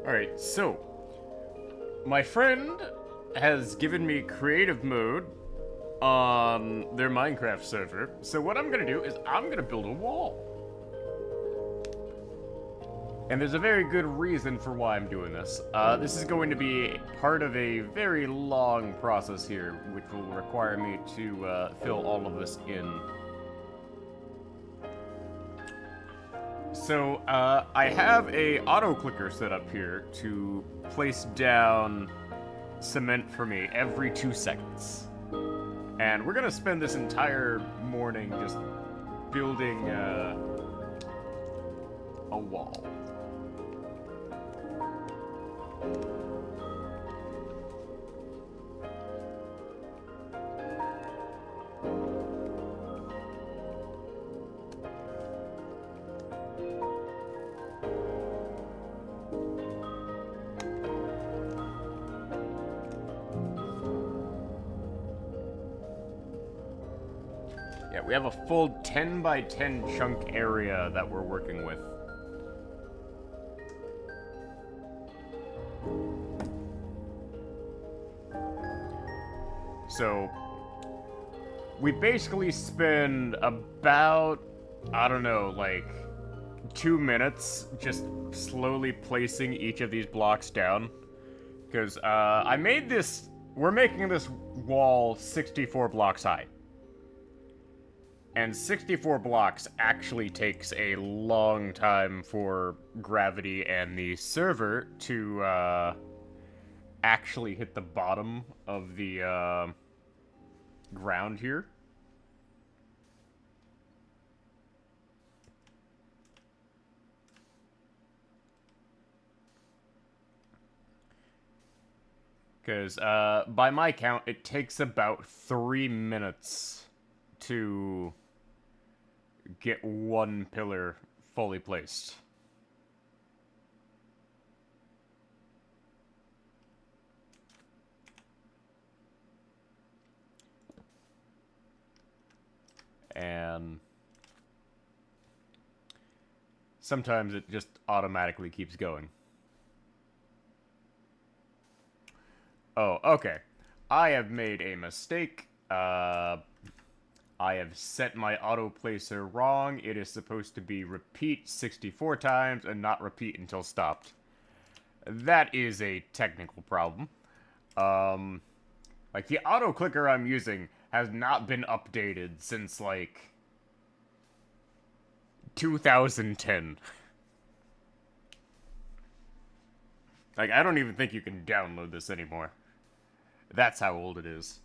Alright, so my friend has given me creative mode on their Minecraft server. So what I'm gonna do is I'm gonna build a wall. And there's a very good reason for why I'm doing this. This is going to be part of a very long process here, which will require me to fill all of this in. So, I have a auto clicker set up here to place down cement for me every 2 seconds. And we're gonna spend this entire morning just building a wall. Yeah, we have a full 10 by 10 chunk area that we're working with. So, we basically spend about, I don't know, like 2 minutes just slowly placing each of these blocks down. Because I made this, we're making this wall 64 blocks high. And 64 blocks actually takes a long time for gravity and the server to actually hit the bottom of the ground here. Because by my count, it takes about 3 minutes to get one pillar fully placed. And sometimes it just automatically keeps going. Oh, okay. I have made a mistake. I have set my auto placer wrong. It is supposed to be repeat 64 times and not repeat until stopped. That is a technical problem. Like, the auto clicker I'm using has not been updated since, like, 2010. Like, I don't even think you can download this anymore. That's how old it is.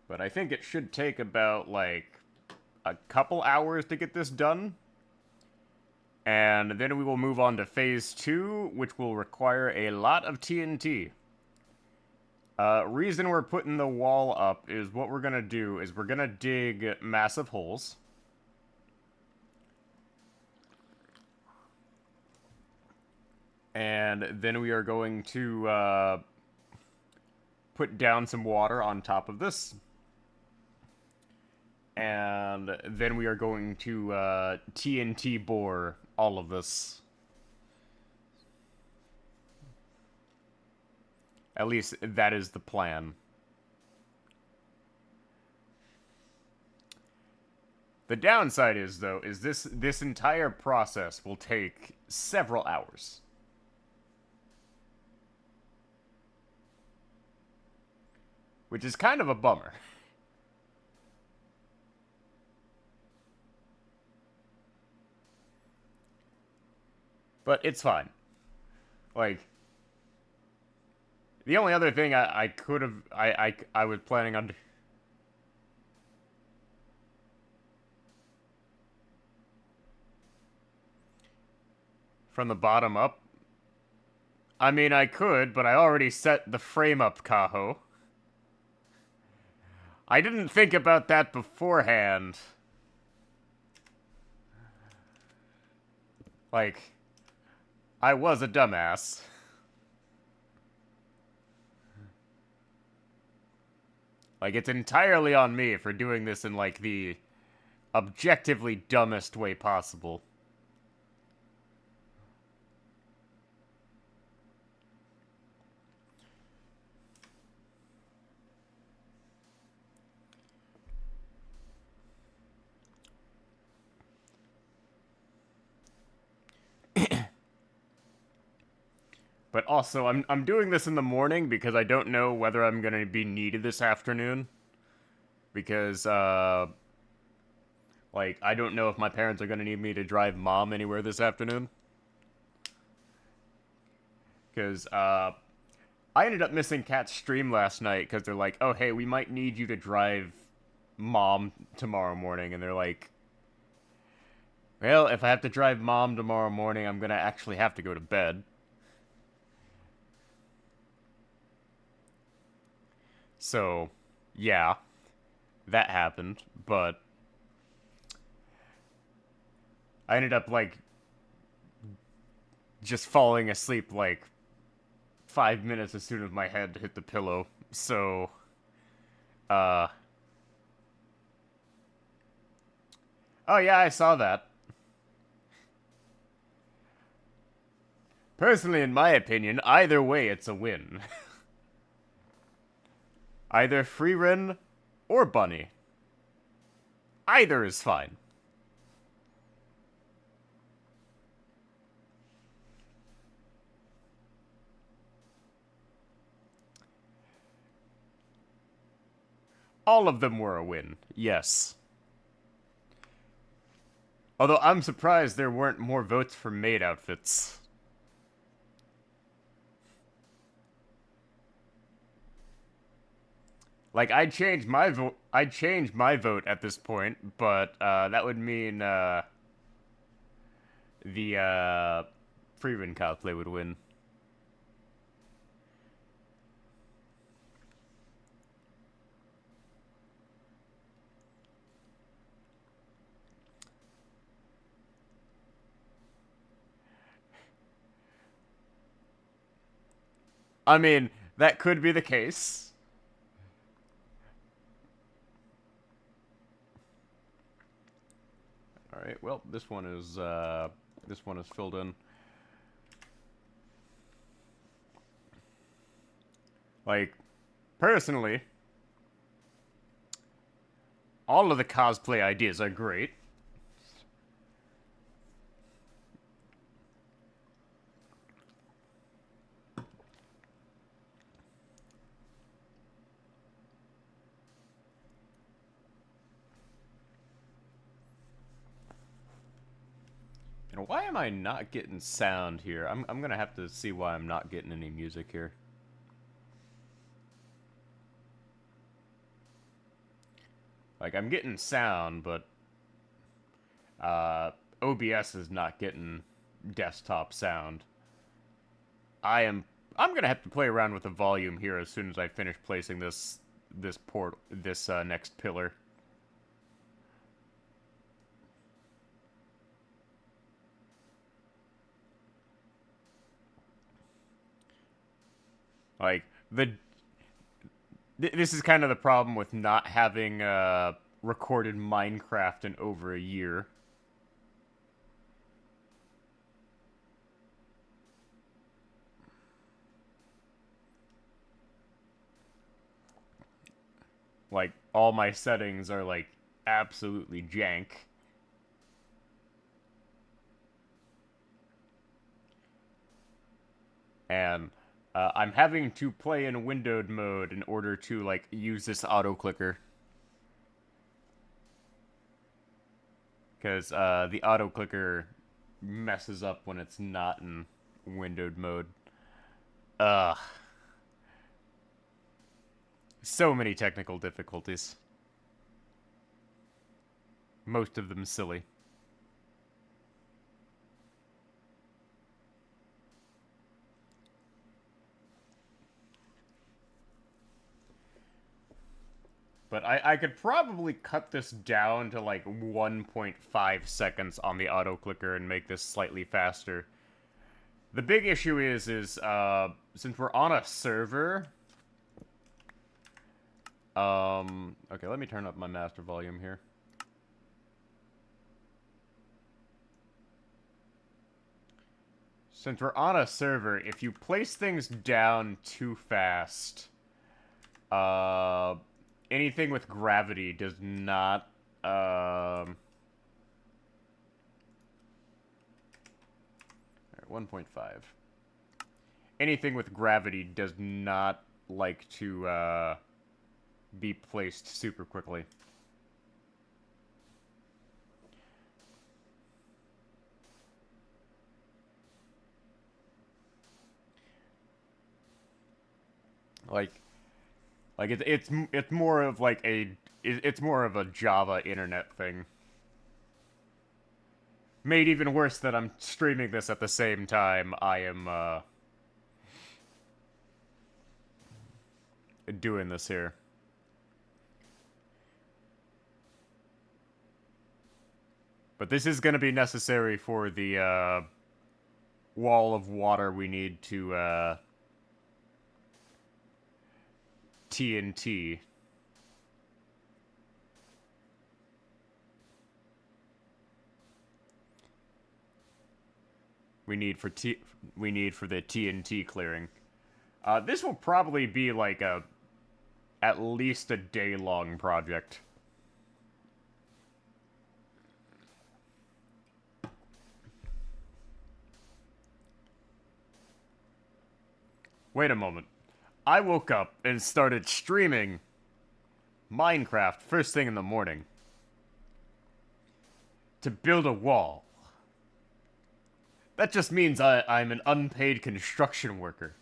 But I think it should take about, like, a couple hours to get this done. And then we will move on to phase 2, which will require a lot of TNT. Reason we're putting the wall up is what we're gonna do is we're gonna dig massive holes. And then we are going to put down some water on top of this. And then we are going to TNT bore all of this. At least that is the plan. The downside is, though, is this entire process will take several hours. Which is kind of a bummer. But it's fine. Like, the only other thing I could have... I was planning on... From the bottom up? I mean, I could, but I already set the frame up, Kaho. I didn't think about that beforehand. Like, I was a dumbass. Like, it's entirely on me for doing this in, like, the objectively dumbest way possible. But also, I'm doing this in the morning because I don't know whether I'm gonna be needed this afternoon. Because, like, I don't know if my parents are gonna need me to drive mom anywhere this afternoon. Because, I ended up missing Cat's stream last night because they're like, oh, hey, we might need you to drive mom tomorrow morning. And they're like, well, if I have to drive mom tomorrow morning, I'm gonna actually have to go to bed. So, yeah, that happened, but I ended up, like, just falling asleep, like, 5 minutes as soon as my head hit the pillow. So, uh... oh, yeah, I saw that. Personally, in my opinion, either way, it's a win. Either Freerin or Bunny. Either is fine. All of them were a win, yes. Although I'm surprised there weren't more votes for maid outfits. Like, I'd change my vote at this point, but that would mean the Freeman cosplay would win. I mean, that could be the case. All right. Well, this one is filled in. Like, personally, all of the cosplay ideas are great. And why am I not getting sound here? I'm gonna have to see why I'm not getting any music here. Like, I'm getting sound, but OBS is not getting desktop sound. I'm gonna have to play around with the volume here as soon as I finish placing this next pillar. Like, this is kind of the problem with not having recorded Minecraft in over a year. Like, all my settings are, like, absolutely jank. And I'm having to play in windowed mode in order to, like, use this auto-clicker. Because the auto-clicker messes up when it's not in windowed mode. Ugh. So many technical difficulties. Most of them silly. But I could probably cut this down to like 1.5 seconds on the auto clicker and make this slightly faster. The big issue is since we're on a server, Okay, let me turn up my master volume here. Since we're on a server, if you place things down too fast, anything with gravity does not, 1.5. Anything with gravity does not like to, be placed super quickly. It's more of like it's more of a Java internet thing. Made even worse that I'm streaming this at the same time I am doing this here. But this is going to be necessary for the wall of water we need to TNT. We need for the TNT clearing. This will probably be like at least a day-long project. Wait a moment. I woke up and started streaming Minecraft first thing in the morning to build a wall. That just means I'm an unpaid construction worker.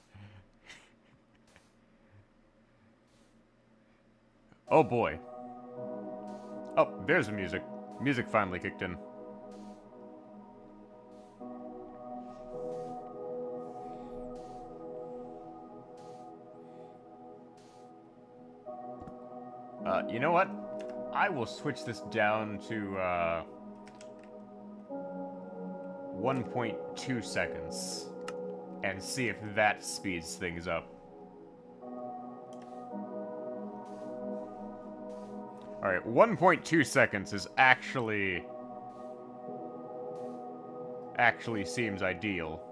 Oh boy. Oh, there's the music. Music finally kicked in. You know what? I will switch this down to 1.2 seconds and see if that speeds things up. Alright, 1.2 seconds is actually seems ideal.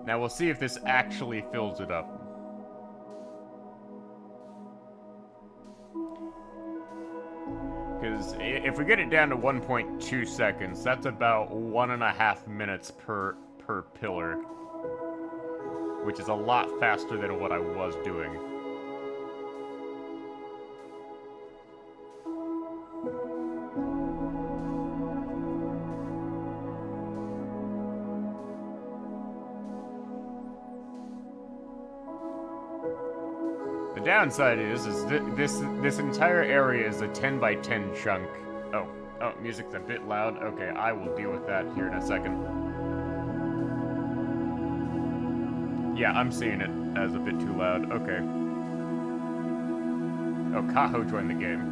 Now we'll see if this actually fills it up. Because if we get it down to 1.2 seconds, that's about 1.5 minutes per pillar. Which is a lot faster than what I was doing. The downside is this entire area is a 10 by 10 chunk. Oh, music's a bit loud. Okay, I will deal with that here in a second. Yeah, I'm seeing it as a bit too loud. Okay. Oh, Kaho joined the game.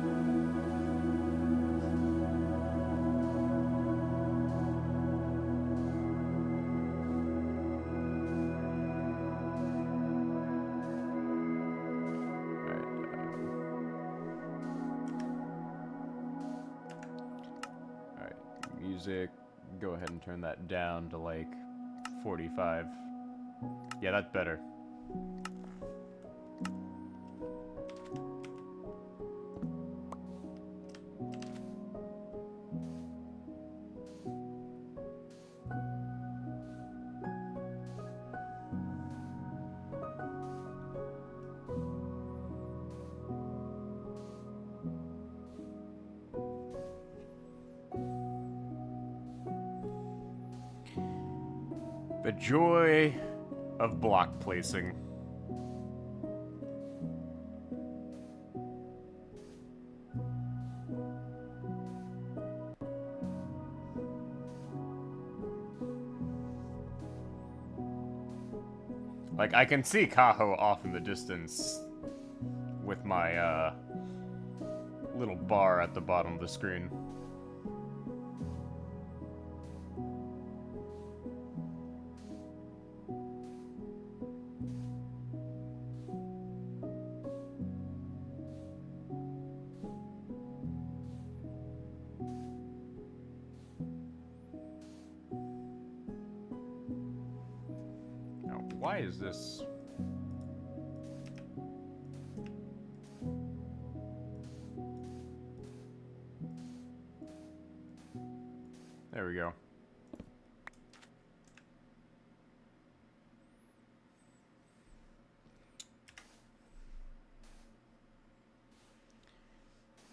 Music, go ahead and turn that down to like 45. Yeah, that's better. The joy of block placing. Like, I can see Kaho off in the distance with my, little bar at the bottom of the screen. Why is this? There we go.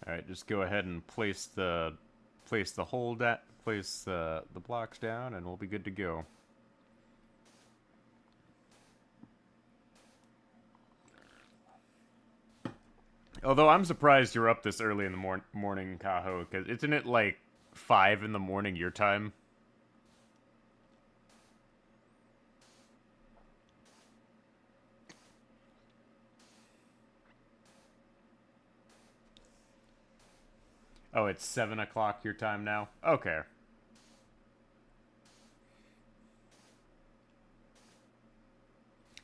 All right, just go ahead and place the blocks down, and we'll be good to go. Although I'm surprised you're up this early in the morning, Kaho, because isn't it like 5 in the morning your time? Oh, it's 7 o'clock your time now? Okay.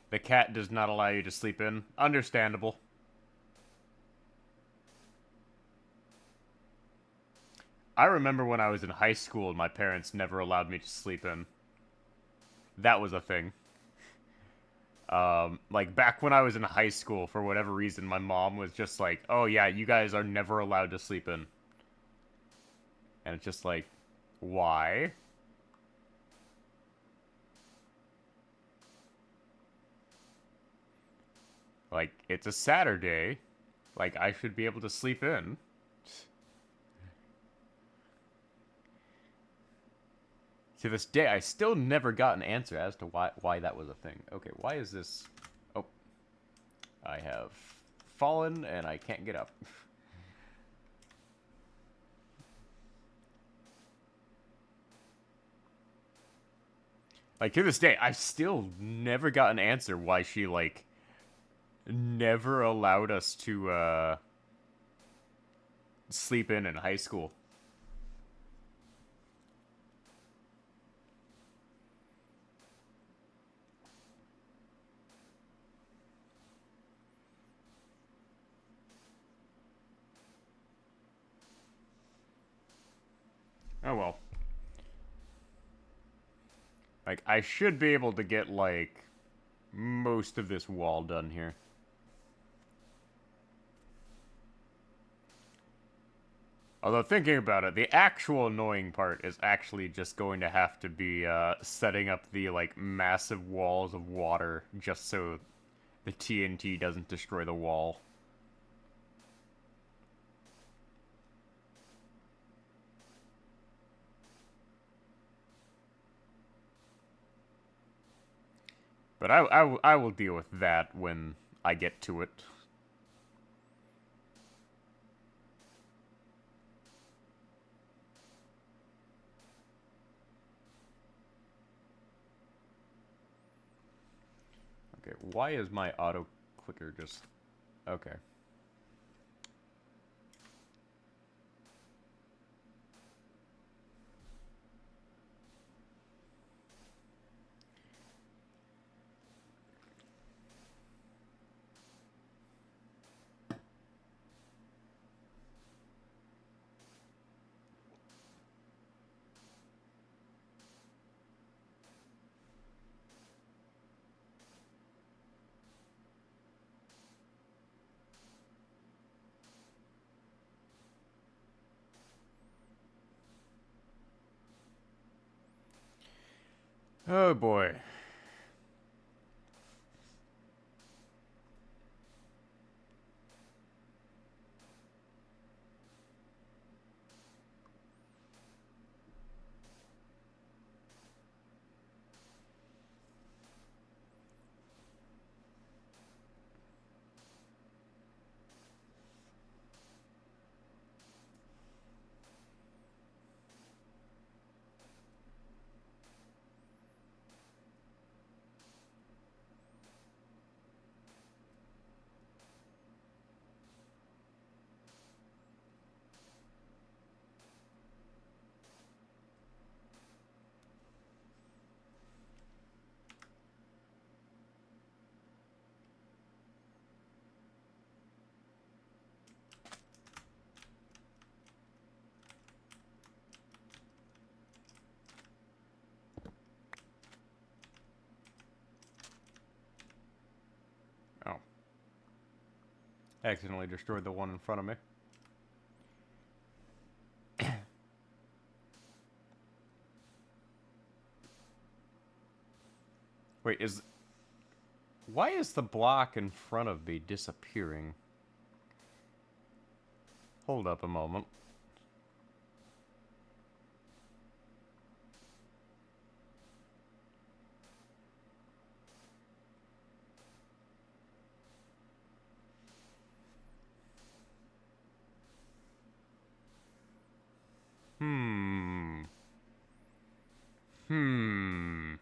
The cat does not allow you to sleep in. Understandable. I remember when I was in high school and my parents never allowed me to sleep in. That was a thing. Like back when I was in high school, for whatever reason, my mom was just like, "Oh yeah, you guys are never allowed to sleep in," and it's just like, why? Like it's a Saturday, like I should be able to sleep in. To this day, I still never got an answer as to why that was a thing. Okay, why is this? Oh, I have fallen and I can't get up. Like, to this day, I've still never got an answer why she, like, never allowed us to, sleep in high school. Oh, well. Like, I should be able to get, like, most of this wall done here. Although, thinking about it, the actual annoying part is actually just going to have to be, setting up the, like, massive walls of water just so the TNT doesn't destroy the wall. But I will deal with that when I get to it. Okay, why is my auto clicker just... Okay. Oh boy. Accidentally destroyed the one in front of me. Wait, why is the block in front of me disappearing? Hold up a moment. Hmm. Hmm.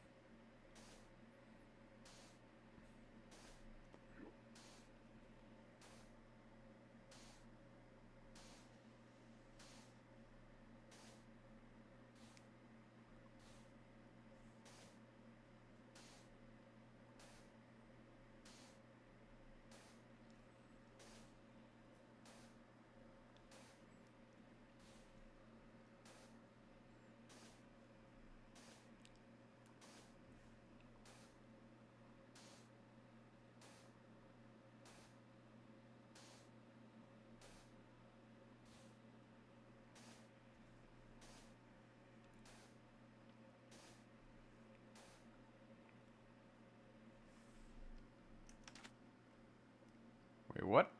Wait, what?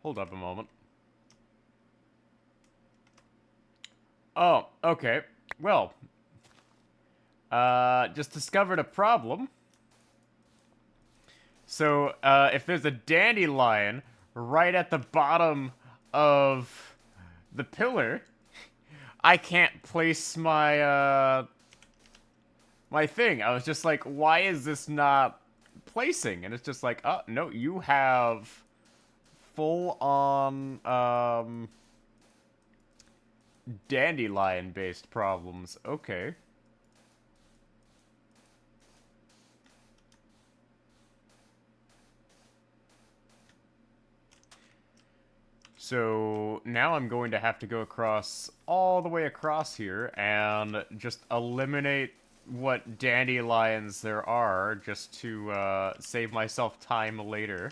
Hold up a moment. Oh, okay. Well, just discovered a problem. So, if there's a dandelion right at the bottom of the pillar, I can't place my thing. I was just like, why is this not placing? And it's just like, oh, no, you have full on, dandelion-based problems. Okay. So now I'm going to have to go across all the way across here and just eliminate what dandelions there are just to save myself time later.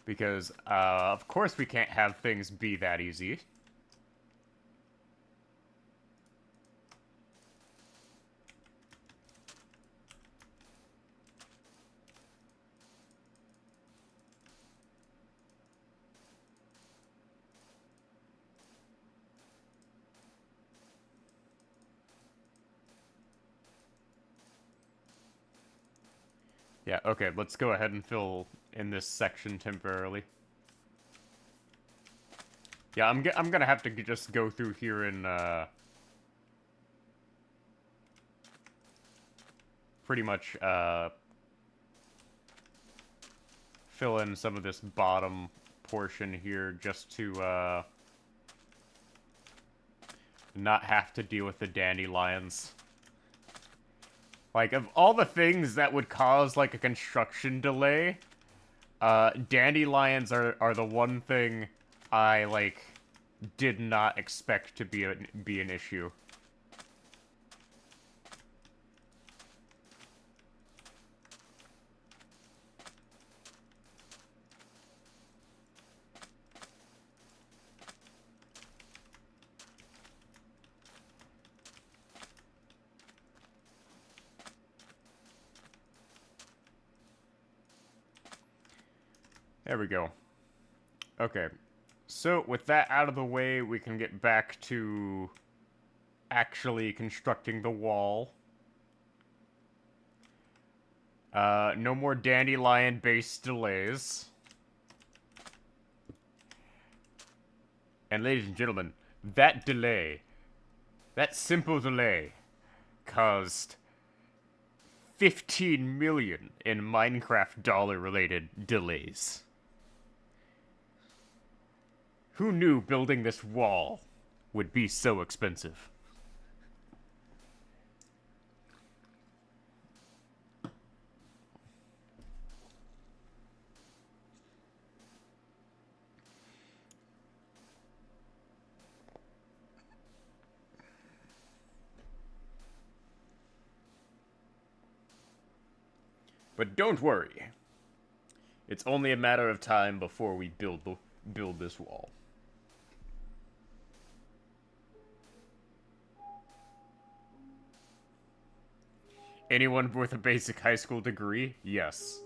Because, of course we can't have things be that easy. Yeah, okay, let's go ahead and fill in this section temporarily. Yeah, I'm gonna have to just go through here and, pretty much, fill in some of this bottom portion here just to, not have to deal with the dandelions. Like, of all the things that would cause, like, a construction delay, dandelions are the one thing I, like, did not expect to be an issue. There we go. Okay. So, with that out of the way, we can get back to actually constructing the wall. No more dandelion-based delays. And ladies and gentlemen, that delay, that simple delay, caused 15 million in Minecraft dollar-related delays. Who knew building this wall would be so expensive? But don't worry. It's only a matter of time before we build this wall. Anyone with a basic high school degree? Yes.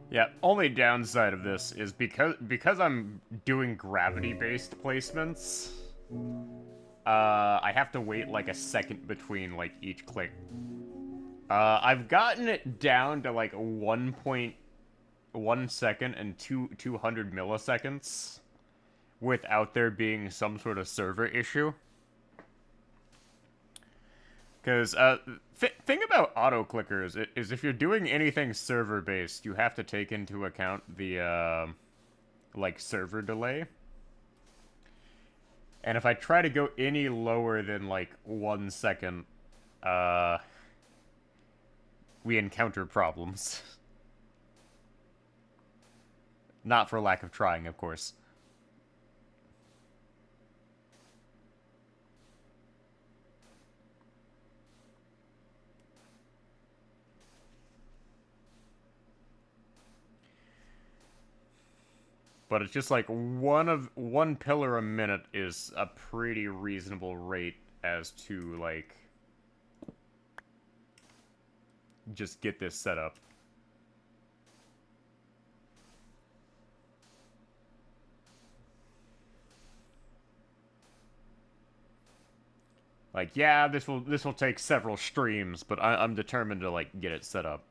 Yeah, only downside of this is because I'm doing gravity-based placements, I have to wait like a second between like each click. I've gotten it down to like 1.1 second and 200 milliseconds without there being some sort of server issue. Because thing about auto clickers is if you're doing anything server based, you have to take into account the like server delay. And if I try to go any lower than like 1 second, we encounter problems. Not for lack of trying, of course. But it's just like one pillar a minute is a pretty reasonable rate as to like just get this set up. Like, yeah, this will take several streams, but I'm determined to like get it set up.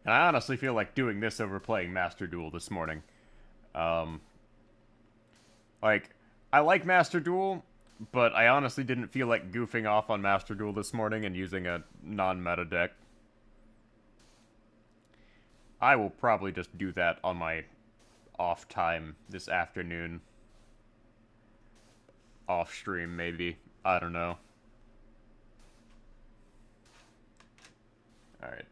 And I honestly feel like doing this over playing Master Duel this morning. Like, I like Master Duel, but I honestly didn't feel like goofing off on Master Duel this morning and using a non-meta deck. I will probably just do that on my off time this afternoon. Off stream, maybe. I don't know.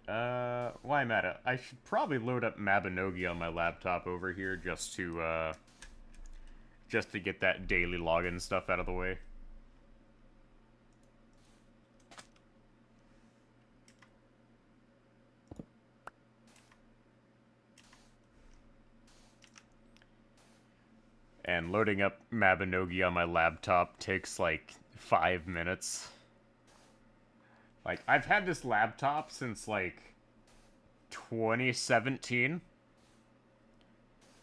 Alright, why am I at it? I should probably load up Mabinogi on my laptop over here just to get that daily login stuff out of the way. And loading up Mabinogi on my laptop takes like 5 minutes. Like, I've had this laptop since like 2017.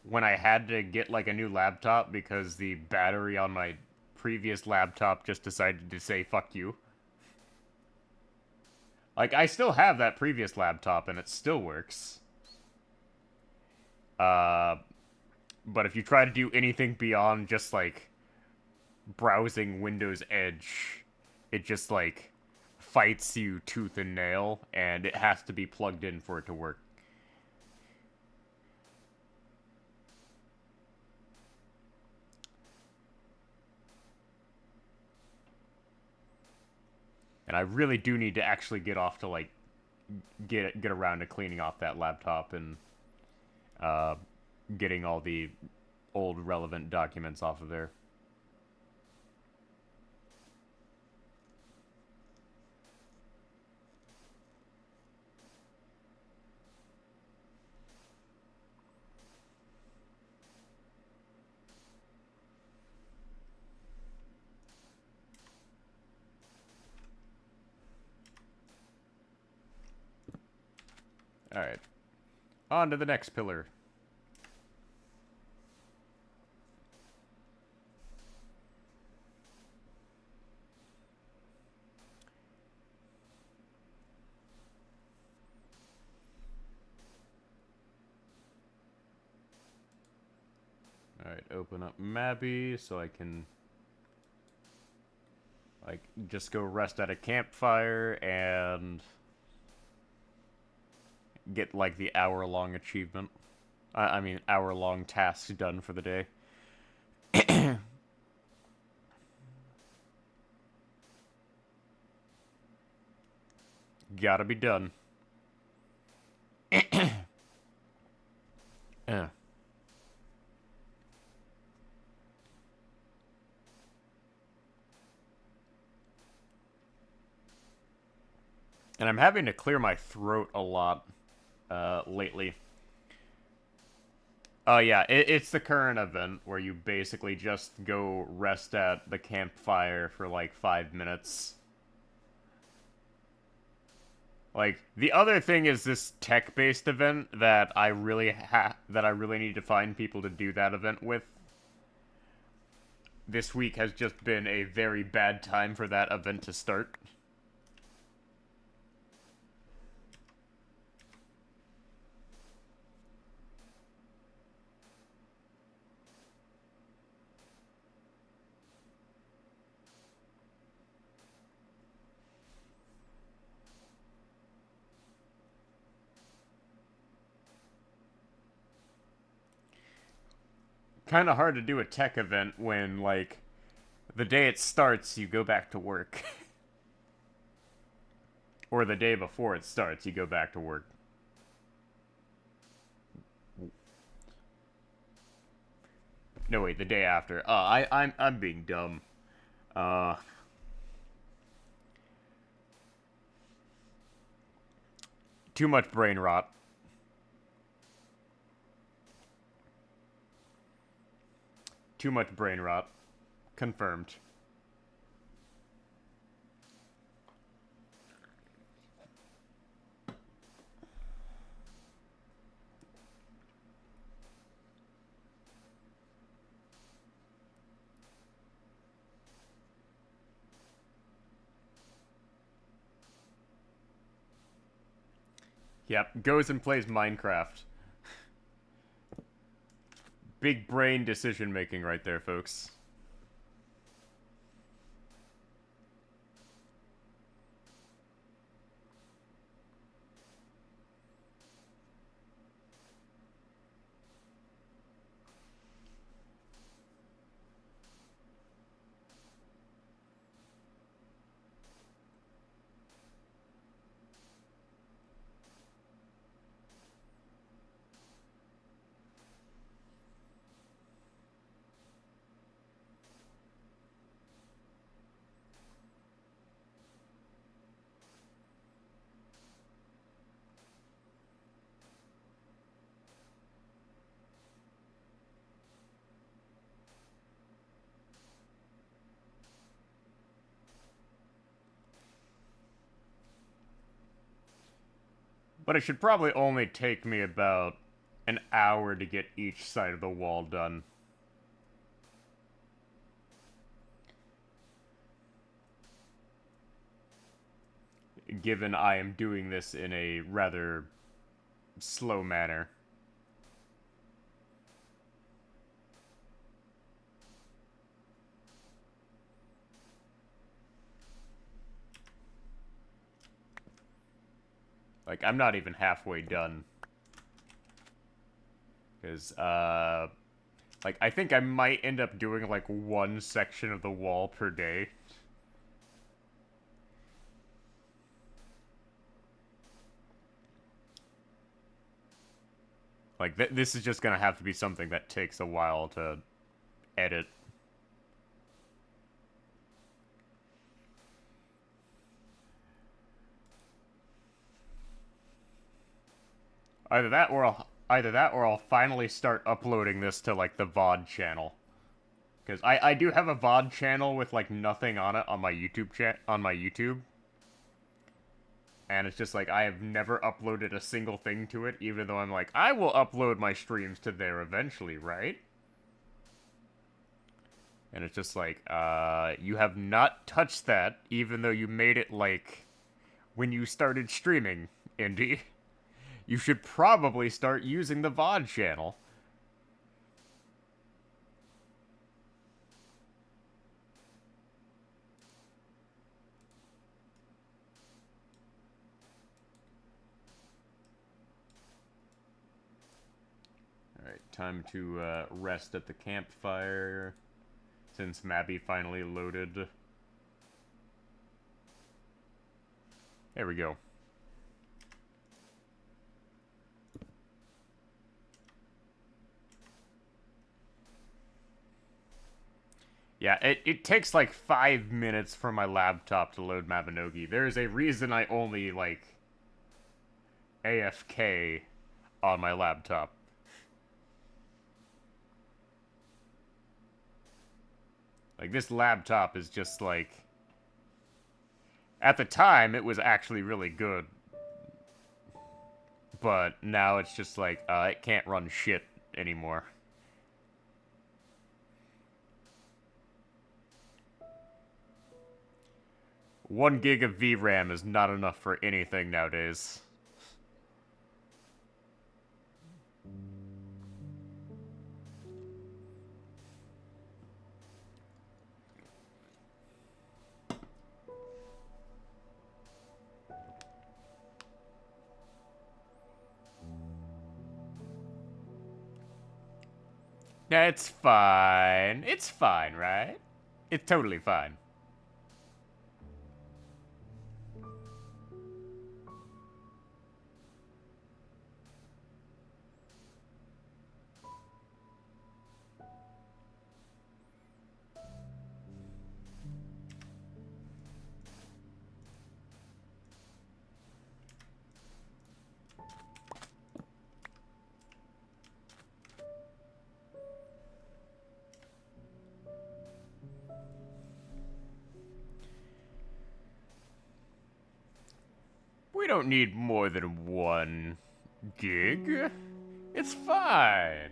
When I had to get like a new laptop because the battery on my previous laptop just decided to say fuck you. Like, I still have that previous laptop and it still works. But if you try to do anything beyond just like browsing Windows Edge, it just like fights you tooth and nail, and it has to be plugged in for it to work. And I really do need to actually get off to like get around to cleaning off that laptop and getting all the old relevant documents off of there. Alright. On to the next pillar. Alright, open up Mabby so I can, like, just go rest at a campfire and get, like, the hour-long achievement. I mean, hour-long task done for the day. Gotta be done. Yeah. And I'm having to clear my throat a lot lately. Oh yeah, it's the current event where you basically just go rest at the campfire for like 5 minutes. Like, the other thing is this tech-based event that I really need to find people to do that event with. This week has just been a very bad time for that event to start. Kind of hard to do a tech event when, like, the day it starts, you go back to work. Or the day before it starts, you go back to work. No, wait, the day after. I'm being dumb. Uh, Too much brain rot. Too much brain rot. Confirmed. Yep, goes and plays Minecraft. Big brain decision making right there, folks. But it should probably only take me about an hour to get each side of the wall done. Given I am doing this in a rather slow manner. Like, I'm not even halfway done. Because, like, I think I might end up doing, like, one section of the wall per day. Like, this is just gonna have to be something that takes a while to edit. Either that or I'll finally start uploading this to, like, the VOD channel. Because I do have a VOD channel with, like, nothing on it on my YouTube chat on my YouTube. And it's just like, I have never uploaded a single thing to it, even though I'm like, I will upload my streams to there eventually, right? And it's just like, you have not touched that, even though you made it, like, when you started streaming, Indy. You should probably start using the VOD channel. Alright, time to rest at the campfire, since Mabby finally loaded. There we go. Yeah, it takes like 5 minutes for my laptop to load Mabinogi. There's a reason I only, like, AFK on my laptop. Like, this laptop is just, like... At the time, it was actually really good. But now it's just like, it can't run shit anymore. One gig of VRAM is not enough for anything nowadays. Yeah, it's fine. It's fine, right? It's totally fine. We don't need more than 1 gig. It's fine.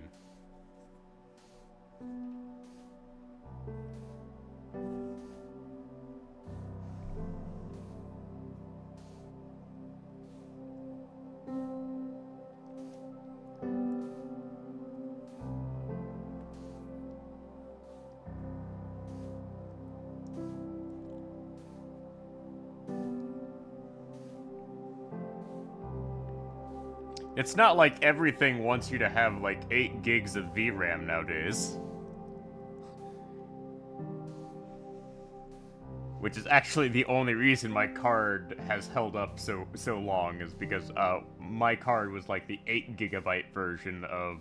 It's not like everything wants you to have like 8 gigs of VRAM nowadays. Which is actually the only reason my card has held up so long, is because my card was like the 8 gigabyte version of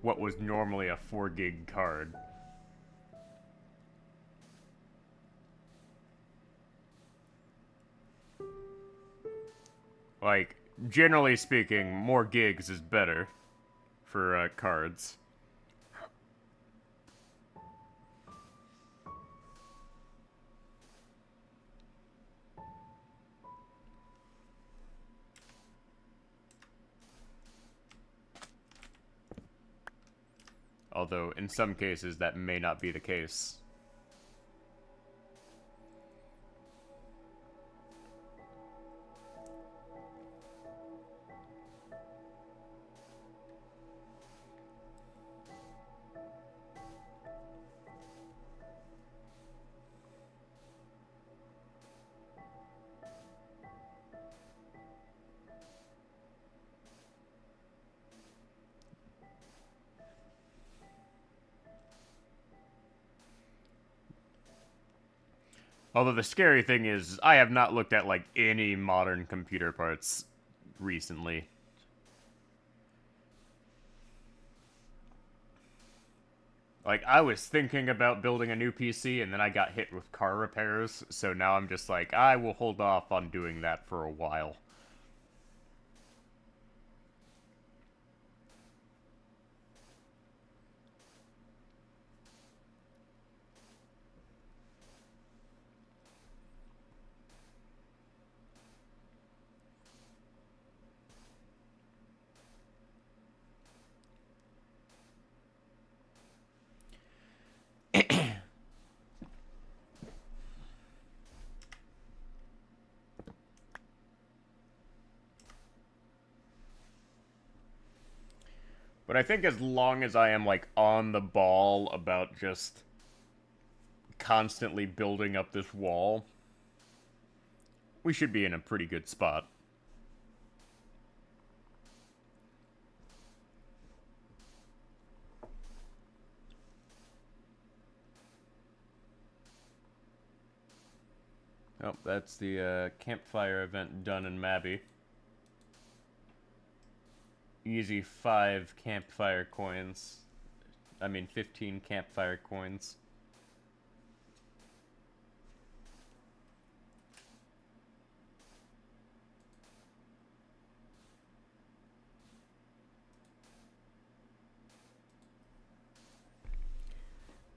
what was normally a 4 gig card. Like, generally speaking, more gigs is better for cards. Although, in some cases, that may not be the case. Although the scary thing is, I have not looked at, like, any modern computer parts recently. Like, I was thinking about building a new PC, and then I got hit with car repairs, so now I'm just like, I will hold off on doing that for a while. But I think as long as I am, like, on the ball about just constantly building up this wall, we should be in a pretty good spot. Oh, that's the campfire event done in Mabby. Easy 5 campfire coins. I mean, 15 campfire coins.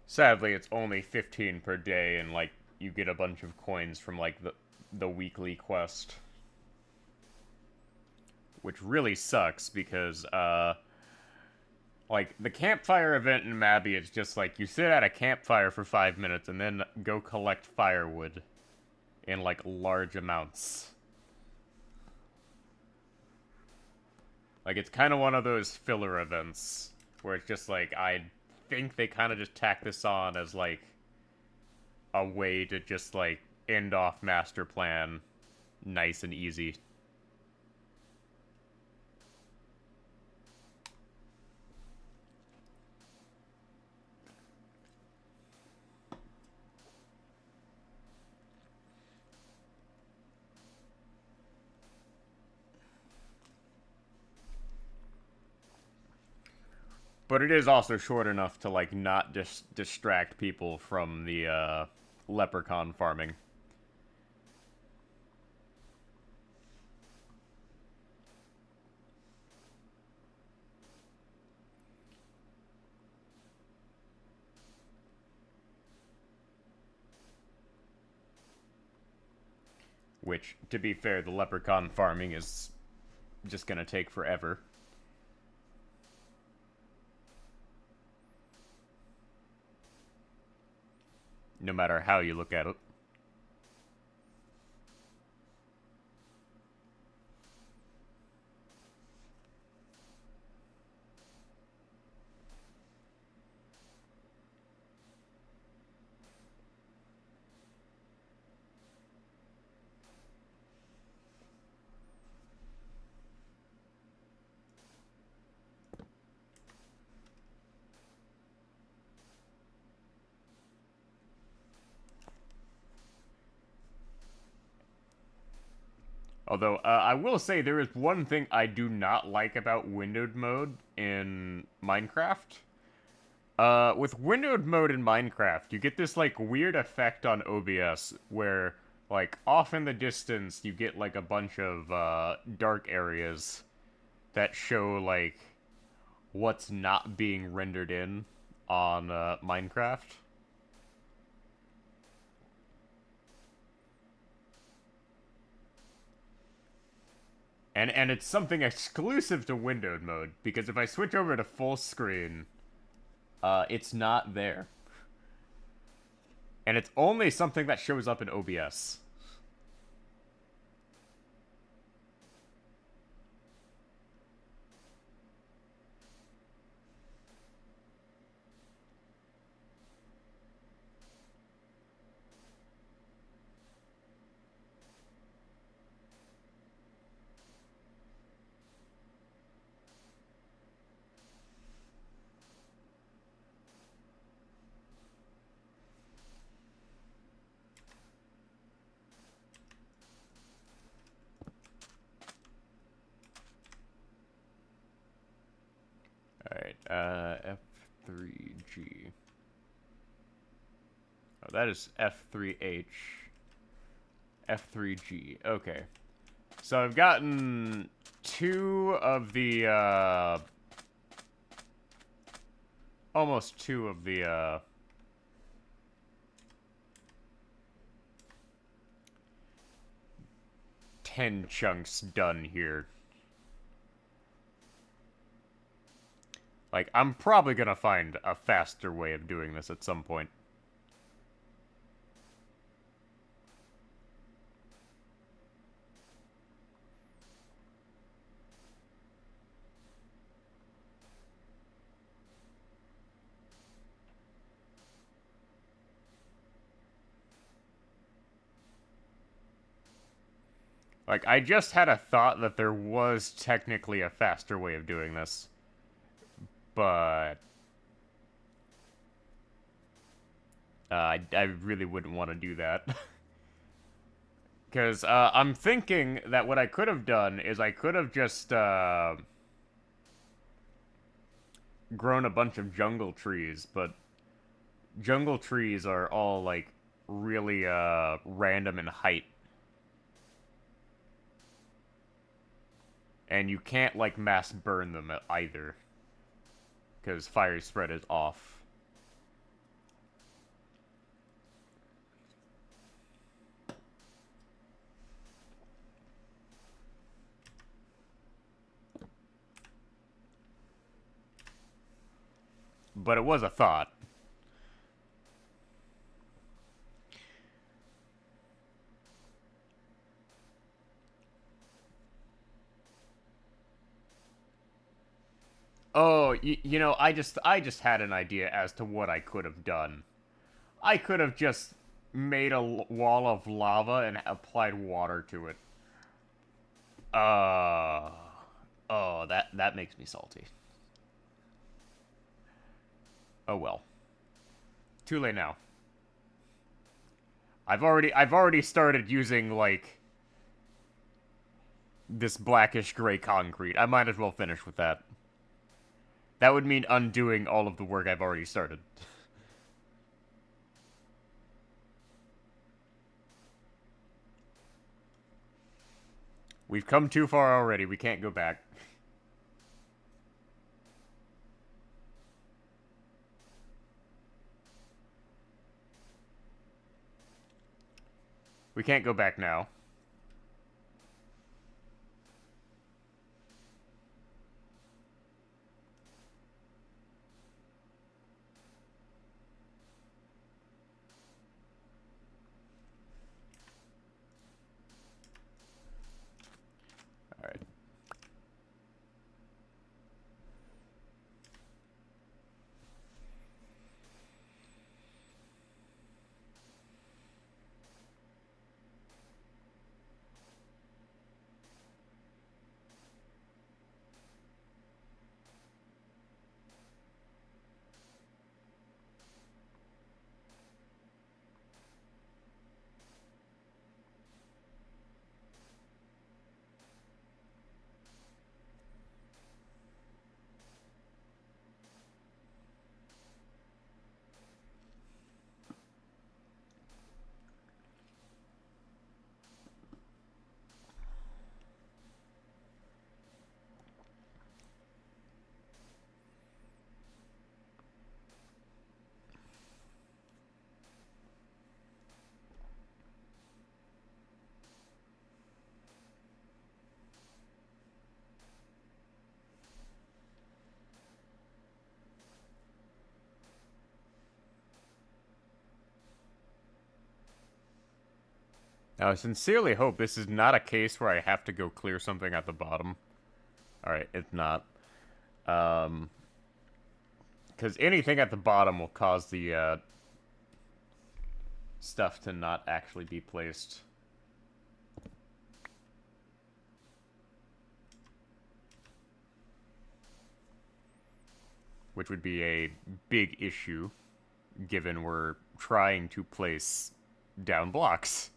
Sadly, it's only 15 per day, and, like, you get a bunch of coins from, like, the weekly quest. Which really sucks, because, like, the campfire event in Mabby is just like, you sit at a campfire for 5 minutes and then go collect firewood in, like, large amounts. Like, it's kind of one of those filler events where it's just like, I think they kind of just tack this on as, like, a way to just, like, end off Master Plan nice and easy. But it is also short enough to, like, not just distract people from the, leprechaun farming. Which, to be fair, the leprechaun farming is just gonna take forever. No matter how you look at it. Although, I will say there is one thing I do not like about windowed mode in Minecraft. With windowed mode in Minecraft, you get this, like, weird effect on OBS where, like, off in the distance, you get, like, a bunch of, dark areas that show, like, what's not being rendered in on, Minecraft. And it's something exclusive to windowed mode, because if I switch over to full screen, it's not there. And it's only something that shows up in OBS. Alright, F3G. Oh, that is F3H. F3G. Okay. So I've gotten 2 of the, almost 2 of the, 10 chunks done here. Like, I'm probably gonna find a faster way of doing this at some point. Like, I just had a thought that there was technically a faster way of doing this. But I really wouldn't want to do that. Because I'm thinking that what I could have done is I could have just grown a bunch of jungle trees, but jungle trees are all, like, really random in height. And you can't, like, mass burn them either. Because fire spread is off. But it was a thought. Oh, you know, I just had an idea as to what I could have done. I could have just made a wall of lava and applied water to it. Uh, oh, that makes me salty. Oh well. Too late now. I've already started using, like, this blackish gray concrete. I might as well finish with that. That would mean undoing all of the work I've already started. We've come too far already. We can't go back. We can't go back now. Alright. Now, I sincerely hope this is not a case where I have to go clear something at the bottom. Alright, it's not. Because anything at the bottom will cause the, stuff to not actually be placed. Which would be a big issue, given we're trying to place down blocks.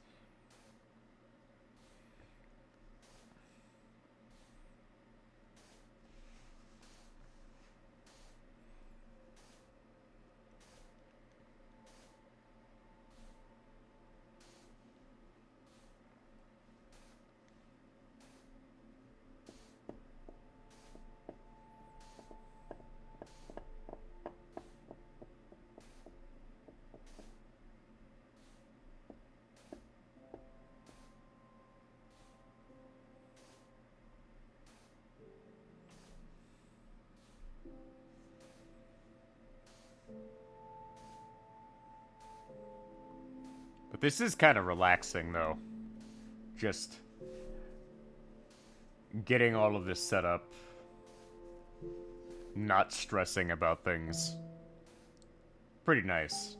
But this is kind of relaxing, though. Just getting all of this set up. Not stressing about things. Pretty nice.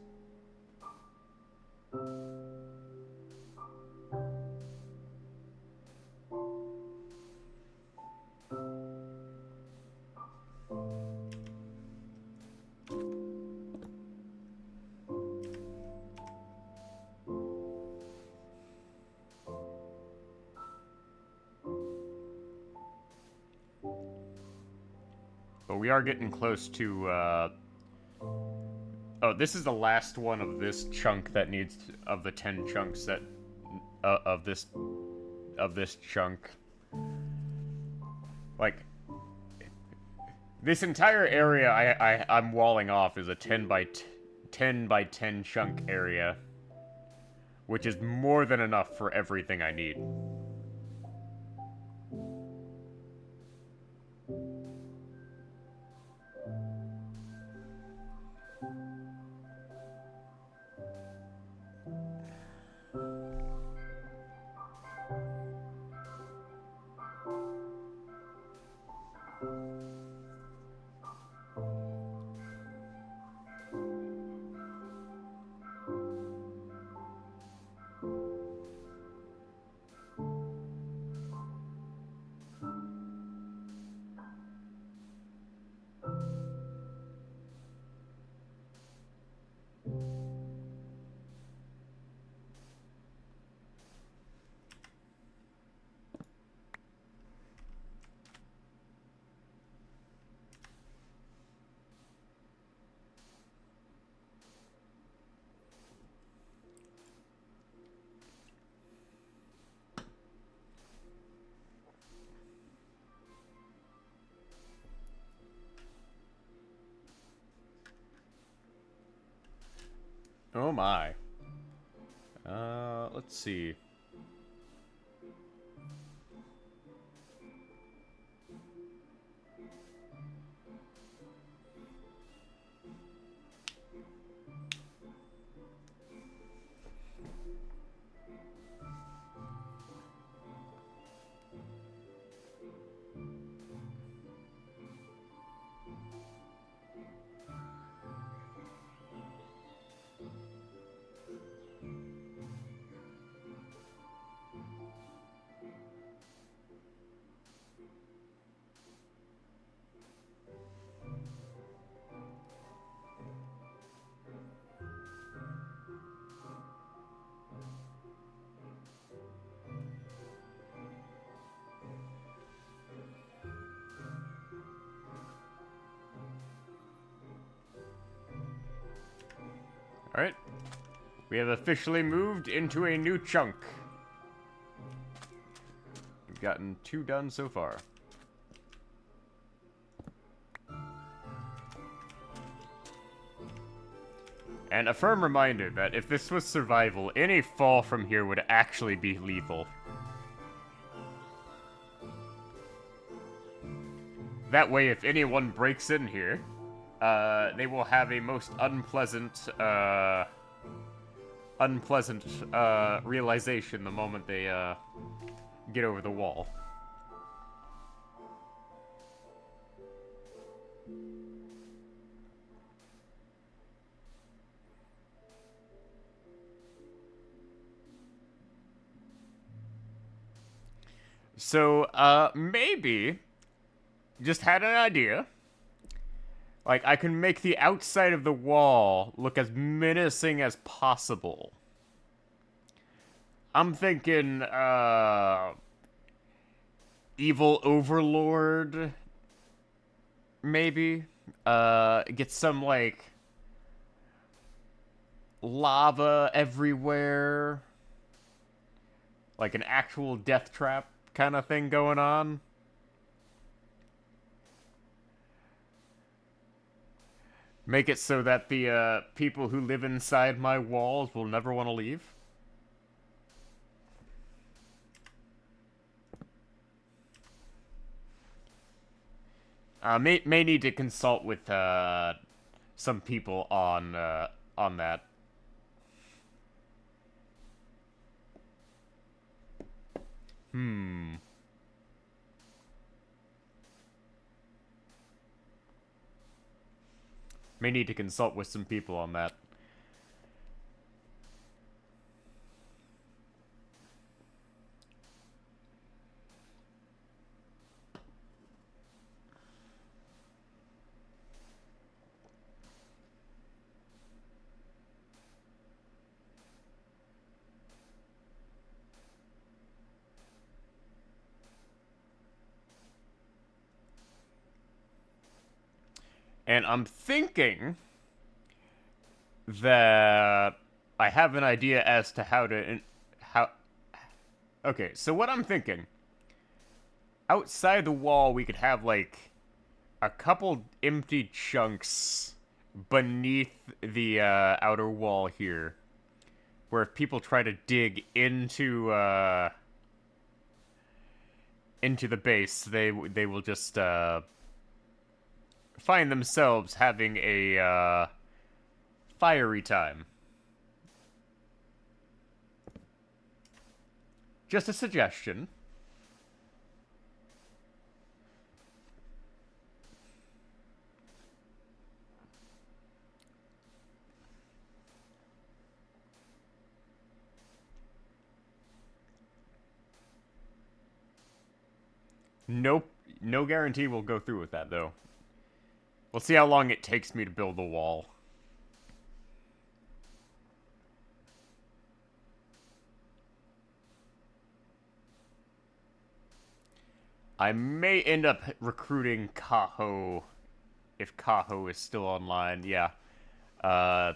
But we are getting close to, Oh, this is the last one of this chunk that needs of the 10 chunks that of this chunk. Like this entire area I'm walling off is a 10 by 10 chunk area, which is more than enough for everything I need. Oh my. Let's see. Alright. We have officially moved into a new chunk. We've gotten 2 done so far. And a firm reminder that if this was survival, any fall from here would actually be lethal. That way, if anyone breaks in here, they will have a most unpleasant realization the moment they get over the wall. So, maybe, just had an idea. Like, I can make the outside of the wall look as menacing as possible. I'm thinking, evil overlord, maybe? Get some, like, lava everywhere. Like an actual death trap kind of thing going on. Make it so that the people who live inside my walls will never want to leave. May need to consult with some people on that. May need to consult with some people on that. And I'm thinking that I have an idea as to how. Okay, so what I'm thinking, outside the wall, we could have like a couple empty chunks beneath the outer wall here, where if people try to dig into the base, they will just find themselves having a fiery time. Just a suggestion. Nope, no guarantee we'll go through with that though. We'll see how long it takes me to build the wall. I may end up recruiting Kaho if Kaho is still online. Yeah. Uh,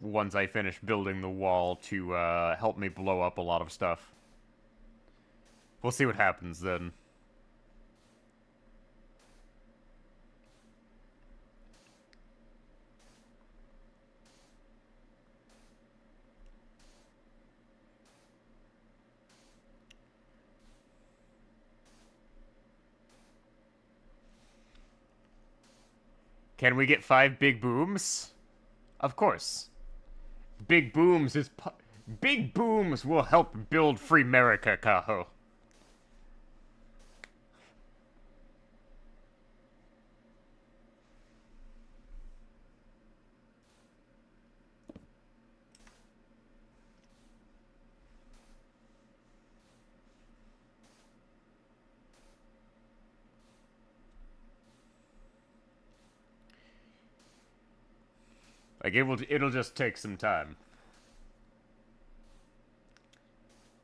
once I finish building the wall to help me blow up a lot of stuff. We'll see what happens then. Can we get 5 big booms? Of course. Big booms is big booms will help build Freemerica, Kaho. Like it'll just take some time.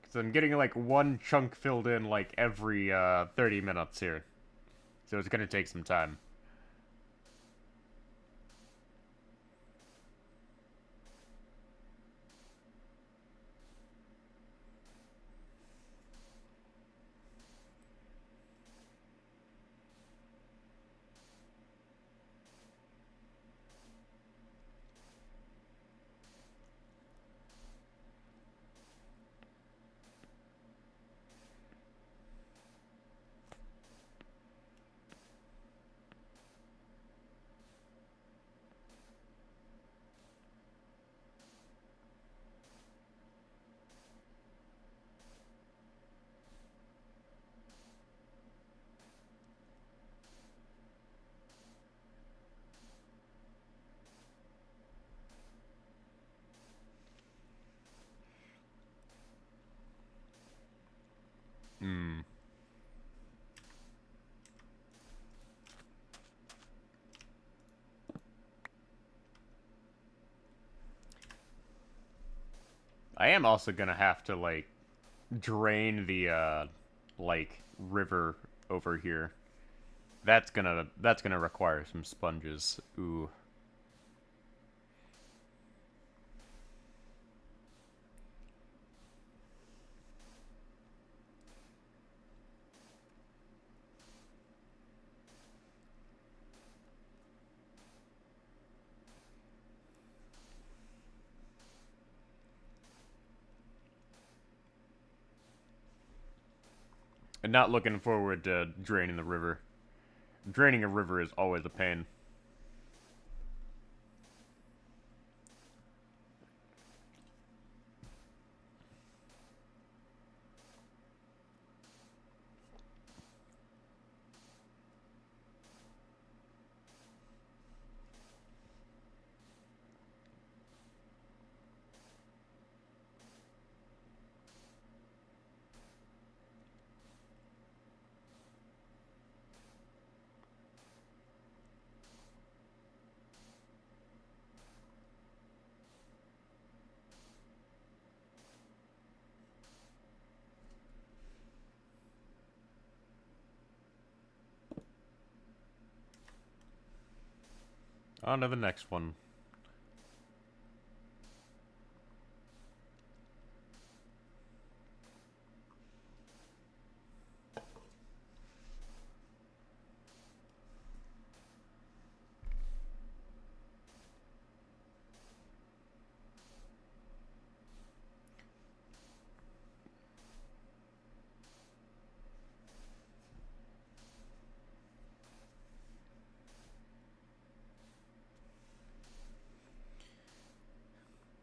Cause I'm getting like one chunk filled in like every 30 minutes here. So it's gonna take some time. Hmm. I am also gonna have to like drain the like river over here. That's gonna require some sponges. Ooh. And not looking forward to draining the river. Draining a river is always a pain. On to the next one.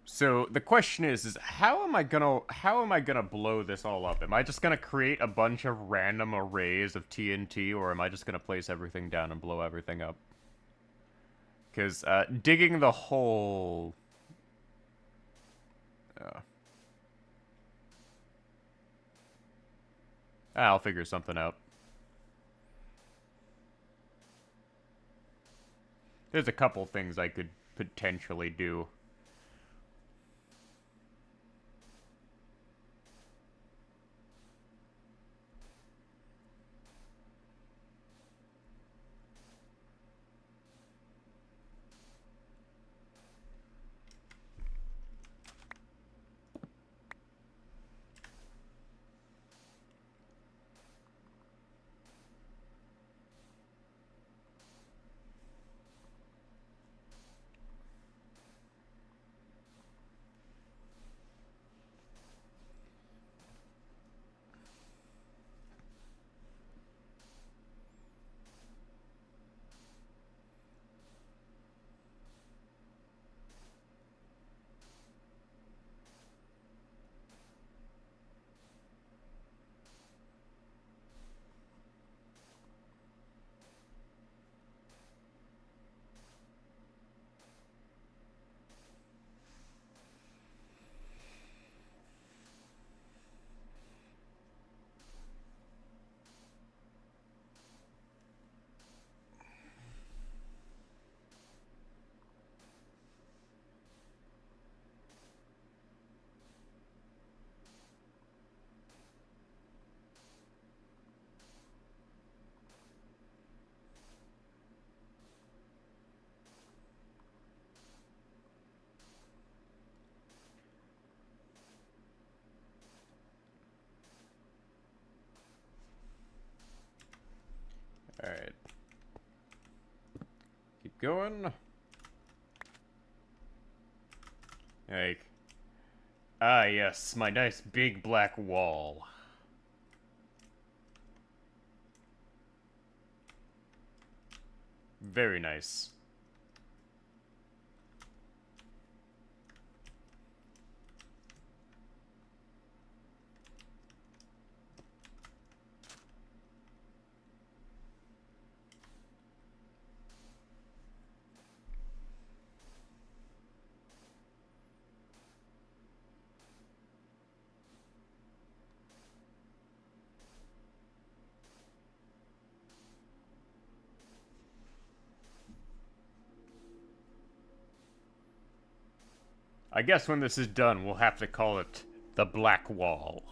So the question is how am I gonna blow this all up? Am I just gonna create a bunch of random arrays of TNT, or am I just gonna place everything down and blow everything up? Because digging the hole. Uh, I'll figure something out. There's a couple things I could potentially do. Alright. Keep going. Like, ah yes, my nice big black wall. Very nice. I guess when this is done, we'll have to call it the Black Wall.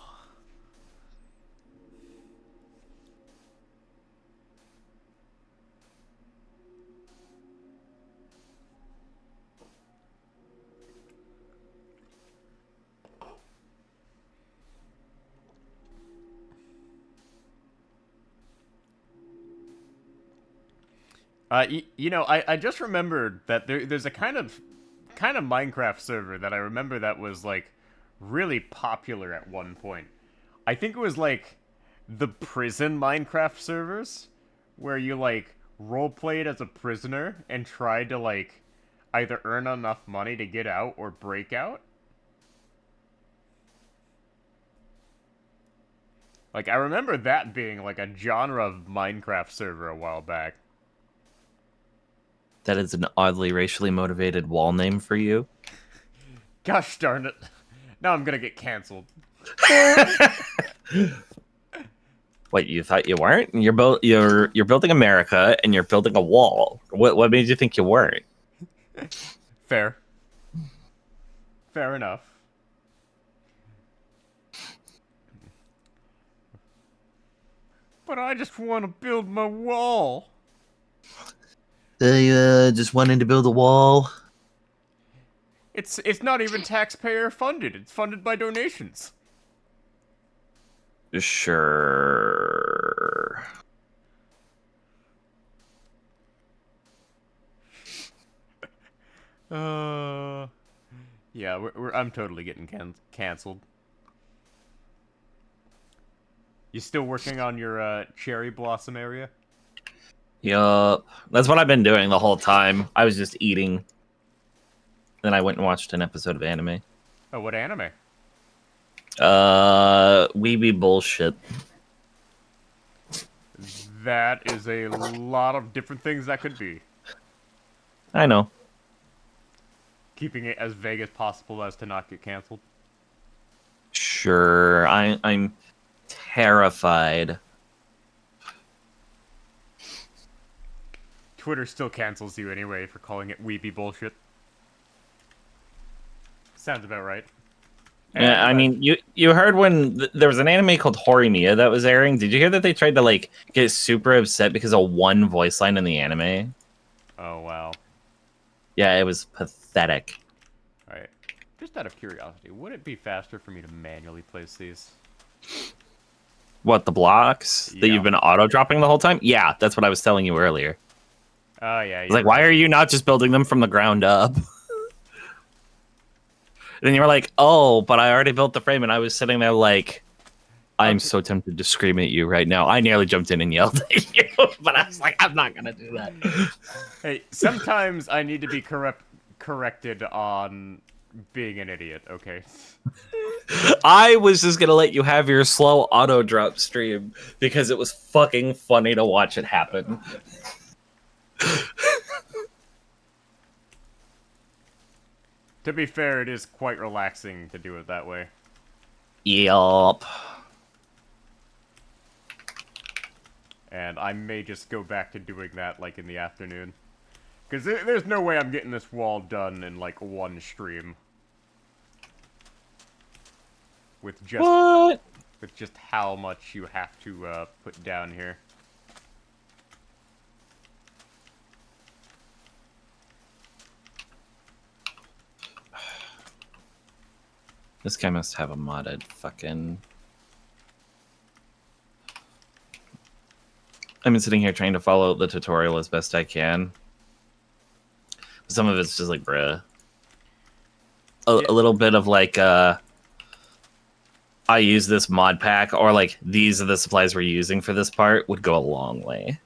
You know, I just remembered that there's a kind of Minecraft server that I remember that was like really popular at one point. I think it was like the prison Minecraft servers where you like role played as a prisoner and tried to like either earn enough money to get out or break out. Like I remember that being like a genre of Minecraft server a while back. That is an oddly racially motivated wall name for you. Gosh darn it. Now I'm gonna get canceled. What, you thought you weren't? You're building America and you're building a wall. What made you think you weren't? Fair. Fair enough. But I just want to build my wall. They just wanted to build a wall. It's not even taxpayer funded. It's funded by donations. Sure. Yeah, I'm totally getting canceled. You still working on your cherry blossom area? Yup. That's what I've been doing the whole time. I was just eating. Then I went and watched an episode of anime. Oh, what anime? Weeby bullshit. That is a lot of different things that could be. I know. Keeping it as vague as possible as to not get canceled. Sure. I'm terrified. Twitter still cancels you anyway for calling it weeby bullshit. Sounds about right. Yeah, I mean, you heard when there was an anime called Horimiya that was airing. Did you hear that they tried to like get super upset because of one voice line in the anime? Oh, wow. Yeah, it was pathetic. Alright. Just out of curiosity, would it be faster for me to manually place these? What, the blocks that Yeah. you've been auto-dropping the whole time? Yeah, that's what I was telling you earlier. Oh, yeah. Like, why are you not just building them from the ground up? Then you were like, oh, but I already built the frame, and I was sitting there like, I'm so tempted to scream at you right now. I nearly jumped in and yelled at you, but I was like, I'm not going to do that. Hey, sometimes I need to be corrected on being an idiot, okay? I was just going to let you have your slow auto-drop stream because it was fucking funny to watch it happen. To be fair, it is quite relaxing to do it that way. Yup. And I may just go back to doing that, like, in the afternoon. Because there's no way I'm getting this wall done in, like, one stream. With just... What? With just how much you have to, put down here. This guy must have a modded fucking... I've been sitting here trying to follow the tutorial as best I can. Some of it's just like, bruh. A little bit of like, I use this mod pack, or like, these are the supplies we're using for this part, would go a long way.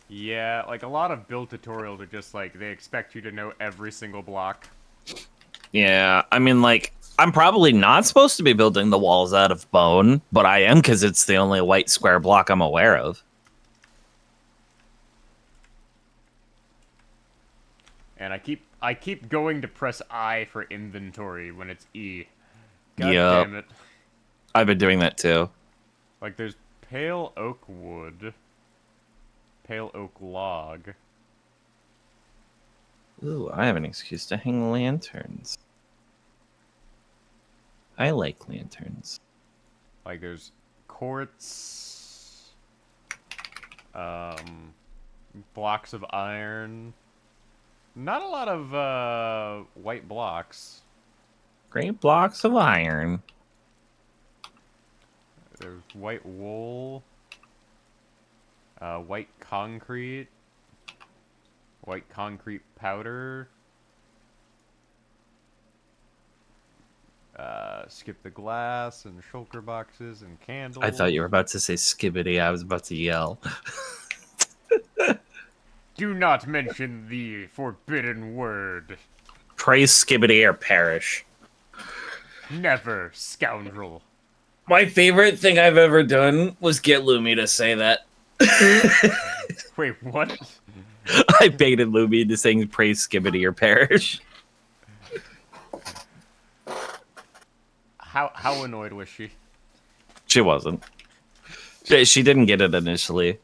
Yeah, like, a lot of build tutorials are just like, they expect you to know every single block. Yeah, I mean, like, I'm probably not supposed to be building the walls out of bone, but I am because it's the only white square block I'm aware of. And I keep going to press I for inventory when it's E. God Yup. damn it. I've been doing that too. Like, there's pale oak wood. Pale oak log. Ooh, I have an excuse to hang lanterns. I like lanterns. Like, there's quartz. Blocks of iron. Not a lot of, white blocks. Great blocks of iron. There's white wool. White concrete. White concrete powder. Skip the glass and shulker boxes and candles. I thought you were about to say skibbity. I was about to yell. Do not mention the forbidden word. Praise skibbity or perish. Never, scoundrel. My favorite thing I've ever done was get Lumi to say that. Wait, what? I baited Lumi into saying praise skibbity or perish. How annoyed was she? She wasn't. She didn't get it initially.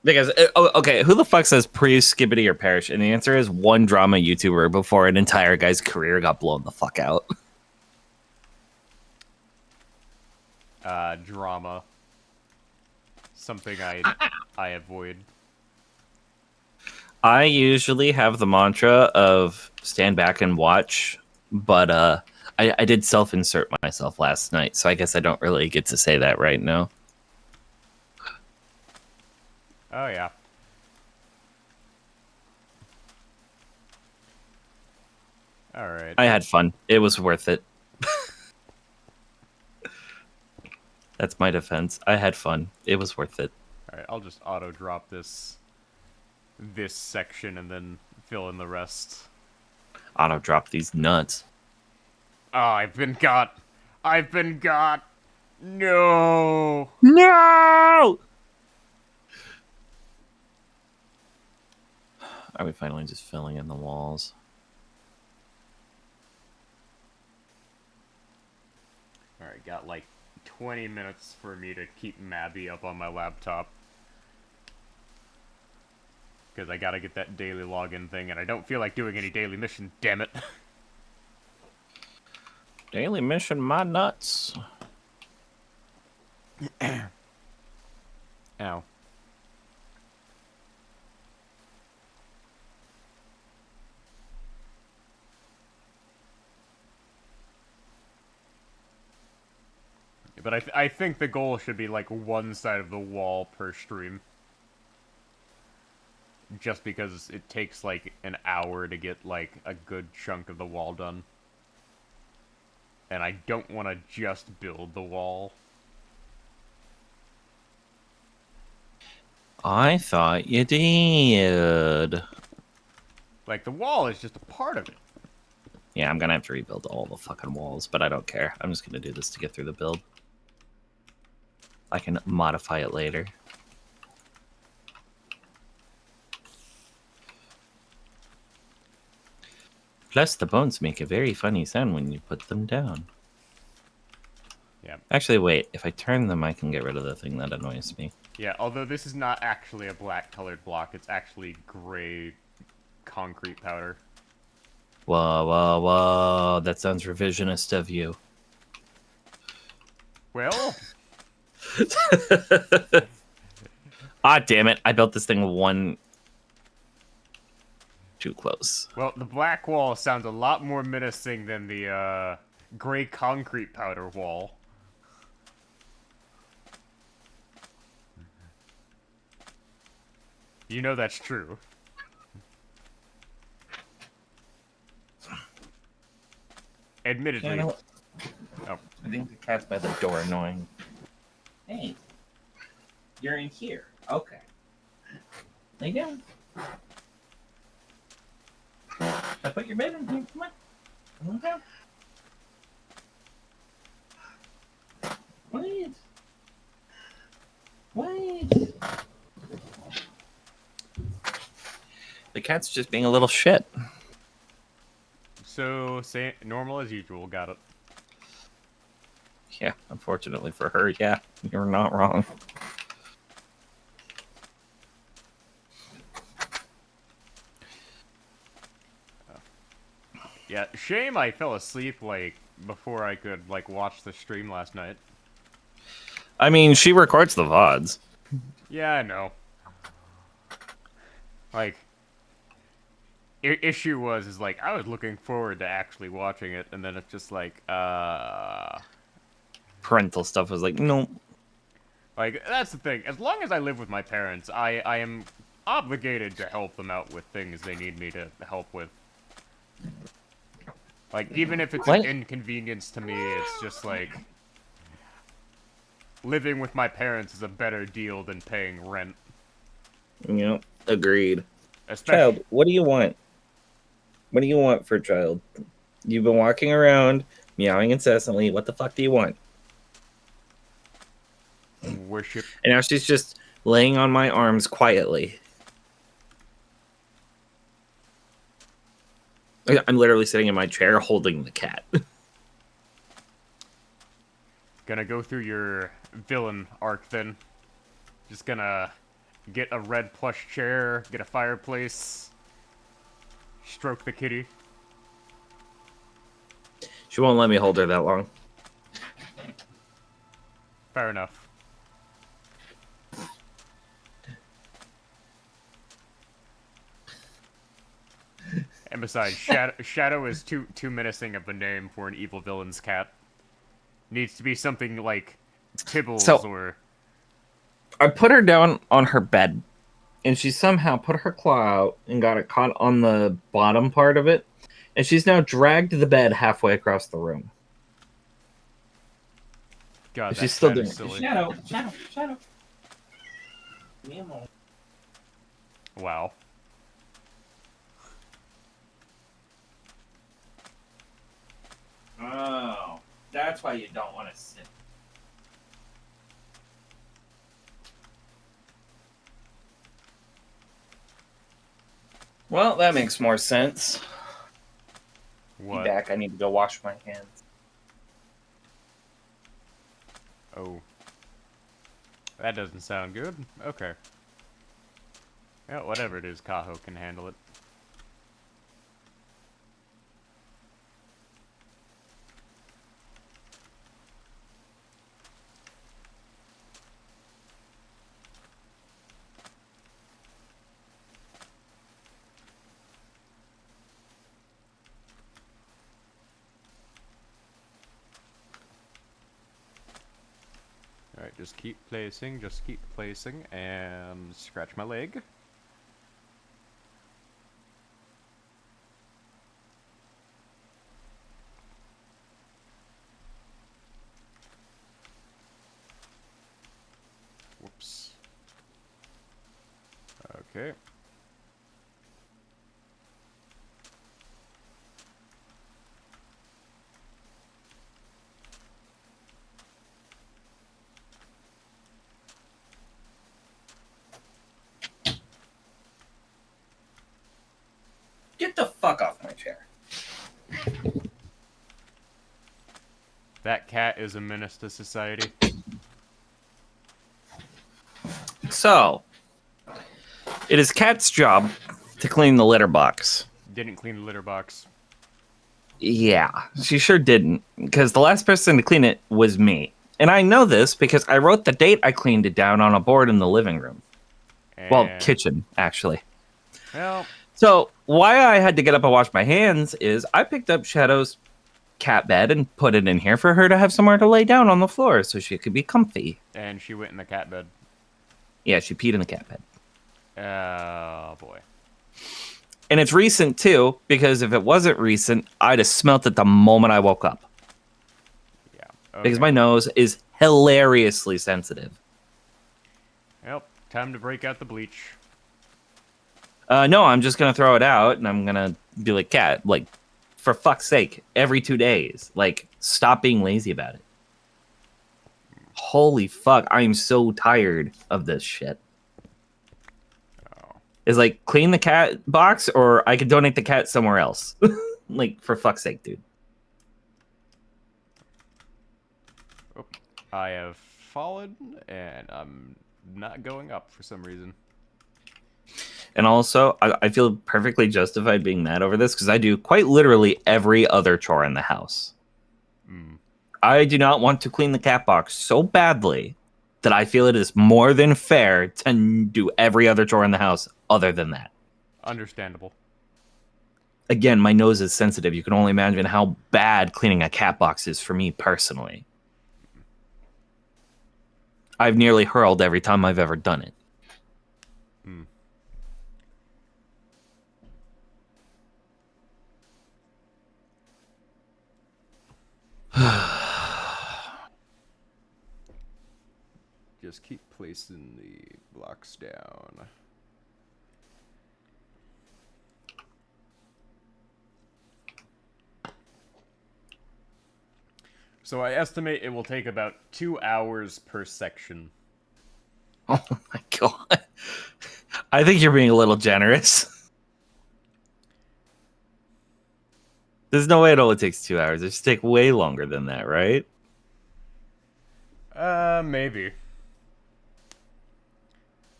Because, okay, who the fuck says praise skibbity or perish? And the answer is one drama YouTuber before an entire guy's career got blown the fuck out. Drama. Something I avoid. I usually have the mantra of stand back and watch, but I did self-insert myself last night, so I guess I don't really get to say that right now. Oh, yeah. Alright. I had fun. It was worth it. That's my defense. I had fun. It was worth it. Alright, I'll just auto-drop this section and then fill in the rest. Auto drop these nuts. Oh, I've been got! I've been got! No! No! Are we finally just filling in the walls? Alright, got like 20 minutes for me to keep Mabby up on my laptop. Because I gotta get that daily login thing, and I don't feel like doing any daily mission, damn it. Daily mission, my nuts. Ow. But I think the goal should be like one side of the wall per stream. Just because it takes like an hour to get like a good chunk of the wall done. And I don't want to just build the wall. I thought you did. Like, the wall is just a part of it. Yeah, I'm gonna have to rebuild all the fucking walls, but I don't care. I'm just gonna do this to get through the build. I can modify it later. Plus, the bones make a very funny sound when you put them down. Yeah. Actually, wait. If I turn them, I can get rid of the thing that annoys me. Yeah, although this is not actually a black colored block, it's actually gray concrete powder. Whoa, whoa, whoa. That sounds revisionist of you. Well, Ah, damn it. I built this thing one too close. well, the black wall sounds a lot more menacing than the gray concrete powder wall. You know that's true. Admittedly. Yeah, I know. Oh. I think the cat's by the door annoying. Hey, you're in here. Okay. Lay down. I put your bed in here. Come on. Come on down. Wait. Wait. The cat's just being a little shit. So, say normal as usual, got it. Yeah, unfortunately for her, yeah, you're not wrong. Yeah, shame I fell asleep, like, before I could, like, watch the stream last night. I mean, she records the VODs. Yeah, I know. Like, issue is like, I was looking forward to actually watching it, and then it's just like, Parental stuff was like, no. Like, that's the thing. As long as I live with my parents, I am obligated to help them out with things they need me to help with. Like, even if it's an inconvenience to me, it's just like... living with my parents is a better deal than paying rent. Yep, agreed. Especially... Child, what do you want? What do you want for a child? You've been walking around, meowing incessantly. What the fuck do you want? Worship. And now she's just laying on my arms quietly. I'm literally sitting in my chair holding the cat. Gonna go through your villain arc then. Just gonna get a red plush chair, get a fireplace, stroke the kitty. She won't let me hold her that long. Fair enough. And besides, Shadow is too menacing of a name for an evil villain's cat. Needs to be something like Tibbles So or... I put her down on her bed, and she somehow put her claw out and got it caught on the bottom part of it, and she's now dragged the bed halfway across the room. God, But that she's still cat doing is it. silly. Shadow. Me a moment. Wow. Oh, that's why you don't want to sit. Well, that makes more sense. Be What? back. I need to go wash my hands. Oh. That doesn't sound good. Okay. Yeah, whatever it is, Kaho can handle it. Alright, just keep placing, and scratch my leg. Whoops. Okay. Get the fuck off my chair. That cat is a menace to society. So, it is Cat's job to clean the litter box. Didn't clean the litter box. Yeah, she sure didn't, because the last person to clean it was me. And I know this because I wrote the date I cleaned it down on a board in the living room. Well, And... kitchen, actually. Well... So, why I had to get up and wash my hands is I picked up Shadow's cat bed and put it in here for her to have somewhere to lay down on the floor so she could be comfy. And she went in the cat bed. Yeah, she peed in the cat bed. Oh, boy. And it's recent, too, because if it wasn't recent, I'd have smelt it the moment I woke up. Yeah. Okay. Because my nose is hilariously sensitive. Yep, time to break out the bleach. No, I'm just going to throw it out, and I'm going to be like, Cat, like, for fuck's sake, every 2 days. Like, stop being lazy about it. Holy fuck, I am so tired of this shit. Oh. Is like, clean the cat box, or I could donate the cat somewhere else. Like, for fuck's sake, dude. Oh, I have fallen, and I'm not going up for some reason. And also, I feel perfectly justified being mad over this, because I do quite literally every other chore in the house. Mm. I do not want to clean the cat box so badly that I feel it is more than fair to do every other chore in the house other than that. Understandable. Again, my nose is sensitive. You can only imagine how bad cleaning a cat box is for me personally. I've nearly hurled every time I've ever done it. Hmm. Just keep placing the blocks down. So I estimate it will take about 2 hours per section. Oh my god. I think you're being a little generous. There's no way it only takes 2 hours. It should take way longer than that, right? Maybe.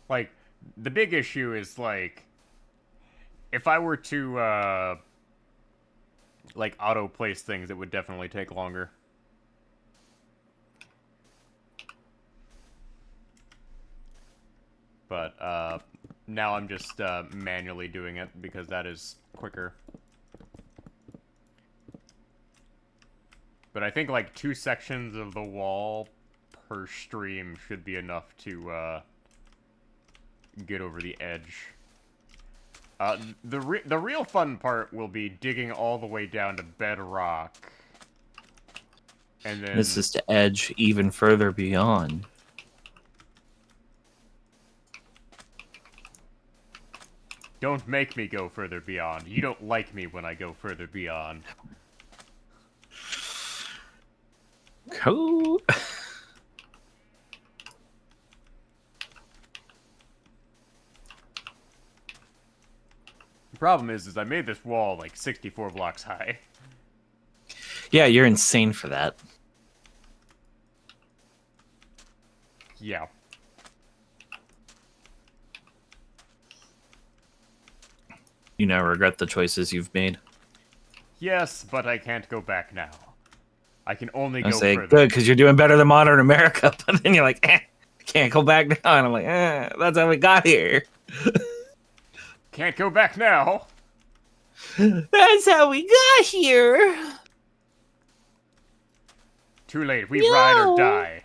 Like, the big issue is, like, if I were to, like, auto-place things, it would definitely take longer. But, now I'm just, manually doing it, because that is quicker. But I think like 2 sections of the wall per stream should be enough to get over the edge. The real fun part will be digging all the way down to bedrock. And then... This is to edge even further beyond. Don't make me go further beyond. You don't like me when I go further beyond. Cool. The problem is I made this wall like 64 blocks high. Yeah, you're insane for that. Yeah. You now regret the choices you've made. Yes, but I can't go back now. I can only I go say, further. good, because you're doing better than modern America. But then you're like, can't go back now. And I'm like, that's how we got here. Can't go back now. That's how we got here. Too late. We ride or die.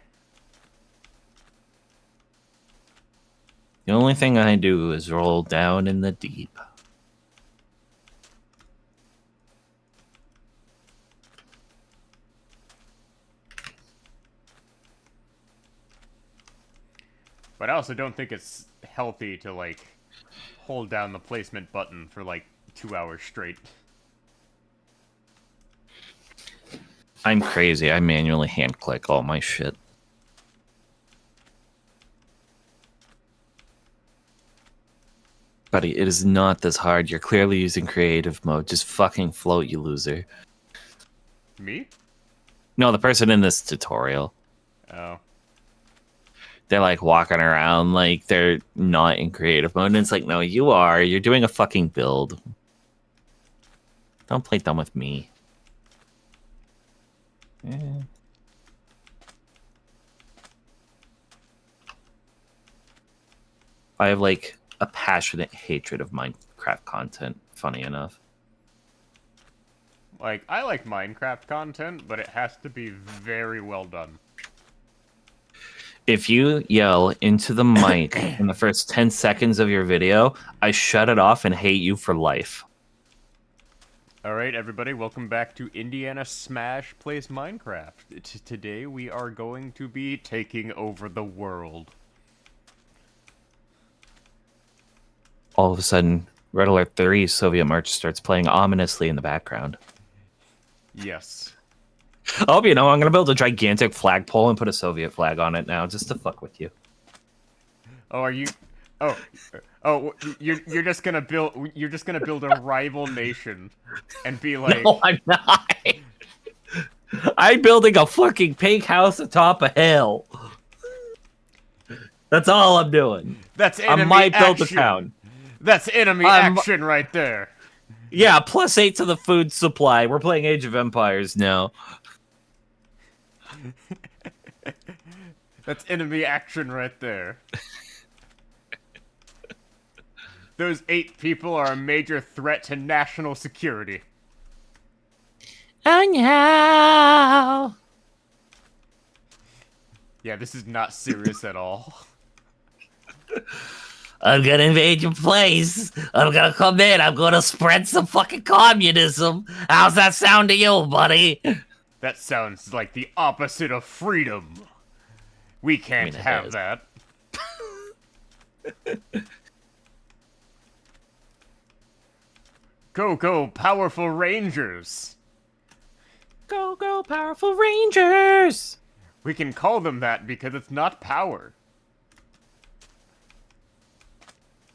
The only thing I do is roll down in the deep. But I also don't think it's healthy to, like, hold down the placement button for, like, 2 hours straight. I'm crazy. I manually hand click all my shit. Buddy, it is not this hard. You're clearly using creative mode. Just fucking float, you loser. Me? No, the person in this tutorial. Oh. They're like walking around like they're not in creative mode. And it's like, no, you are. You're doing a fucking build. Don't play dumb with me. I have like a passionate hatred of Minecraft content, funny enough. Like, I like Minecraft content, but it has to be very well done. If you yell into the mic in the first 10 seconds of your video, I shut it off and hate you for life. Alright, everybody, welcome back to Indiana Smash Plays Minecraft. Today we are going to be taking over the world. All of a sudden, Red Alert 3 Soviet March starts playing ominously in the background. Yes. Oh, you know, I'm going to build a gigantic flagpole and put a Soviet flag on it now, just to fuck with you. Oh, are you... Oh, you're just gonna build a rival nation and be like... No, I'm not. I'm building a fucking pink house atop a hill. That's all I'm doing. That's enemy I might build a action. town. That's enemy action right there. Yeah, +8 to the food supply. We're playing Age of Empires now. That's enemy action right there. Those 8 people are a major threat to national security. Oh no! Yeah, this is not serious at all. I'm gonna invade your place. I'm gonna come in. I'm gonna spread some fucking communism. How's that sound to you, buddy? That sounds like the opposite of freedom. We can't have that. Go, powerful rangers! Go, powerful rangers! We can call them that because it's not power.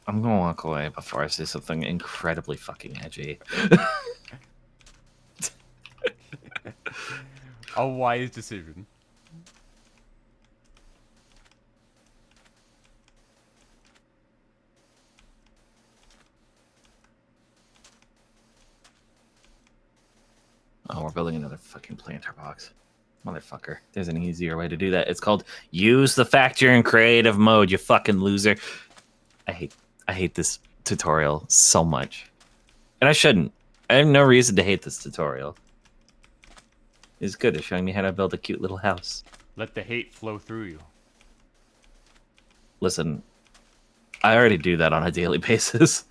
I'm gonna walk away before I say something incredibly fucking edgy. A wise decision. Oh, we're building another fucking planter box. Motherfucker. There's an easier way to do that. It's called use the fact you're in creative mode, you fucking loser. I hate this tutorial so much. And I shouldn't. I have no reason to hate this tutorial. is good at showing me how to build a cute little house. Let the hate flow through you. Listen, I already do that on a daily basis.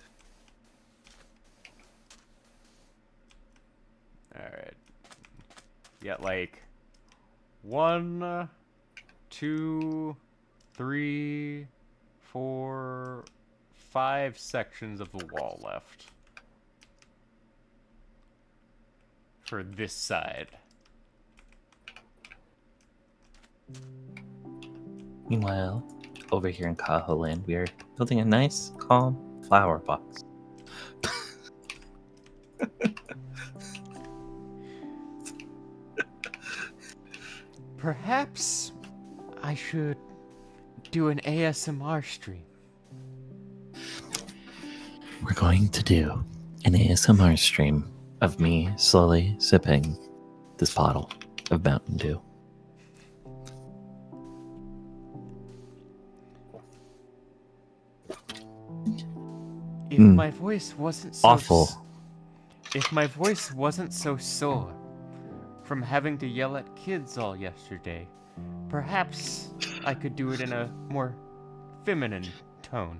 Alright. Yeah, like 1, 2, 3, 4, 5 sections of the wall left. For this side. Meanwhile, over here in Cajo Land, we are building a nice, calm flower box. Perhaps I should do an ASMR stream. We're going to do an ASMR stream of me slowly sipping this bottle of Mountain Dew. If my voice wasn't so Awful. If my voice wasn't so sore from having to yell at kids all yesterday, perhaps I could do it in a more feminine tone.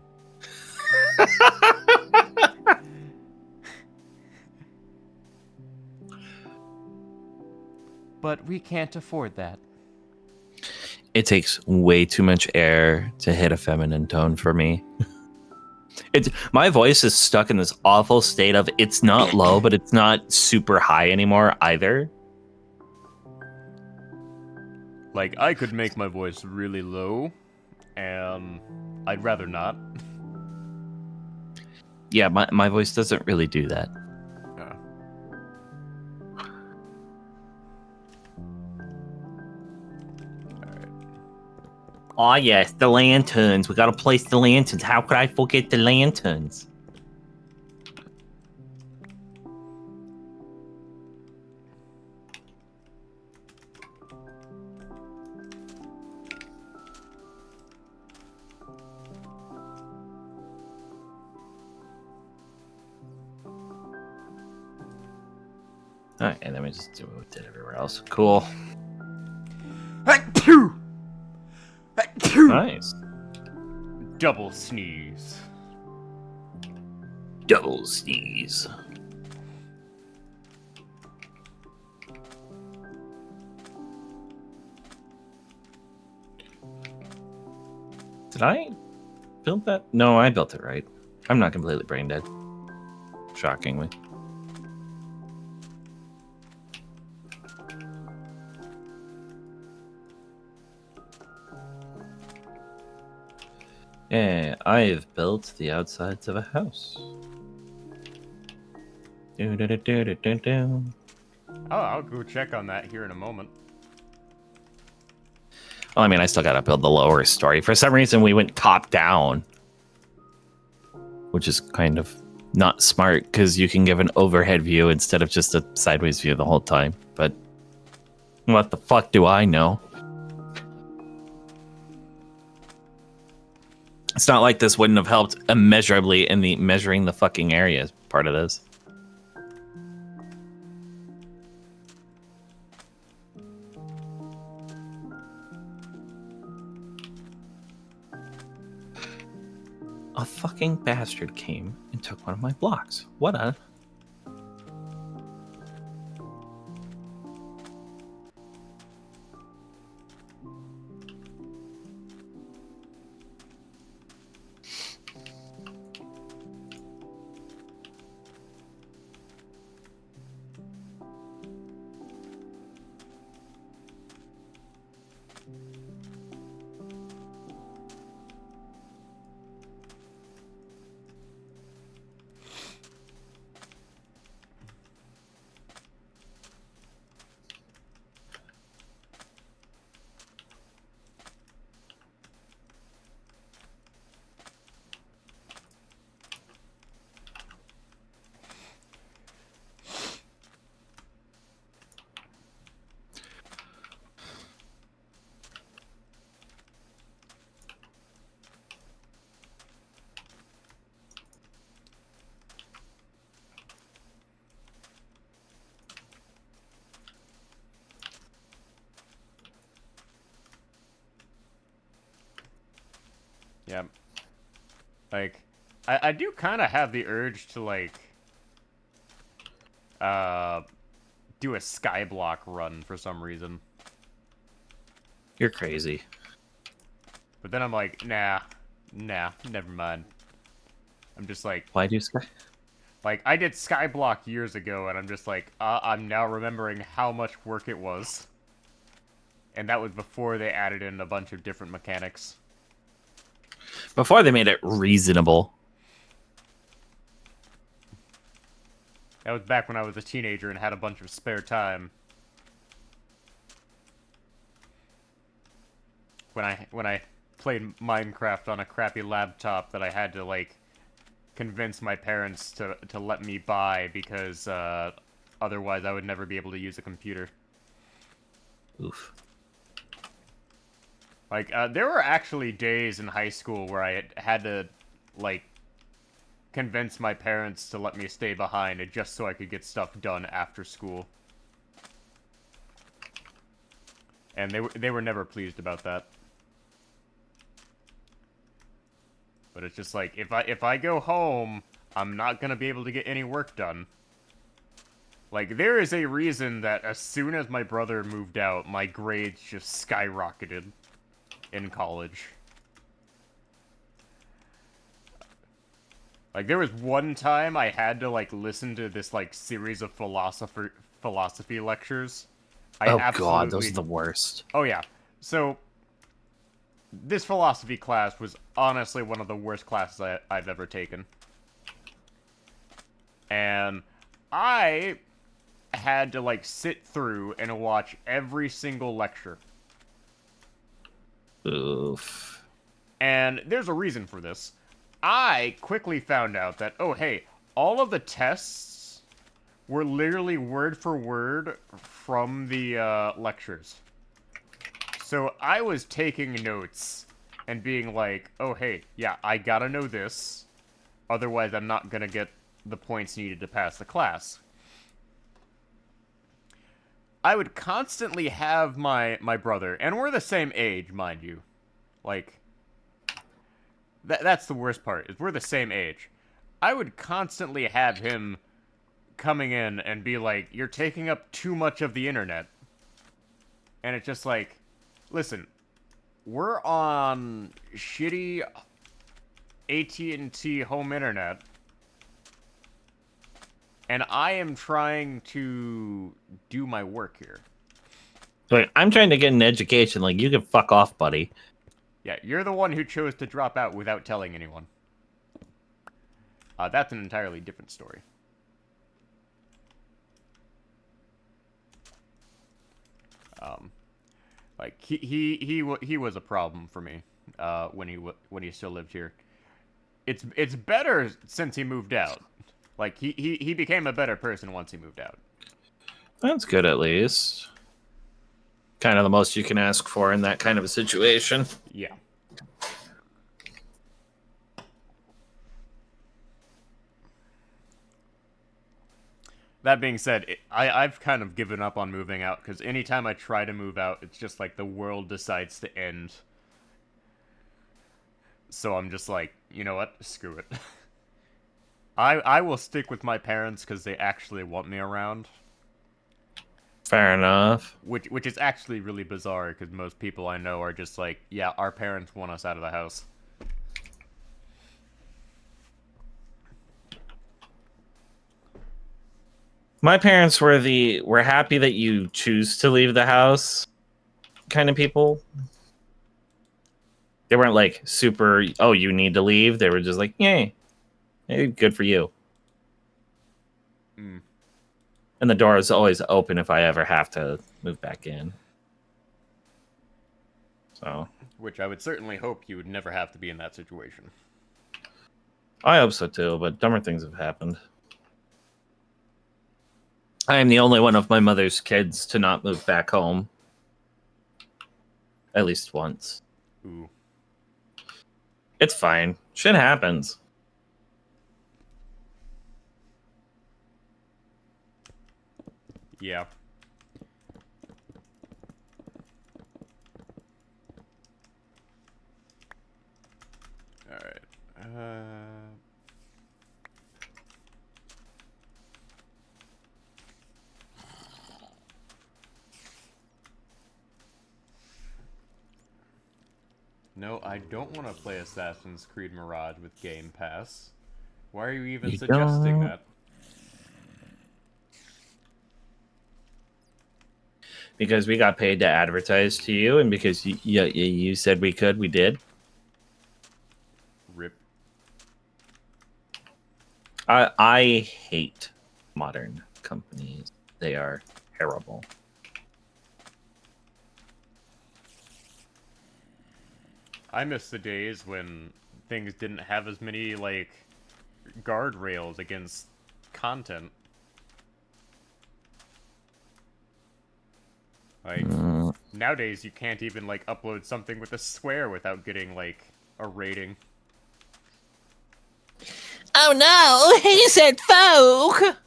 But we can't afford that. It takes way too much air to hit a feminine tone for me. My voice is stuck in this awful state of it's not low, but it's not super high anymore either. Like, I could make my voice really low, and I'd rather not. Yeah, my voice doesn't really do that. Oh yes, the lanterns. We gotta place the lanterns. How could I forget the lanterns? Alright, and then we just do what we did everywhere else. Cool. Nice. Double sneeze. Double sneeze. Did I build that? No, I built it right. I'm not completely brain dead. Shockingly. Yeah, I have built the outsides of a house. Do. Oh, I'll go check on that here in a moment. Well, I mean, I still gotta build the lower story. For some reason, we went top down, which is kind of not smart because you can give an overhead view instead of just a sideways view the whole time. But what the fuck do I know? It's not like this wouldn't have helped immeasurably in the measuring the fucking area part of this. A fucking bastard came and took one of my blocks. What a... Yeah. Like, I do kind of have the urge to, like, uh, do a skyblock run for some reason. You're crazy. But then I'm like, nah, never mind. I'm just Why do Sky? like, I did skyblock years ago, and I'm just like, I'm now remembering how much work it was. And that was before they added in a bunch of different mechanics. Before they made it reasonable. That was back when I was a teenager and had a bunch of spare time. When I played Minecraft on a crappy laptop that I had to, like, convince my parents to let me buy because otherwise I would never be able to use a computer. Oof. Like, there were actually days in high school where I had to, like, convince my parents to let me stay behind just so I could get stuff done after school. And they were never pleased about that. But it's just like, if I go home, I'm not gonna be able to get any work done. Like, there is a reason that as soon as my brother moved out, my grades just skyrocketed in college. Like, there was one time I had to, like, listen to this, like, series of philosophy lectures. I Oh god, those absolutely... are the worst. Oh, yeah. So, this philosophy class was honestly one of the worst classes I've ever taken. And I had to, like, sit through and watch every single lecture. Oof. And there's a reason for this. I quickly found out that, oh, hey, all of the tests were literally word for word from the lectures. So I was taking notes and being like, oh, hey, yeah, I gotta know this. Otherwise, I'm not gonna get the points needed to pass the class. I would constantly have my brother, and we're the same age, mind you. Like, that's the worst part, is we're the same age. I would constantly have him coming in and be like, you're taking up too much of the internet. And it's just like, listen, we're on shitty AT&T home internet, and I am trying to do my work here. Like, I'm trying to get an education. Like, you can fuck off, buddy. Yeah, you're the one who chose to drop out without telling anyone. That's an entirely different story. Like, he was a problem for me when he still lived here. It's better since he moved out. Like, he became a better person once he moved out. That's good, at least. Kind of the most you can ask for in that kind of a situation. Yeah. That being said, I've kind of given up on moving out, because anytime I try to move out, it's just like the world decides to end. So I'm just like, you know what? Screw it. I will stick with my parents because they actually want me around. Fair enough. Which is actually really bizarre, because most people I know are just like, yeah, our parents want us out of the house. My parents were happy that you choose to leave the house kind of people. They weren't like super, oh, you need to leave. They were just like, yay, hey, good for you. Mm. And the door is always open if I ever have to move back in. So, Which I would certainly hope you would never have to be in that situation. I hope so too, but dumber things have happened. I am the only one of my mother's kids to not move back home. At least once. Ooh. It's fine. Shit happens. Yeah. No, I don't want to play Assassin's Creed Mirage with Game Pass. Why are you even You suggesting don't. that? Because we got paid to advertise to you, and because you said we could, we did. Rip. I hate modern companies. They are terrible. I miss the days when things didn't have as many, like, guardrails against content. Like, Mm. nowadays you can't even, like, upload something with a swear without getting, like, a rating. Oh no, he said folk!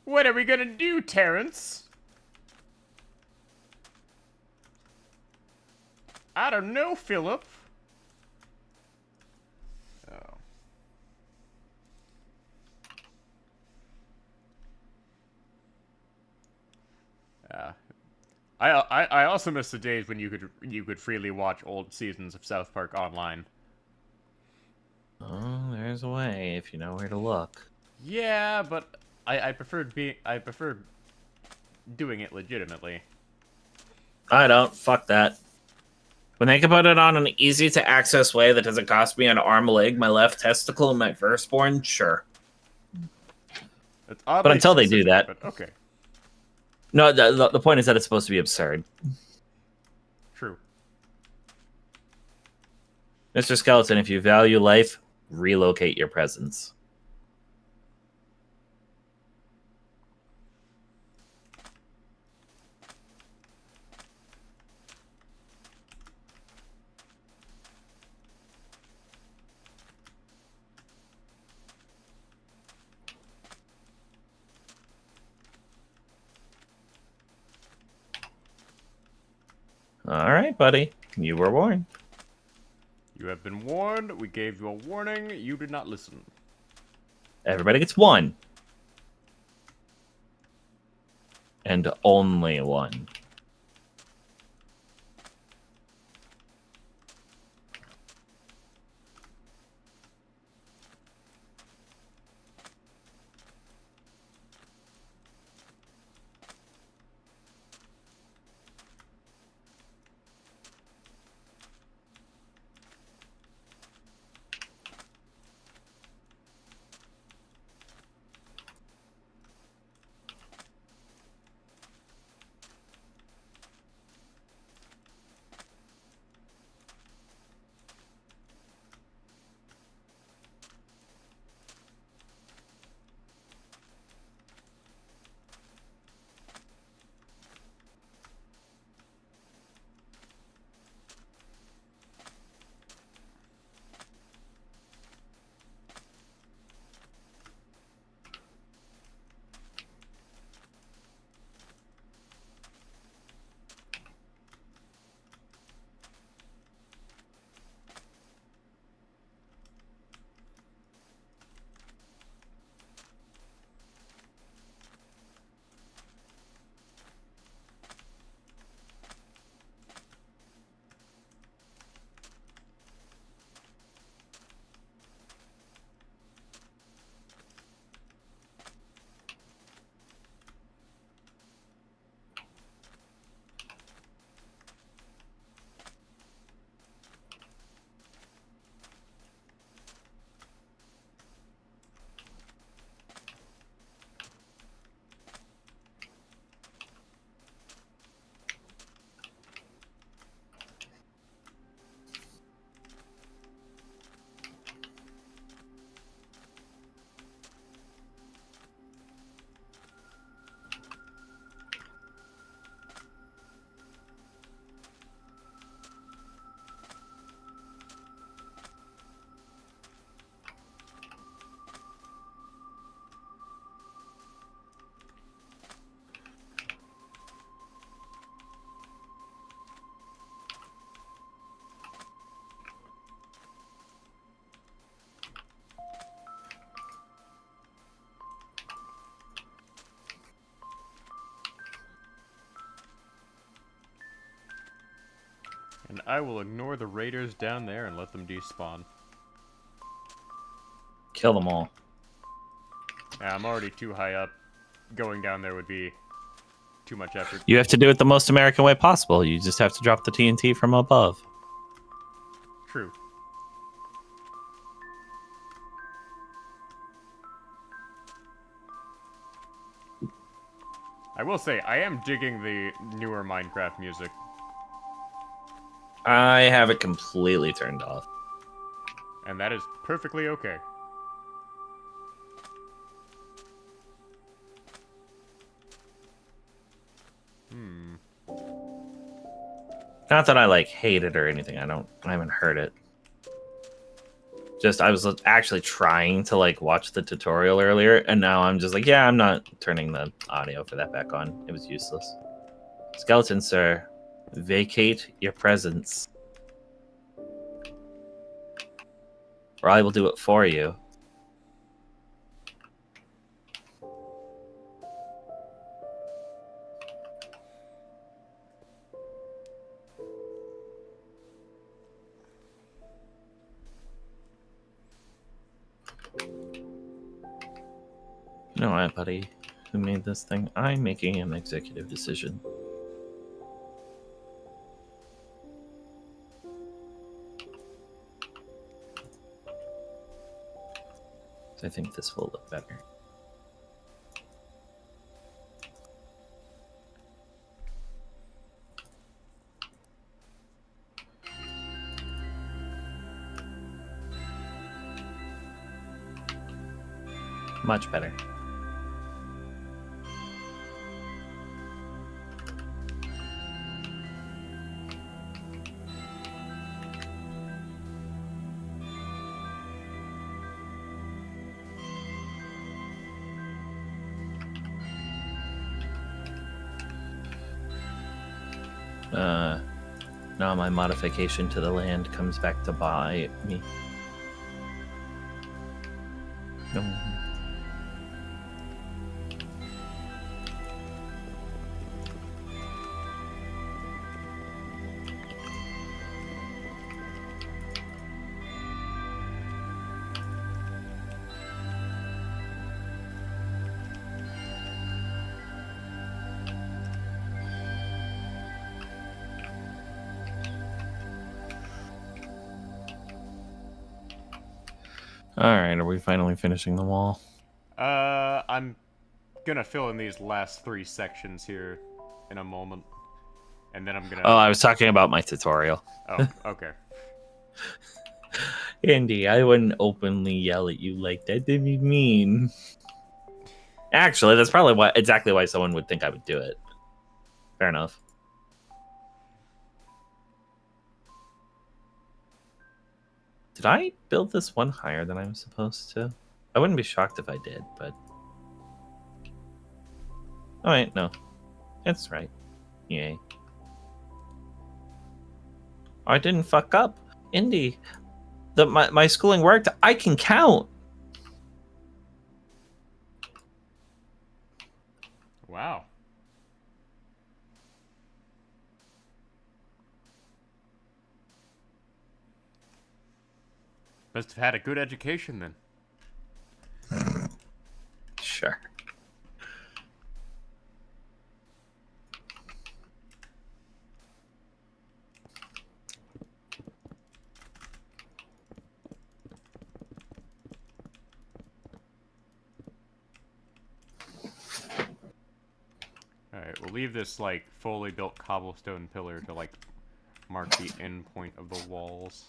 What are we gonna do, Terrence? I don't know, Philip. Oh. Uh, I also miss the days when you could freely watch old seasons of South Park online. Oh, there's a way if you know where to look. Yeah, but I preferred doing it legitimately. I don't. Fuck that. When they can put it on an easy to access way that doesn't cost me an arm, a leg, my left testicle, and my firstborn, sure. It's But oddly until they do specific, that, but okay. no. The point is that it's supposed to be absurd. True. Mr. Skeleton, if you value life, relocate your presence. All right, buddy. You were warned. You have been warned. We gave you a warning. You did not listen. Everybody gets one. And only one. And I will ignore the raiders down there and let them despawn. Kill them all. Yeah, I'm already too high up. Going down there would be too much effort. You have to do it the most American way possible. You just have to drop the TNT from above. True. I will say, I am digging the newer Minecraft music. I have it completely turned off. And that is perfectly okay. Not that I like hate it or anything. I haven't heard it. Just I was actually trying to like watch the tutorial earlier, and now I'm just like, yeah, I'm not turning the audio for that back on. It was useless. Skeleton, sir, vacate your presence, or I will do it for you. You know what, buddy? Who made this thing? I'm making an executive decision. I think this will look better. Much better. Now my modification to the land comes back to bite me. No. Alright, are we finally finishing the wall? I'm gonna fill in these last 3 sections here in a moment. And then I'm gonna... Oh, I was talking about my tutorial. Oh, okay. Andy, I wouldn't openly yell at you like that. Didn't you mean? Actually, that's probably exactly why someone would think I would do it. Fair enough. Did I build this one higher than I was supposed to? I wouldn't be shocked if I did, but... Oh, wait, no. It's right. Yay. I didn't fuck up. Indy, my schooling worked. I can count. Wow. Must have had a good education then. Sure. Alright, we'll leave this, like, fully built cobblestone pillar to, like, mark the end point of the walls.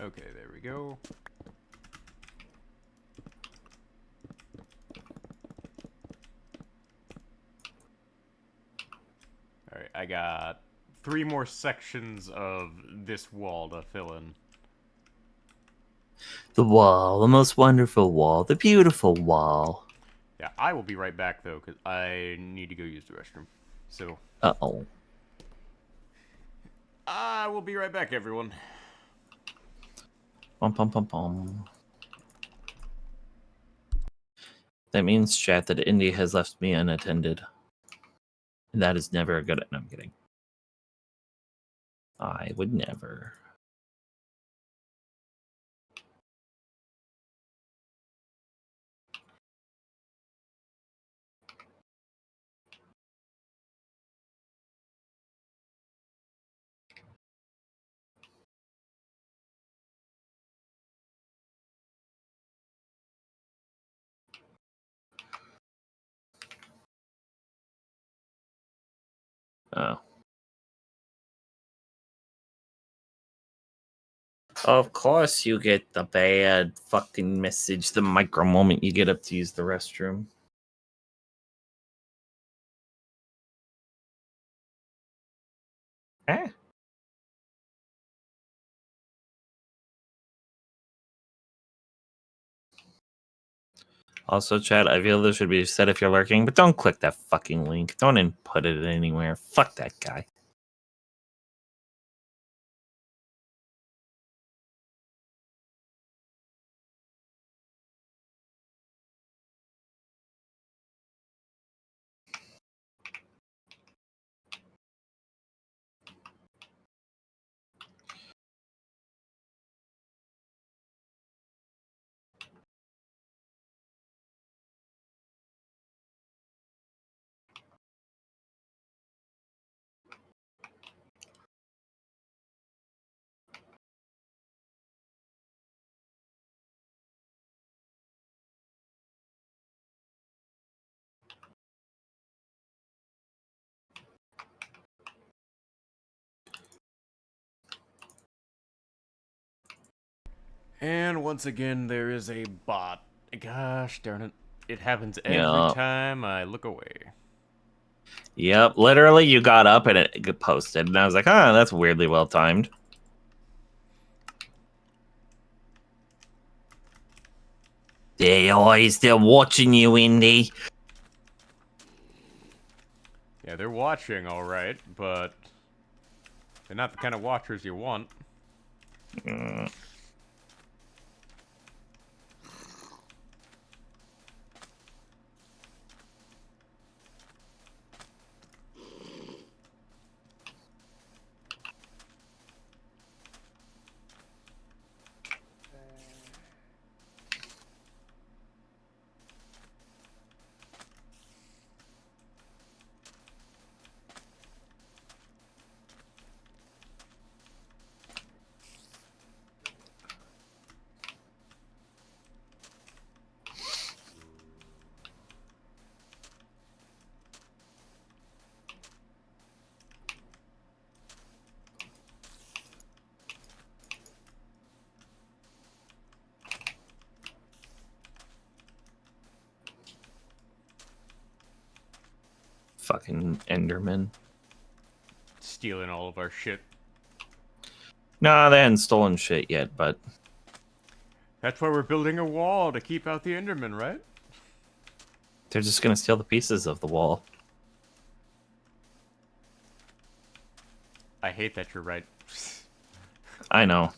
Okay, there we go. Alright, I got 3 more sections of this wall to fill in. The wall, the most wonderful wall, the beautiful wall. Yeah, I will be right back, though, because I need to go use the restroom. So, Uh-oh. I will be right back, everyone. Bum, bum, bum, bum. That means, chat, that Indy has left me unattended. And that is never a good... No, I'm kidding. I would never. Oh. Of course you get the bad fucking message the micro moment you get up to use the restroom. Eh? Also, chat, I feel this should be said if you're lurking, but don't click that fucking link. Don't input it anywhere. Fuck that guy. And once again, there is a bot. Gosh darn it. It happens every Yeah. time I look away. Yep. Literally, you got up and it got posted. And I was like, that's weirdly well timed. They're watching you, Indy. Yeah, they're watching, alright, but they're not the kind of watchers you want. Mm. Fucking Enderman. Stealing all of our shit. Nah, they hadn't stolen shit yet, but That's why we're building a wall, to keep out the Enderman, right? they're just gonna steal the pieces of the wall. I hate that you're right. I know.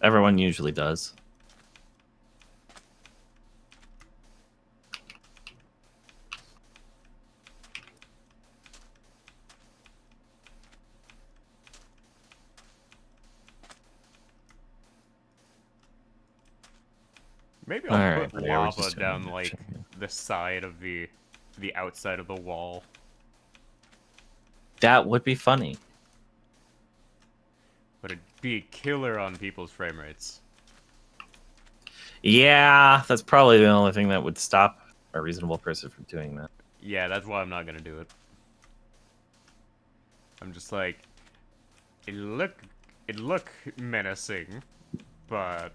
Everyone usually does. Maybe All I'll right, put buddy, I was lava just down, like, the side of the outside of the wall. That would be funny. But it'd be killer on people's frame rates. Yeah, that's probably the only thing that would stop a reasonable person from doing that. Yeah, that's why I'm not gonna do it. I'm just like, it look menacing, but...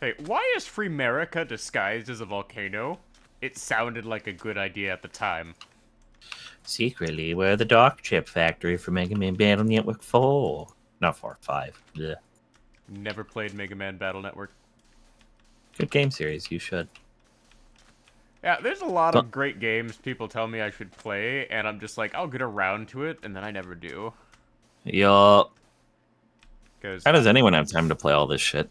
Hey, why is Freemerica disguised as a volcano? It sounded like a good idea at the time. Secretly, we're the dark chip factory for Mega Man Battle Network 4. Not 4, 5. Blech. Never played Mega Man Battle Network. Good game series, you should. Yeah, there's a lot Don't- of great games people tell me I should play, and I'm just like, I'll get around to it, and then I never do. Yup. Because, How does anyone have time to play all this shit?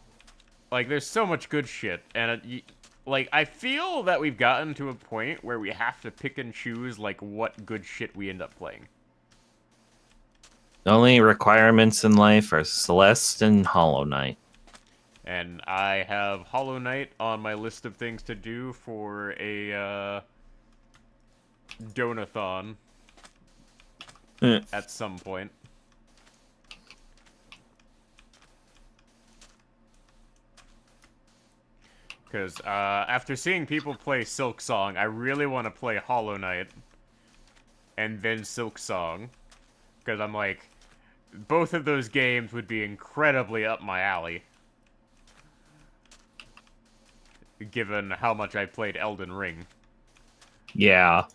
like, there's so much good shit, and, like, I feel that we've gotten to a point where we have to pick and choose, like, what good shit we end up playing. The only requirements in life are Celeste and Hollow Knight. And I have Hollow Knight on my list of things to do for a, Donathon at some point. Because, after seeing people play Silk Song, I really want to play Hollow Knight. And then Silk Song. Because I'm like, both of those games would be incredibly up my alley. Given how much I played Elden Ring. Yeah.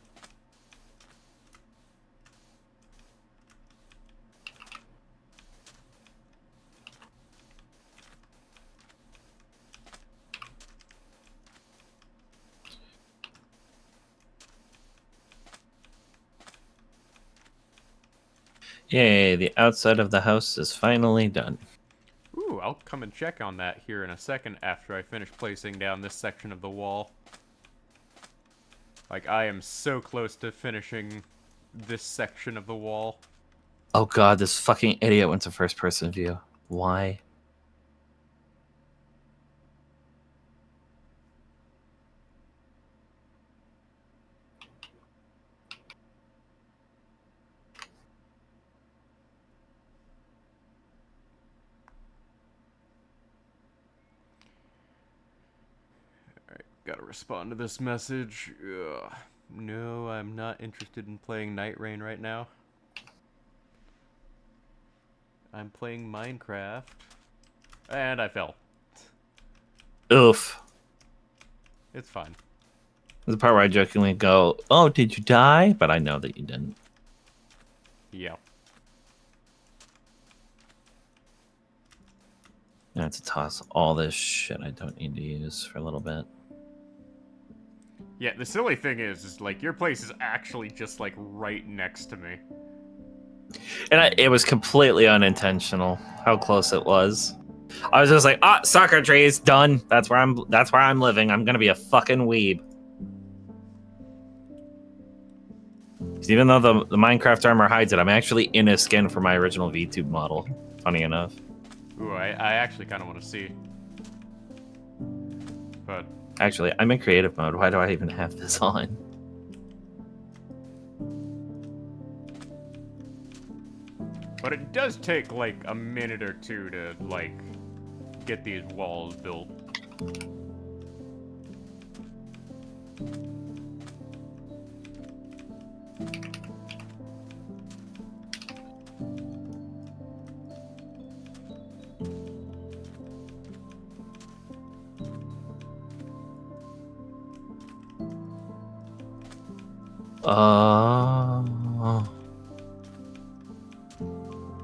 Yay, the outside of the house is finally done. Ooh, I'll come and check on that here in a second after I finish placing down this section of the wall. Like, I am so close to finishing this section of the wall. Oh god, this fucking idiot went to first person view. Why? Alright, gotta respond to this message. Ugh. No, I'm not interested in playing Night Rain right now. I'm playing Minecraft. And I fell. Oof. It's fine. There's the part where I jokingly go, "Oh, did you die?" But I know that you didn't. Yeah. I have to toss all this shit I don't need to use for a little bit. Yeah, the silly thing is like, your place is actually just, like, right next to me. And it was completely unintentional how close it was. I was just like, "Ah, soccer trees, done. That's where I'm living. I'm gonna be a fucking weeb." 'Cause even though the Minecraft armor hides it, I'm actually in a skin for my original VTube model. Funny enough. Ooh, I actually kind of want to see. But Actually, I'm in creative mode. Why do I even have this on? But it does take, like, a minute or two to, like, get these walls built.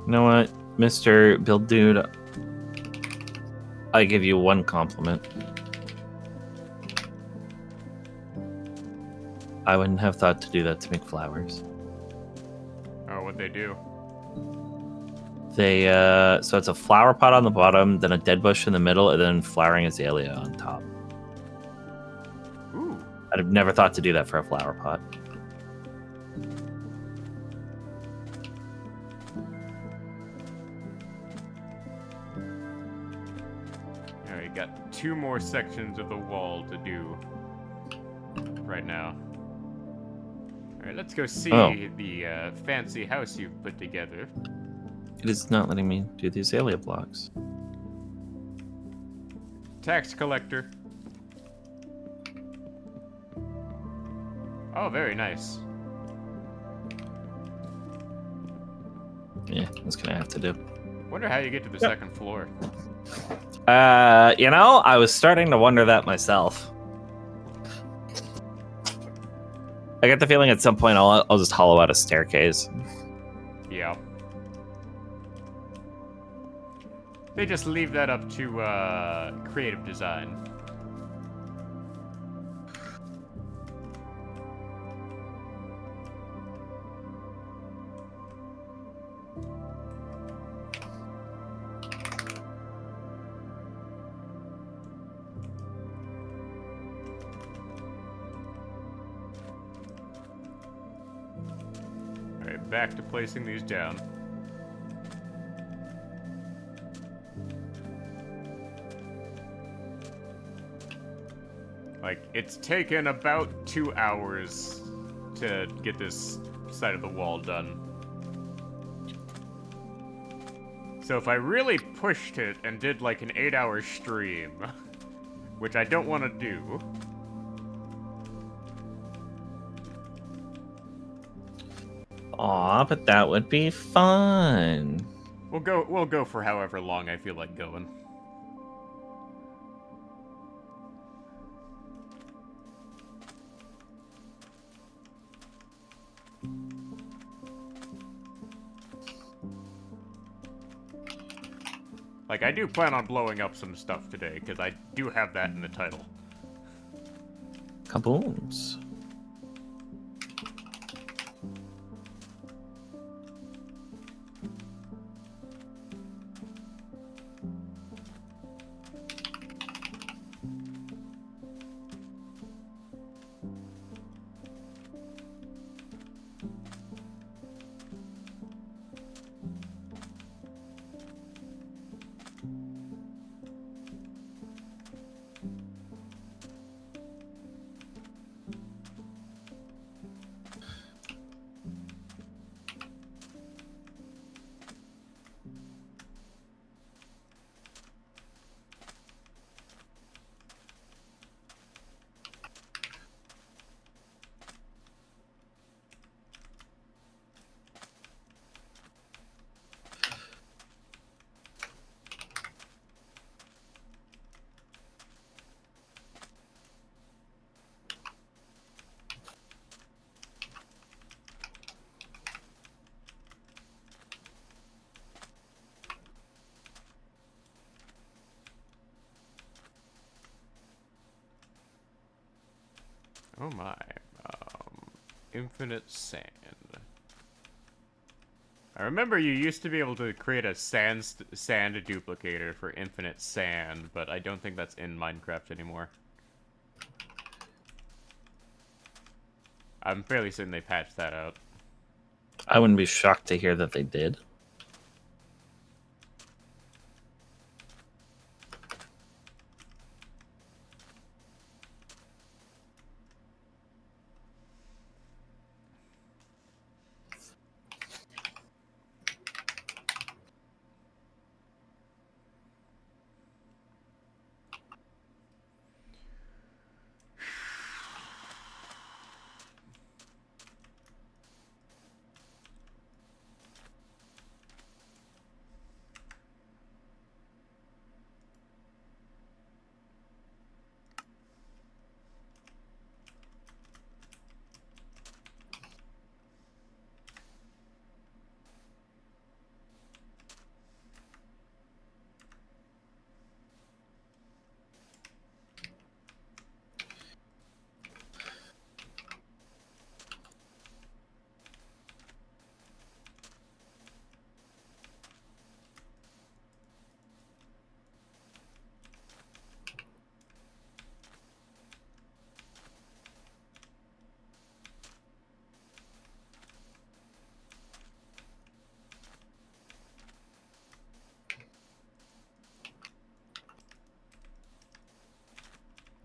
You know what, Mr. Build Dude? I give you one compliment. I wouldn't have thought to do that to make flowers. Oh, what'd they do? They, so it's a flower pot on the bottom, then a dead bush in the middle, and then flowering azalea on top. Ooh. I'd have never thought to do that for a flower pot. Alright, got 2 more sections of the wall to do right now. Alright, let's go see the fancy house you've put together. It is not letting me do the azalea blocks. Tax collector. Oh, very nice. Yeah, that's gonna have to do. Wonder how you get to the Yep. second floor. I was starting to wonder that myself. I get the feeling at some point I'll just hollow out a staircase. Yeah. They just leave that up to creative design. Alright, back to placing these down. Like, it's taken about 2 hours to get this side of the wall done. So if I really pushed it and did like an 8-hour stream, which I don't want to do. Aw, but that would be fun. We'll go for however long I feel like going. Like, I do plan on blowing up some stuff today, because I do have that in the title. Kabooms. Oh my. Infinite sand. I remember you used to be able to create a sand duplicator for infinite sand, but I don't think that's in Minecraft anymore. I'm fairly certain they patched that out. I wouldn't be shocked to hear that they did.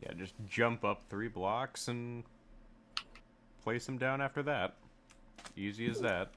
Yeah, just jump up 3 blocks and place them down after that. Easy as that.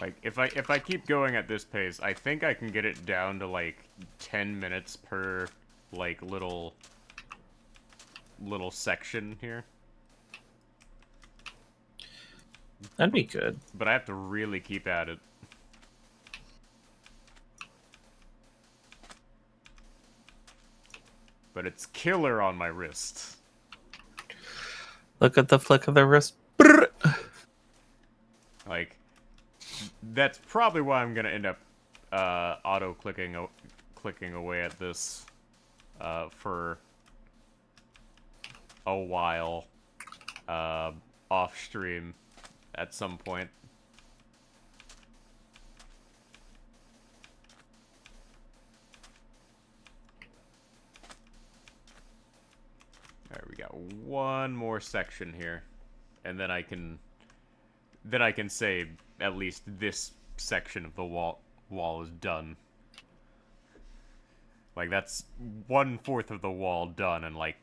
Like, if I keep going at this pace, I think I can get it down to, like, 10 minutes per, like, little section here. That'd be good. But I have to really keep at it. But it's killer on my wrist. Look at the flick of the wrist. Brrr. Like, that's probably why I'm gonna end up auto-clicking clicking away at this for a while off stream at some point. Alright, we got one more section here. And then I can say at least this section of the wall is done. Like, that's 1/4 of the wall done in, like,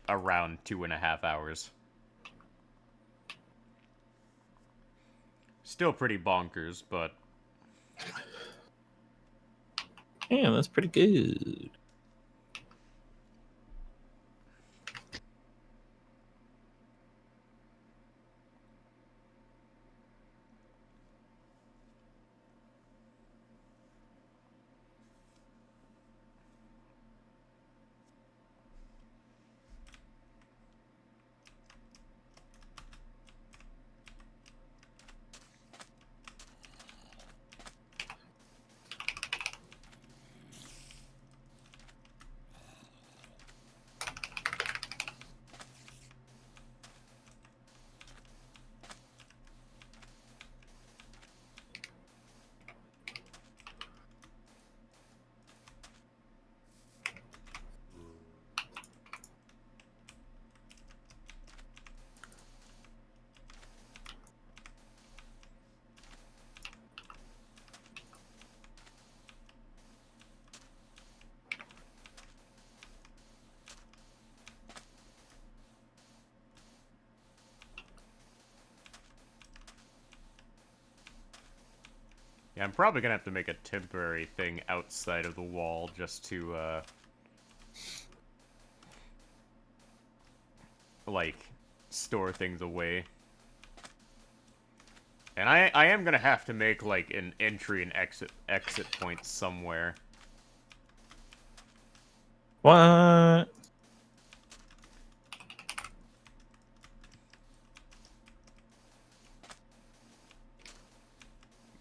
around 2.5 hours. Still pretty bonkers, but... Yeah, that's pretty good. Yeah, I'm probably gonna have to make a temporary thing outside of the wall just to, like, store things away. And I am gonna have to make, like, an entry and exit point somewhere. What?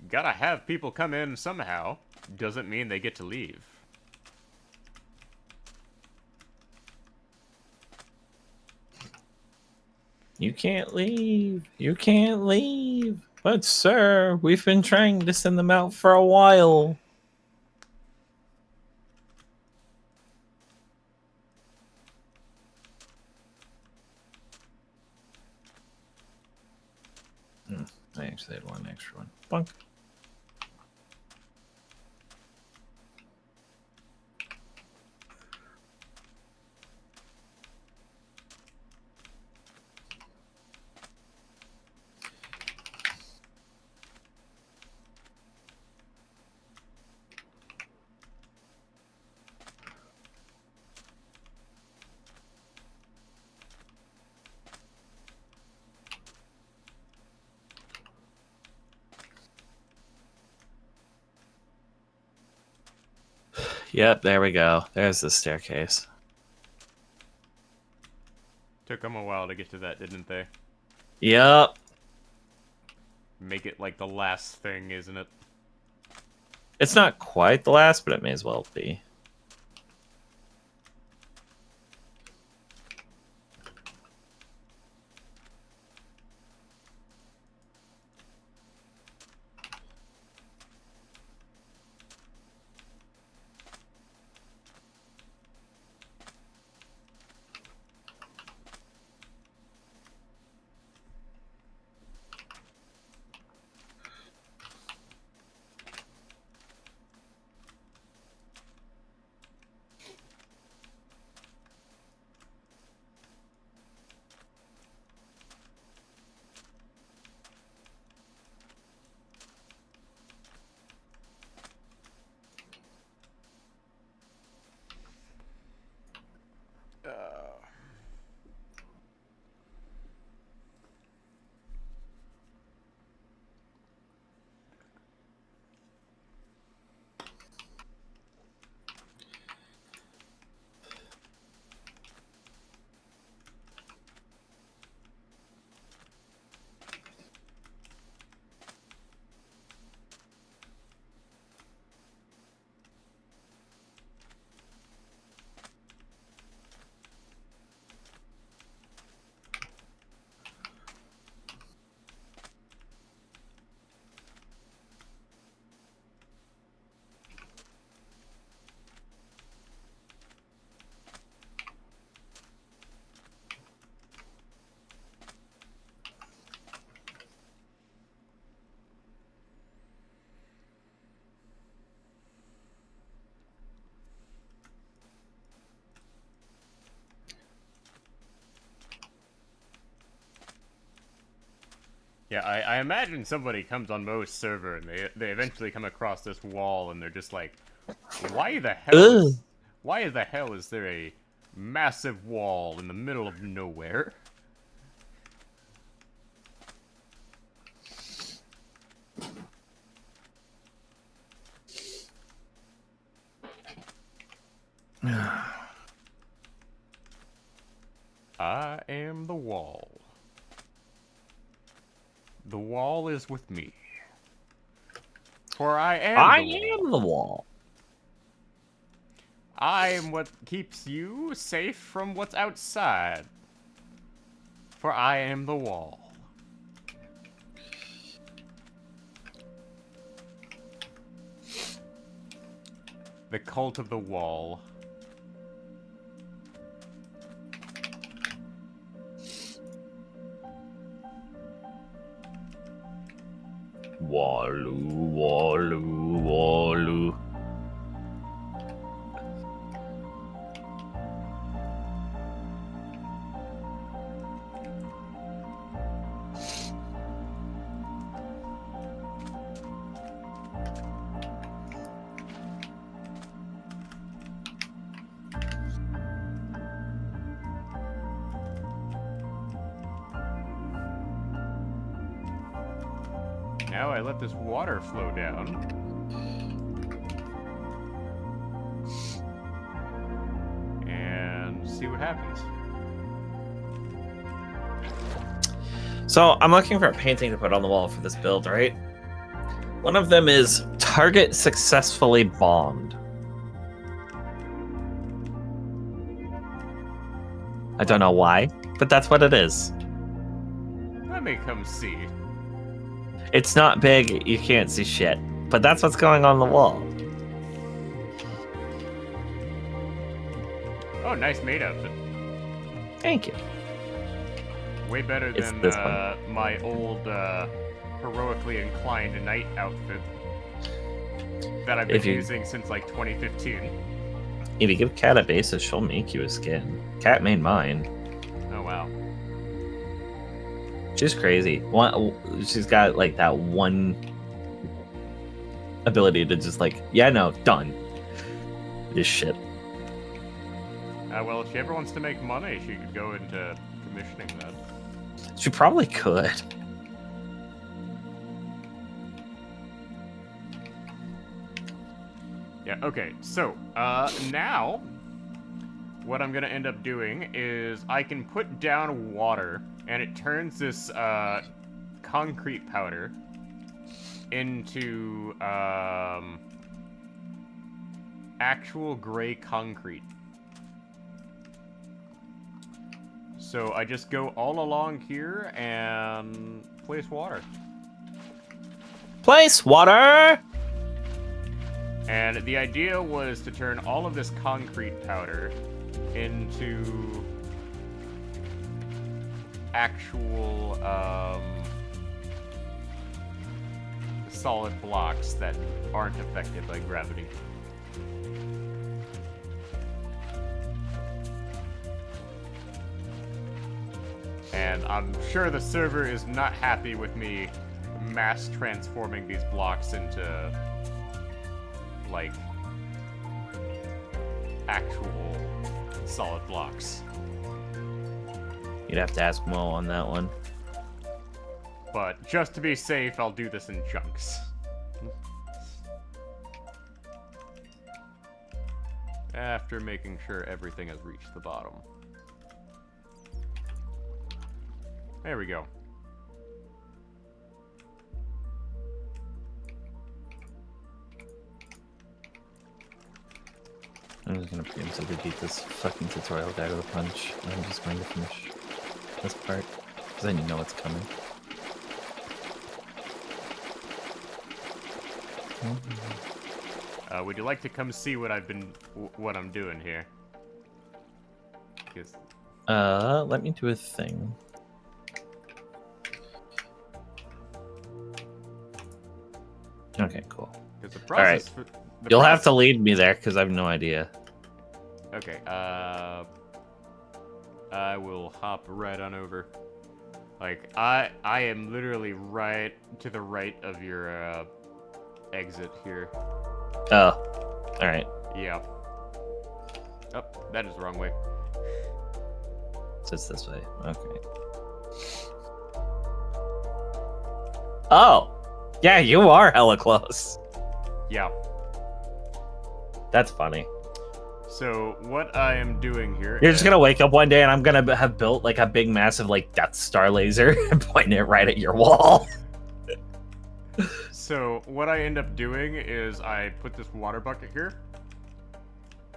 Gotta have people come in somehow. Doesn't mean they get to leave. You can't leave. You can't leave. But, sir, we've been trying to send them out for a while. I actually had one extra one. Bunk. Yep, there we go. There's the staircase. Took them a while to get to that, didn't they? Yep. Make it like the last thing, isn't it? It's not quite the last, but it may as well be. Yeah, I imagine somebody comes on Mo's server and they eventually come across this wall and they're just like, why the hell Ugh. is why the hell is there a massive wall in the middle of nowhere? I am the wall. The wall is with me. For I am I the wall. am the wall. I am what keeps you safe from what's outside. For I am the wall. The cult of the wall. Wallu, wallu, wallu. Now I let this water flow down. And see what happens. So I'm looking for a painting to put on the wall for this build, right? One of them is target successfully bombed. I don't know why, but that's what it is. Let me come see. It's not big, you can't see shit, but that's what's going on the wall. Oh, nice maid outfit. Thank you. Way better It's than this one. my old heroically inclined knight outfit that I've been If you- using since like 2015. If you give Cat a basis, she'll make you a skin. Cat made mine. Oh wow. She's crazy. She's got like that one ability to just like, yeah, no, done. This shit. Well, if she ever wants to make money, she could go into commissioning that. She probably could. Yeah, okay, so, now, what I'm gonna end up doing is I can put down water, and it turns this, concrete powder into, actual gray concrete. So I just go all along here and place water. Place water! And the idea was to turn all of this concrete powder into actual solid blocks that aren't affected by gravity. And I'm sure the server is not happy with me mass transforming these blocks into, like, actual solid blocks. You'd have to ask Mo on that one. But just to be safe, I'll do this in chunks. After making sure everything has reached the bottom. There we go. I'm just gonna preemptively beat this fucking tutorial guy with a punch. And I'm just going to finish this part. Because then you know what's coming. Would you like to come see what what I'm doing here? Because Let me do a thing. Okay, cool. the process Alright. for the You'll have process- to lead me there because I have no idea. Okay, I will hop right on over. Like, I am literally right to the right of your, exit here. Oh, alright. Yeah. Oh, that is the wrong way. So it's this way. Okay. Oh! Yeah, you are hella close. Yeah. That's funny. So, what I am doing here You're just gonna wake up one day and I'm gonna have built like a big massive like Death Star laser and point it right at your wall. So, what I end up doing is I put this water bucket here,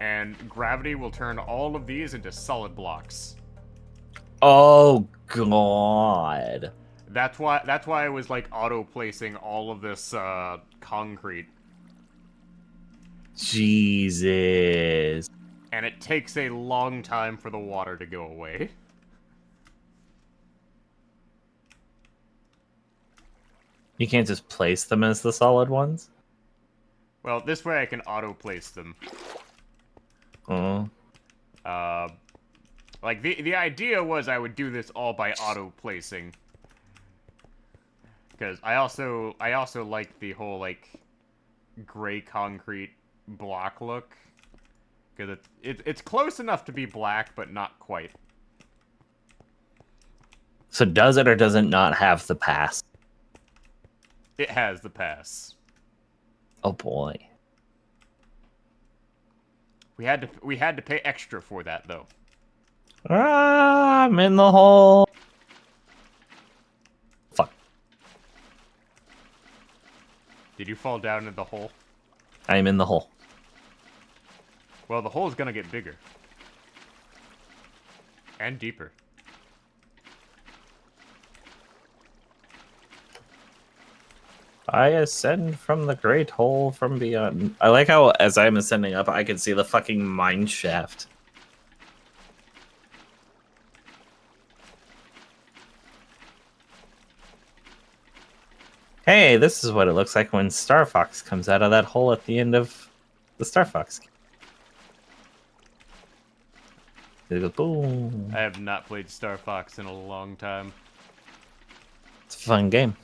and gravity will turn all of these into solid blocks. Oh god. That's why I was like auto placing all of this concrete. Jesus. And it takes a long time for the water to go away. You can't just place them as the solid ones? Well, this way I can auto place them. Oh. Like the idea was I would do this all by auto placing. Because I also like the whole like gray concrete block look. Because it's close enough to be black, but not quite. So does it or does it not have the pass? It has the pass. Oh boy. We had to pay extra for that though. Ah, I'm in the hole. Fuck. Did you fall down in the hole? I'm in the hole. Well, the hole is gonna get bigger. And deeper. I ascend from the great hole from beyond. I like how, as I'm ascending up, I can see the fucking mine shaft. Hey, this is what it looks like when Star Fox comes out of that hole at the end of the Star Fox game. It goes boom. I have not played Star Fox in a long time. It's a fun game.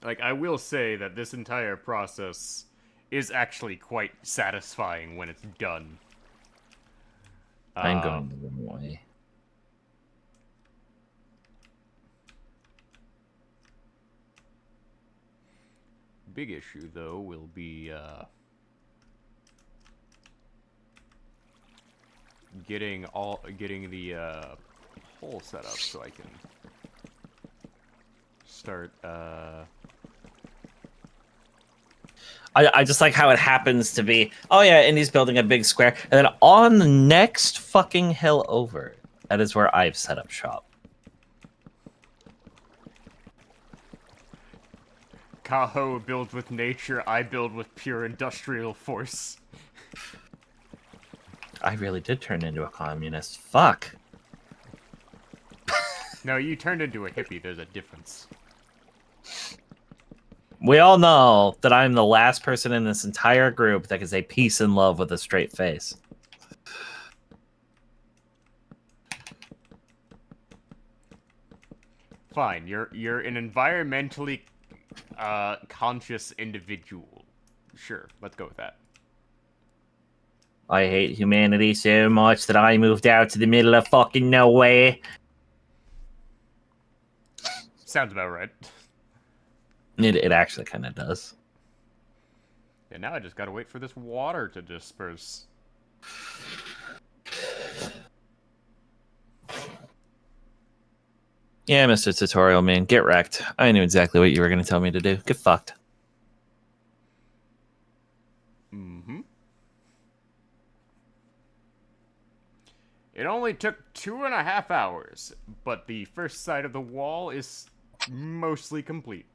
Like, I will say that this entire process is actually quite satisfying when it's done. I'm going the wrong way. Big issue, though, will be, getting the, hole set up so I can start, I just like how it happens to be, oh yeah, and he's building a big square. And then on the next fucking hill over, that is where I've set up shop. Kaho builds with nature, I build with pure industrial force. I really did turn into a communist. Fuck. No, you turned into a hippie, there's a difference. We all know that I'm the last person in this entire group that can say peace and love with a straight face. Fine, you're an environmentally conscious individual. Sure, let's go with that. I hate humanity so much that I moved out to the middle of fucking nowhere. Sounds about right. It actually kind of does. And now I just gotta wait for this water to disperse. Yeah, Mr. Tutorial Man, get wrecked. I knew exactly what you were going to tell me to do. Get fucked. Mm-hmm. It only took 2.5 hours, but the first side of the wall is mostly complete.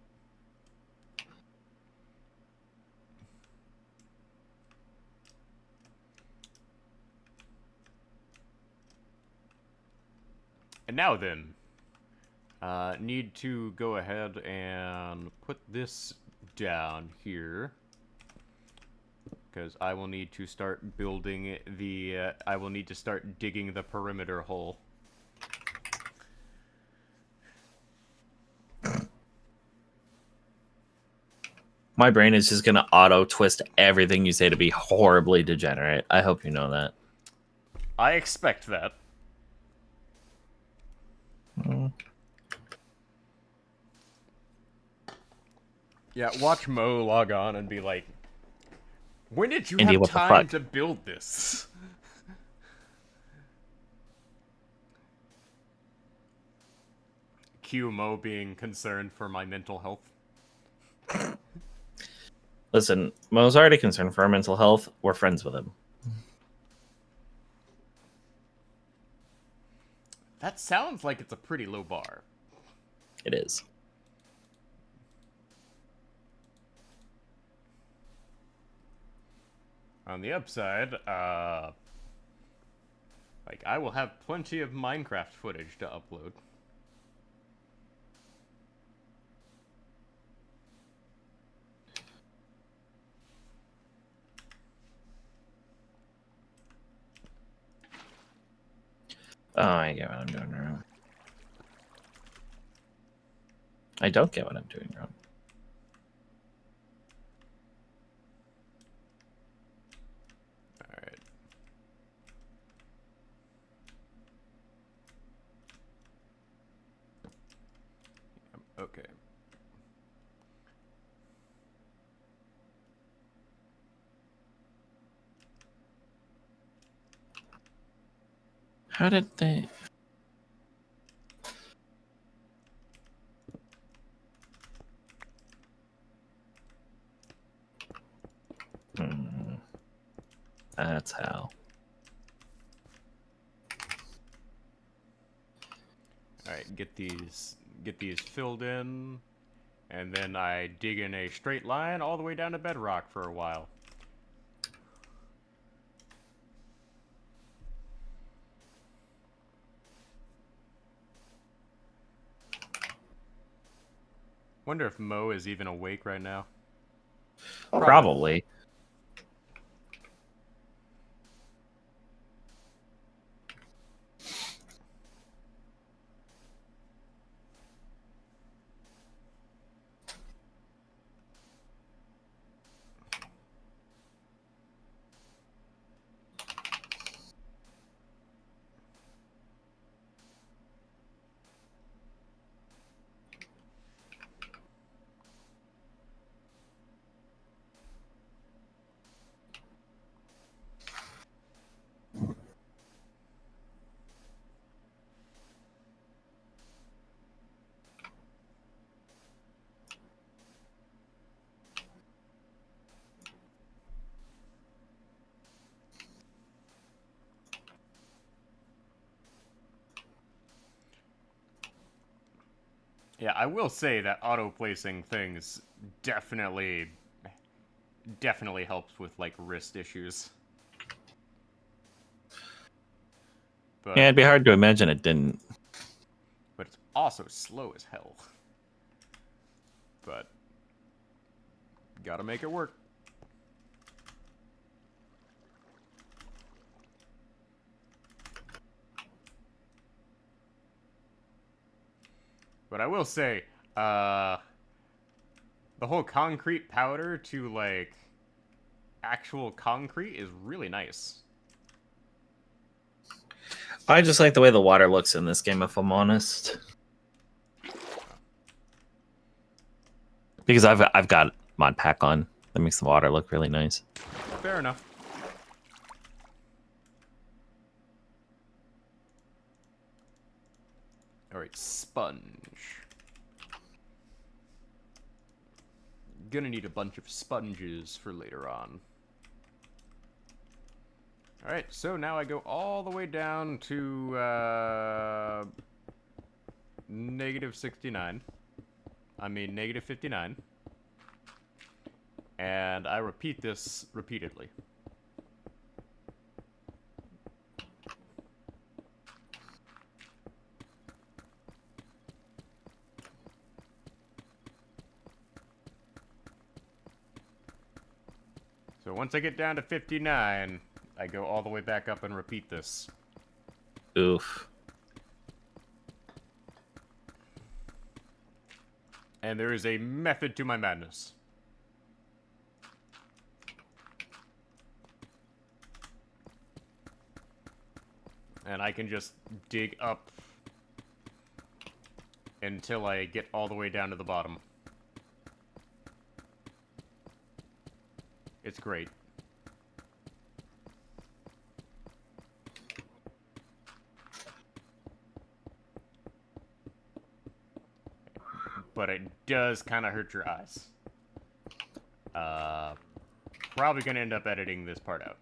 And now then, need to go ahead and put this down here. because I will need to start building the. I will need to start digging the perimeter hole. My brain is just gonna auto twist everything you say to be horribly degenerate. I hope you know that. I expect that. Yeah, watch Mo log on and be like, when did you Indy, have what the time fuck? to build this? Cue Mo being concerned for my mental health. Listen, Mo's already concerned for our mental health. We're friends with him. That sounds like it's a pretty low bar. It is. On the upside, like, I will have plenty of Minecraft footage to upload. Oh, I get what I'm doing wrong. I don't get what I'm doing wrong. Alright. Okay. How did they... That's how. Alright, get these filled in, and then I dig in a straight line all the way down to bedrock for a while. Wonder if Mo is even awake right now. Probably. Yeah, I will say that auto-placing things definitely helps with, like, wrist issues. But, Yeah, it'd be hard to imagine it didn't. but it's also slow as hell. But gotta make it work. But I will say, the whole concrete powder to, like, actual concrete is really nice. I just like the way the water looks in this game, if I'm honest. Because I've got mod pack on. That makes the water look really nice. Fair enough. Alright, sponge. Gonna need a bunch of sponges for later on. Alright, so now I go all the way down to, negative 69. I mean, negative 59. And I repeat this repeatedly. So once I get down to 59, I go all the way back up and repeat this. Oof. And there is a method to my madness. And I can just dig up until I get all the way down to the bottom. It's great. But it does kind of hurt your eyes. Probably gonna end up editing this part out.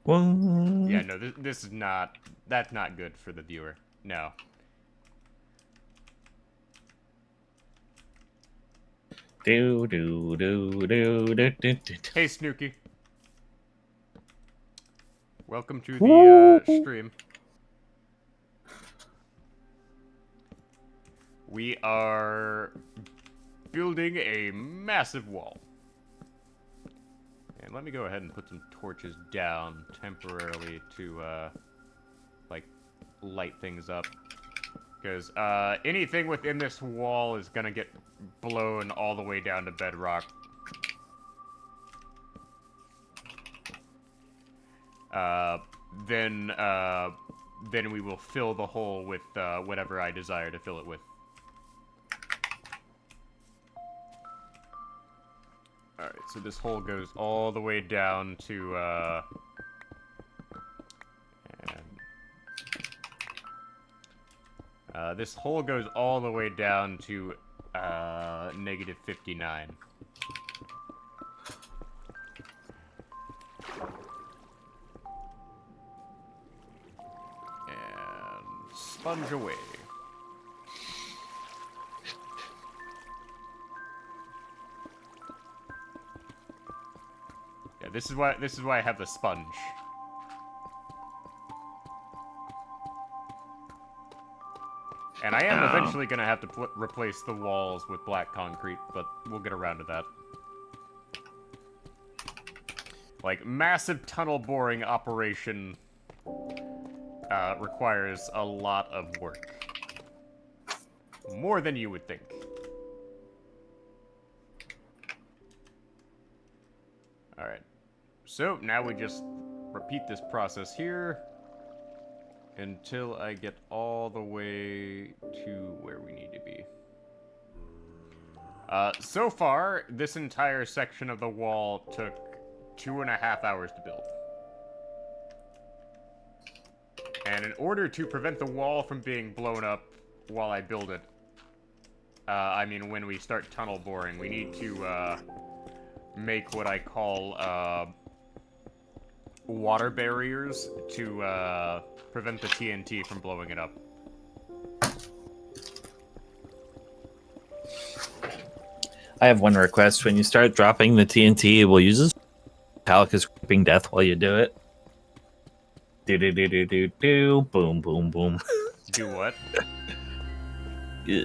What? Yeah, no, this is not... That's not good for the viewer. No. Do do do do do do do. Hey, Snooky. Welcome to Woo! the stream. We are building a massive wall. And let me go ahead and put some torches down temporarily to, like, light things up. Because, anything within this wall is gonna get blown all the way down to bedrock. Then we will fill the hole with, whatever I desire to fill it with. Alright, so this hole goes all the way down to, this hole goes all the way down to, negative 59. And sponge away. Yeah, this is why I have the sponge. And I am eventually gonna have to replace the walls with black concrete, but we'll get around to that. Like, massive tunnel boring operation requires a lot of work. More than you would think. Alright. So, now we just repeat this process here until I get all the way to where we need to be. So far, this entire section of the wall took 2.5 hours to build. And in order to prevent the wall from being blown up while I build it, I mean when we start tunnel boring, we need to make what I call water barriers to prevent the TNT from blowing it up. I have one request. When you start dropping the TNT, we'll use this metallic is creeping death while you do it. Do do do do do do. Boom boom boom. Do what? Yeah.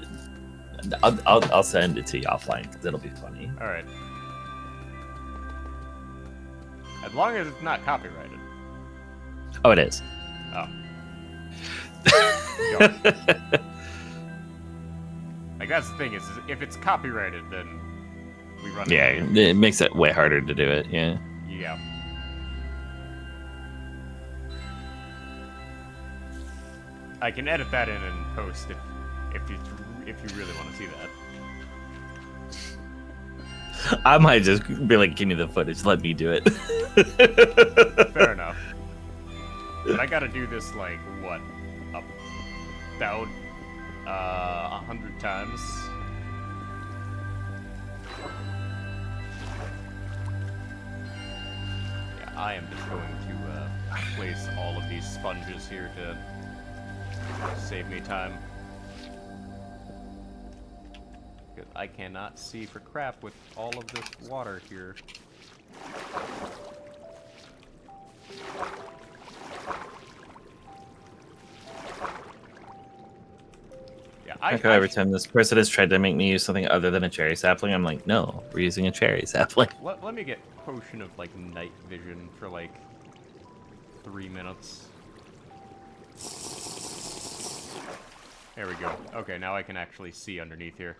I'll send it to you offline because it'll be funny. All right. As long as it's not copyrighted. Oh, it is. Oh. Darn. Like, that's the thing is if it's copyrighted, then we run. Yeah, it makes it way harder to do it. Yeah. Yeah. I can edit that in and post if you really want to see that. I might just be like, give me the footage. Let me do it. Fair enough. But I gotta do this, like, what? About 100 times? Yeah, I am just going to place all of these sponges here to save me time. Because I cannot see for crap with all of this water here. Yeah, Like how every time this person has tried to make me use something other than a cherry sapling, I'm like, no, we're using a cherry sapling. Let me get potion of, like, night vision for, like, 3 minutes. There we go. Okay, now I can actually see underneath here.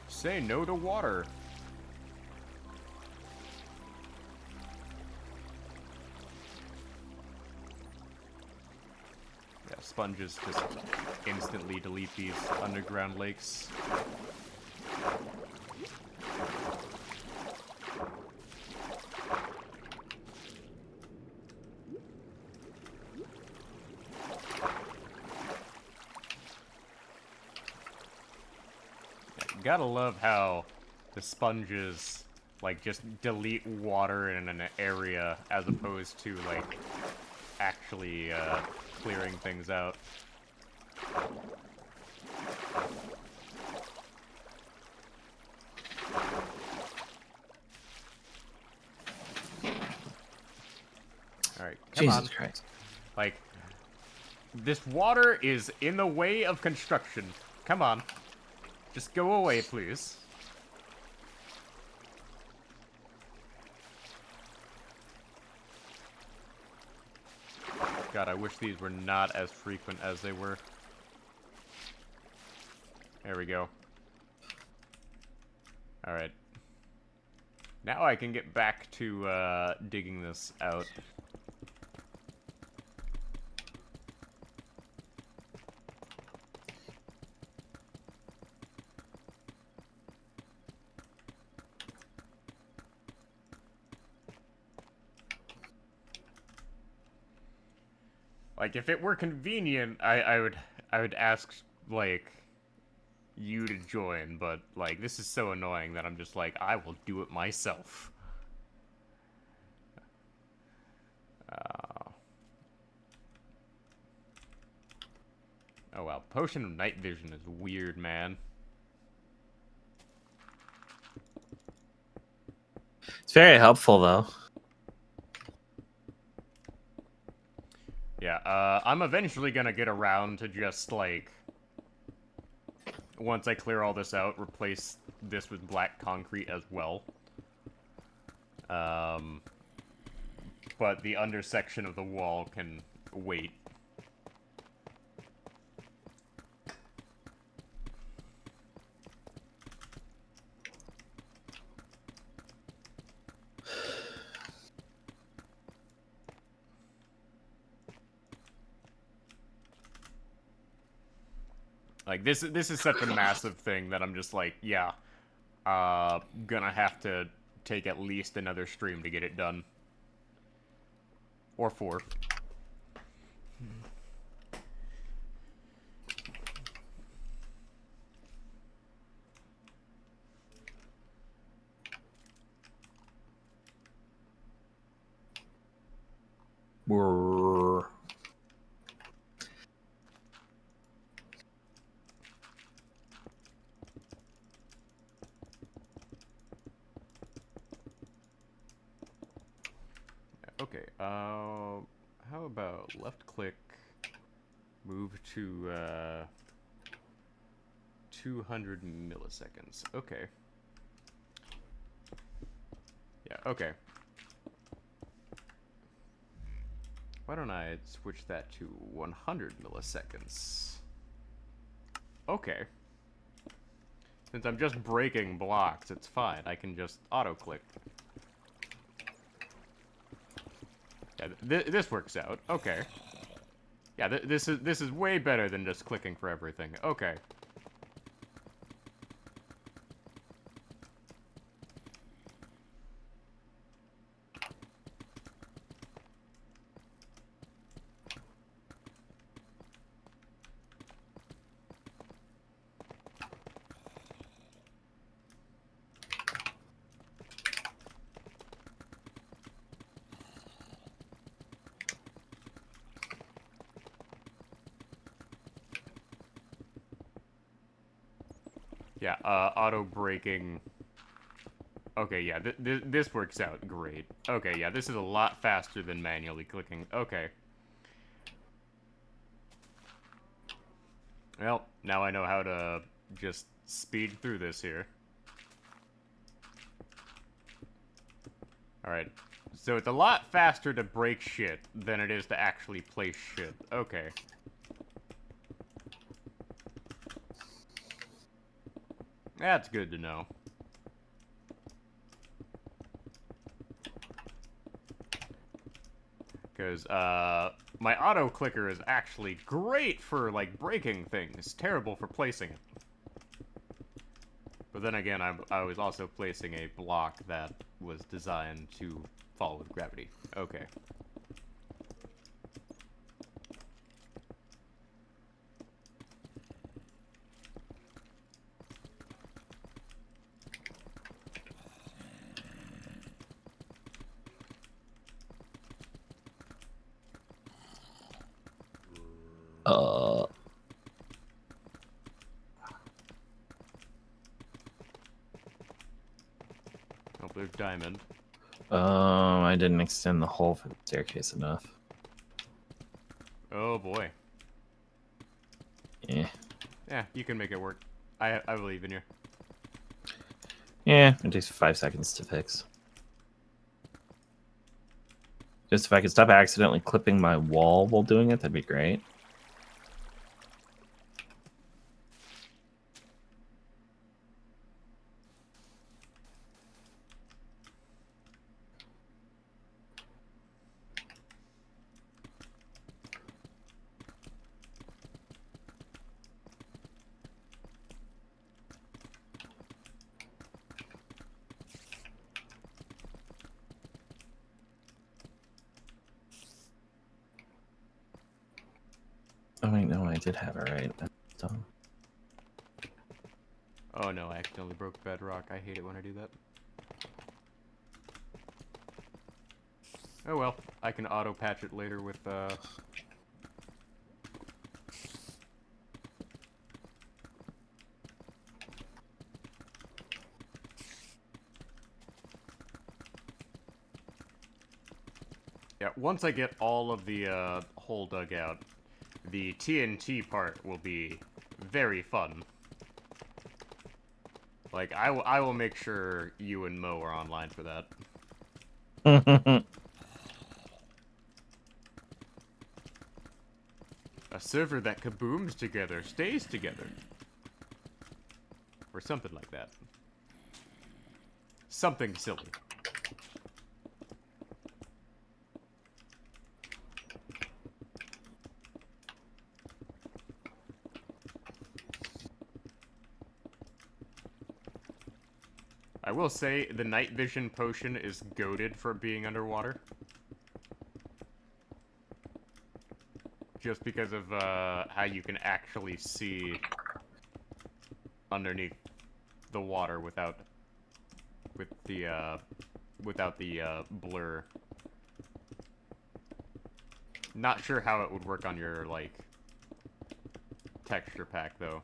Say no to water. Yeah, sponges just instantly delete these underground lakes. Gotta love how the sponges, like, just delete water in an area as opposed to, like, actually, clearing things out. Alright, come on. Jesus Christ. Like, this water is in the way of construction. Come on. Just go away, please. God, I wish these were not as frequent as they were. There we go. Alright. Now I can get back to, digging this out. Like, if it were convenient, I would ask, like, you to join, but, like, this is so annoying that I'm just like, I will do it myself. Oh, wow. Potion of night vision is weird, man. It's very helpful, though. Yeah, I'm eventually gonna get around to just, like, once I clear all this out, replace this with black concrete as well. But the undersection of the wall can wait. Like, this is such a massive thing that I'm just like, yeah, gonna have to take at least another stream to get it done. Or 4. Brrr. Okay, how about left click, move to, 200 milliseconds. Okay. Yeah, okay. Why don't I switch that to 100 milliseconds? Okay. Since I'm just breaking blocks, it's fine. I can just auto-click. Yeah, this works out. Okay. Yeah, this is way better than just clicking for everything. Okay. Yeah, auto-braking Okay, yeah, this works out great. Okay, yeah, this is a lot faster than manually clicking. Okay. Well, now I know how to just speed through this here. Alright. So it's a lot faster to break shit than it is to actually place shit. Okay. That's good to know. Because, my auto clicker is actually great for, like, breaking things. Terrible for placing it. But then again, I was also placing a block that was designed to fall with gravity. Okay. Uh, Oh, there's diamond. I didn't extend the hole for the staircase enough. Oh boy. Yeah. Yeah, you can make it work. I believe in you. Yeah, it takes 5 seconds to fix. Just if I could stop accidentally clipping my wall while doing it, that'd be great. Oh wait, no, I did have it right. That's dumb. Oh no, I accidentally broke bedrock. I hate it when I do that. Oh well, I can auto patch it later with Yeah, once I get all of the hole dug out, the TNT part will be very fun. Like, I will make sure you and Mo are online for that. A server that kabooms together stays together. Or something like that. Something silly. I will say, the night vision potion is goated for being underwater. Just because of how you can actually see underneath the water without the blur. Not sure how it would work on your like texture pack though.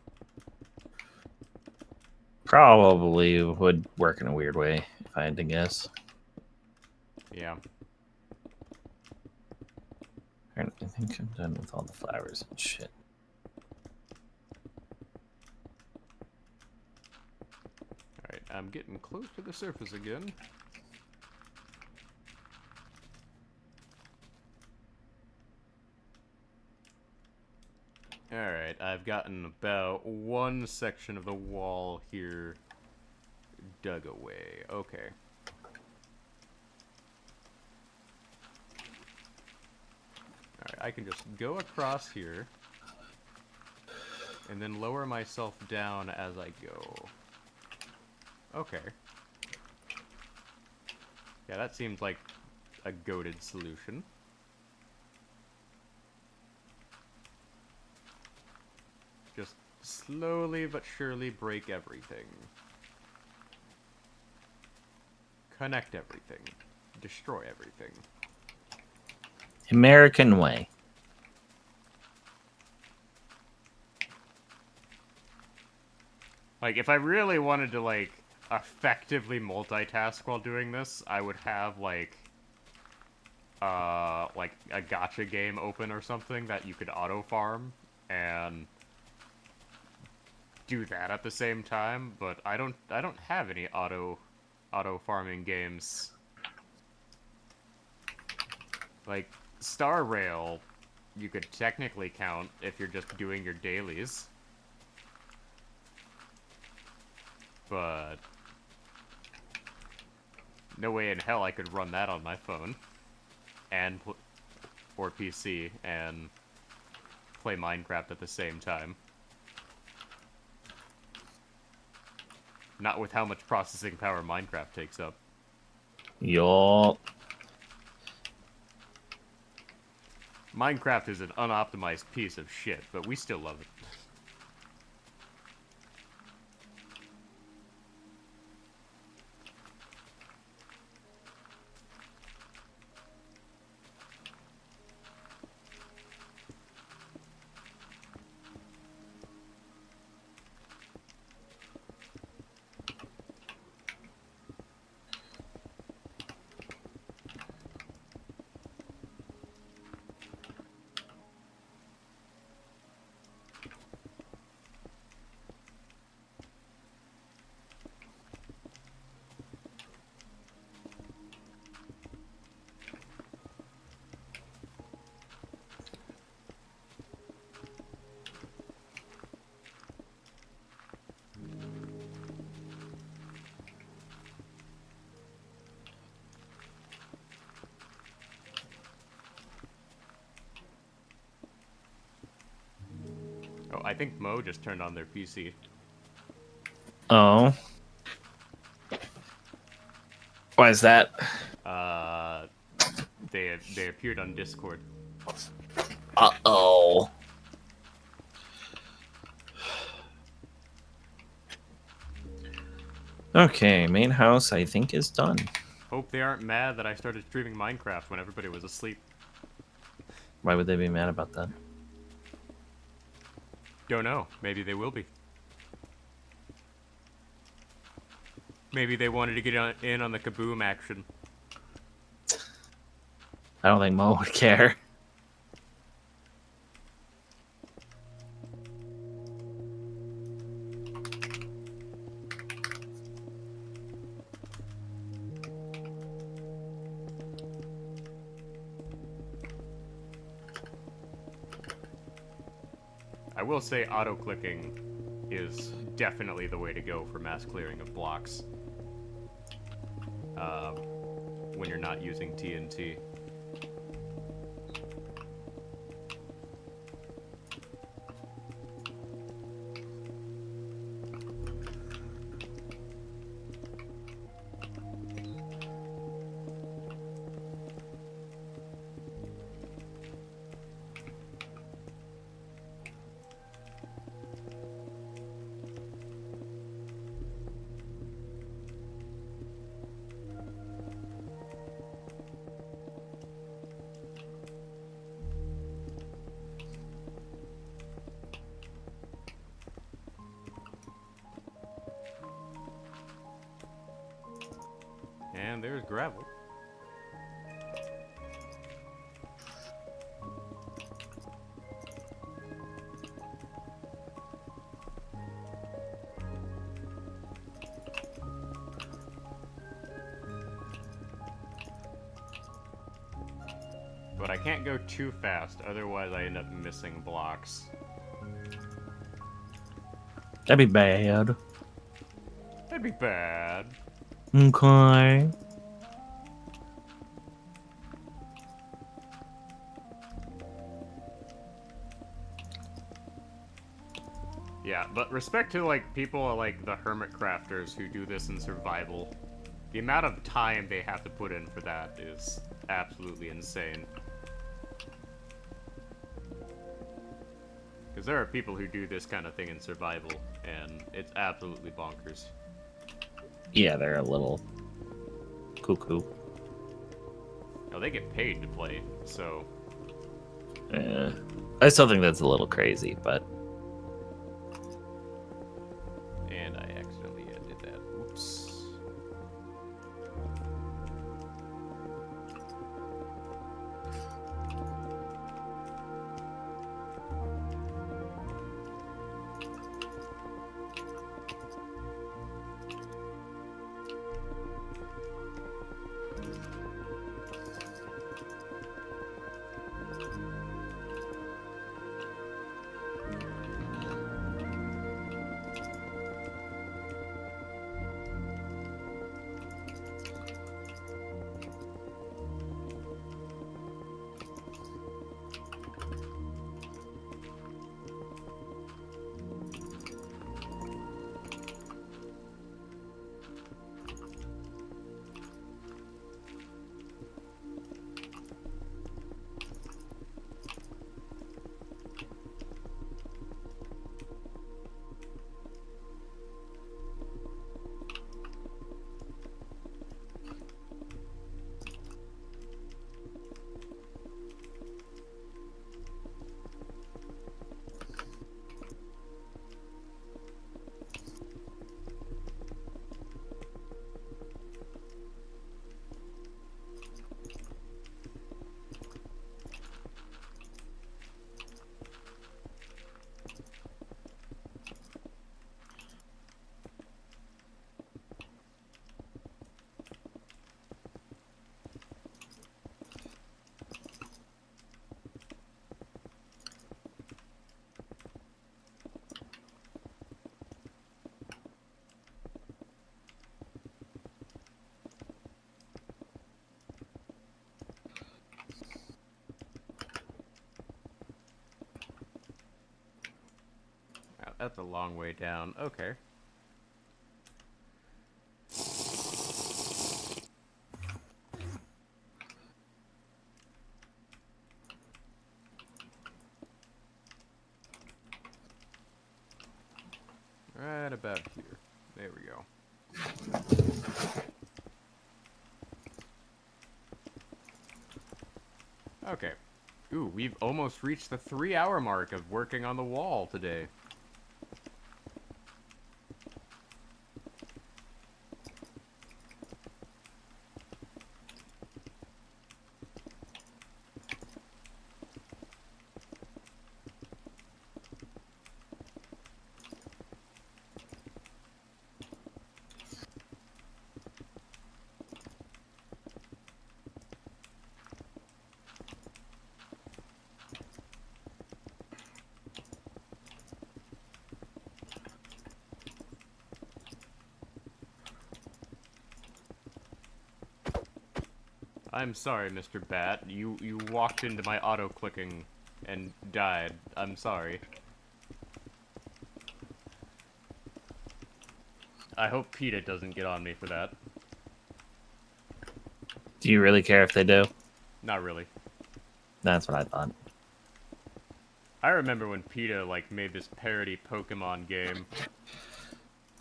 Probably would work in a weird way, if I had to guess. Yeah. Alright, I think I'm done with all the flowers and shit. Alright, I'm getting close to the surface again. Alright, I've gotten about one section of the wall here dug away. Okay. Alright, I can just go across here and then lower myself down as I go. Okay. Yeah, that seems like a goated solution. Just slowly but surely break everything. Connect everything. Destroy everything. American way. Like, if I really wanted to, like, effectively multitask while doing this, I would have like a gacha game open or something that you could auto farm and do that at the same time, but I don't have any auto farming games. Like Star Rail, you could technically count if you're just doing your dailies. But no way in hell I could run that on my phone and or PC and play Minecraft at the same time. Not with how much processing power Minecraft takes up. Yup. Minecraft is an unoptimized piece of shit, but we still love it. Oh, I think Mo just turned on their PC. Oh. Why is that? They appeared on Discord. Uh-oh. Okay, main house I think is done. Hope they aren't mad that I started streaming Minecraft when everybody was asleep. Why would they be mad about that? Don't know. Maybe they will be. Maybe they wanted to get in on the kaboom action. I don't think Mo would care. I will say auto-clicking is definitely the way to go for mass clearing of blocks. When you're not using TNT. And there's gravel. But I can't go too fast, otherwise I end up missing blocks. That'd be bad. That'd be bad. Okay. Yeah, but respect to, like, people like the hermit crafters who do this in survival. The amount of time they have to put in for that is absolutely insane. Because there are people who do this kind of thing in survival, and it's absolutely bonkers. Yeah, they're a little cuckoo. Now, they get paid to play, so... I still think that's a little crazy, but... And I accidentally did that. Whoops. That's a long way down. Okay. Right about here. There we go. Okay. Ooh, we've almost reached the 3-hour mark of working on the wall today. I'm sorry, Mr. Bat. You walked into my auto-clicking and died. I'm sorry. I hope PETA doesn't get on me for that. Do you really care if they do? Not really. That's what I thought. I remember when PETA, like, made this parody Pokemon game.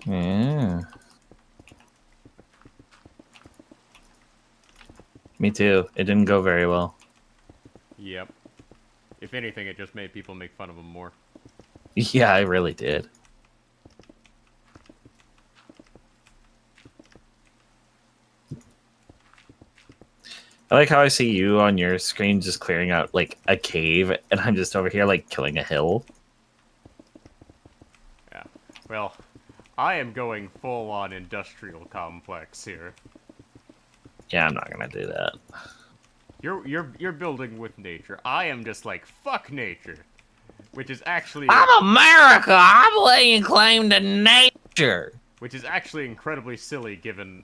Yeah. Me too. It didn't go very well. Yep. If anything, it just made people make fun of him more. Yeah, I really did. I like how I see you on your screen just clearing out, like, a cave, and I'm just over here, like, killing a hill. Yeah. Well, I am going full-on industrial complex here. Yeah, I'm not gonna do that. You're building with nature. I am just like, fuck nature. Which is actually... I'm America! I'm laying claim to nature! Which is actually incredibly silly given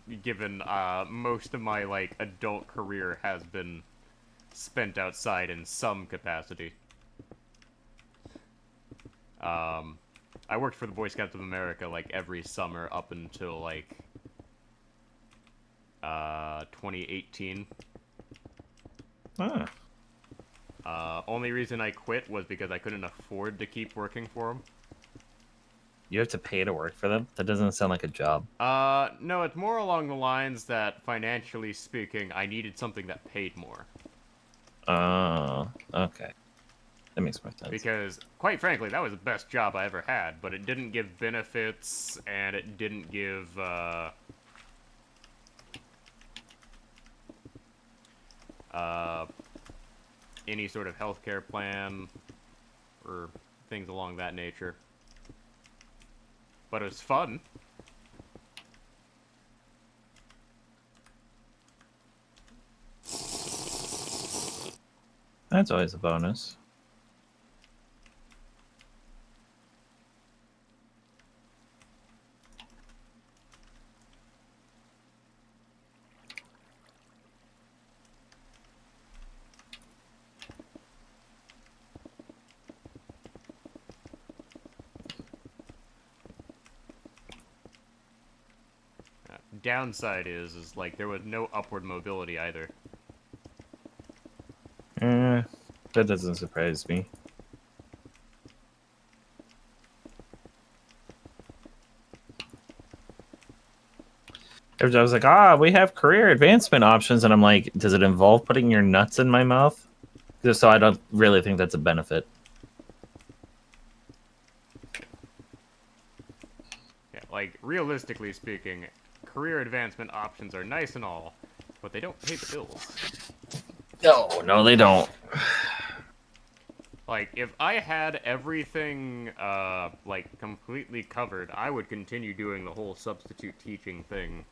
most of my, like, adult career has been spent outside in some capacity. I worked for the Boy Scouts of America, like, every summer up until, like, 2018. Huh. Only reason I quit was because I couldn't afford to keep working for them. You have to pay to work for them? That doesn't sound like a job. No, it's more along the lines that, financially speaking, I needed something that paid more. Oh, okay. That makes more sense. Because, quite frankly, that was the best job I ever had, but it didn't give benefits, and it didn't give, any sort of healthcare plan, or things along that nature. But it was fun. That's always a bonus. Downside is like, there was no upward mobility either. That doesn't surprise me. I was like, we have career advancement options, and I'm like, does it involve putting your nuts in my mouth? Just so I don't really think that's a benefit. Yeah, like, realistically speaking, career advancement options are nice and all, but they don't pay the bills. No, they don't. Like, if I had everything, like, completely covered, I would continue doing the whole substitute teaching thing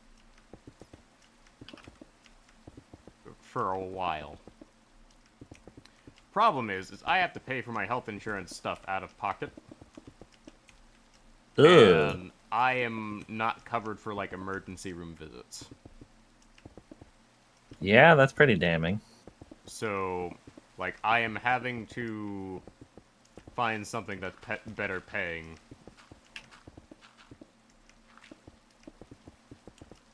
for a while. Problem is I have to pay for my health insurance stuff out of pocket. Ugh. And I am not covered for, like, emergency room visits. Yeah, that's pretty damning. So, like, I am having to find something that's better paying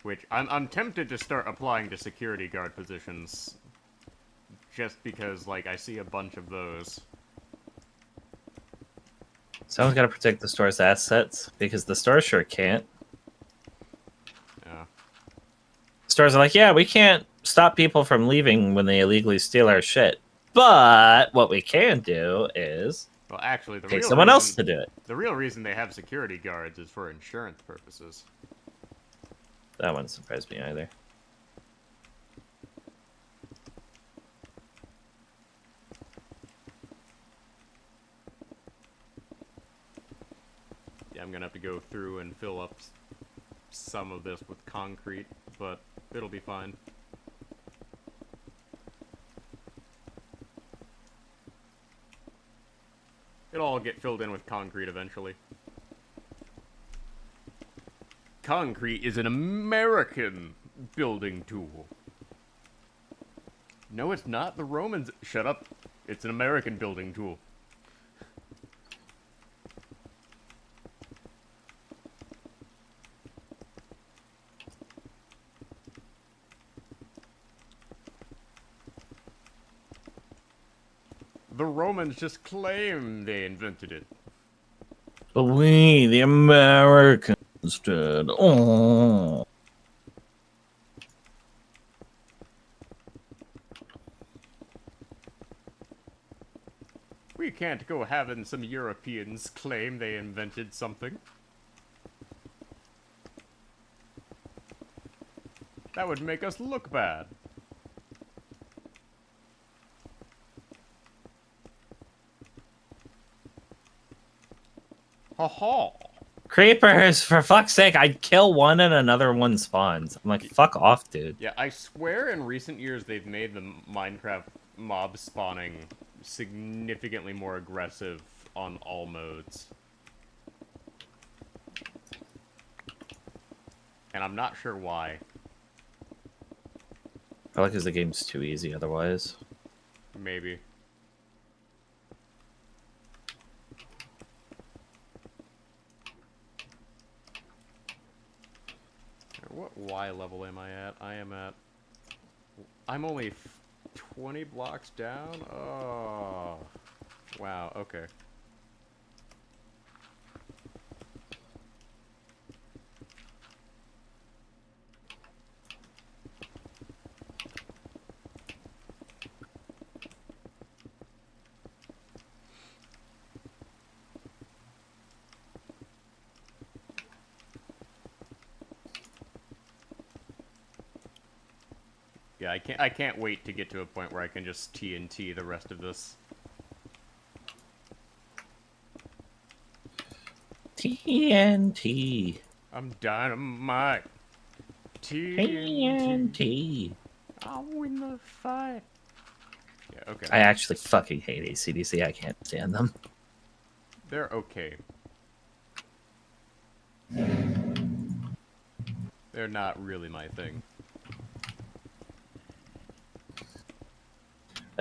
Which I'm tempted to start applying to security guard positions. Just because, like, I see a bunch of those. Someone's got to protect the store's assets because the store sure can't. Yeah. Stores are like, yeah, we can't stop people from leaving when they illegally steal our shit. But what we can do is Well, actually, the pay real someone reason else to do it. the real reason they have security guards is for insurance purposes. That wouldn't surprise me either. Yeah, I'm gonna have to go through and fill up some of this with concrete, but it'll be fine. It'll all get filled in with concrete eventually. Concrete is an American building tool. No, it's not. The Romans... Shut up. It's an American building tool. The Romans just claim they invented it. But we, the Americans, did. Oh. We can't go having some Europeans claim they invented something. That would make us look bad. Ha ha! Creepers, for fuck's sake, I'd kill one and another one spawns. I'm like, fuck off, dude. Yeah, I swear in recent years they've made the Minecraft mob spawning significantly more aggressive on all modes. And I'm not sure why. Probably because the game's too easy otherwise. Maybe. What Y level am I at? I'm only 20 blocks down? Oh. Wow, okay. Yeah, I can't wait to get to a point where I can just TNT the rest of this. TNT. I'm dynamite. TNT. I'll win the fight. Yeah, okay. I actually fucking hate AC/DC. I can't stand them. They're okay. They're not really my thing.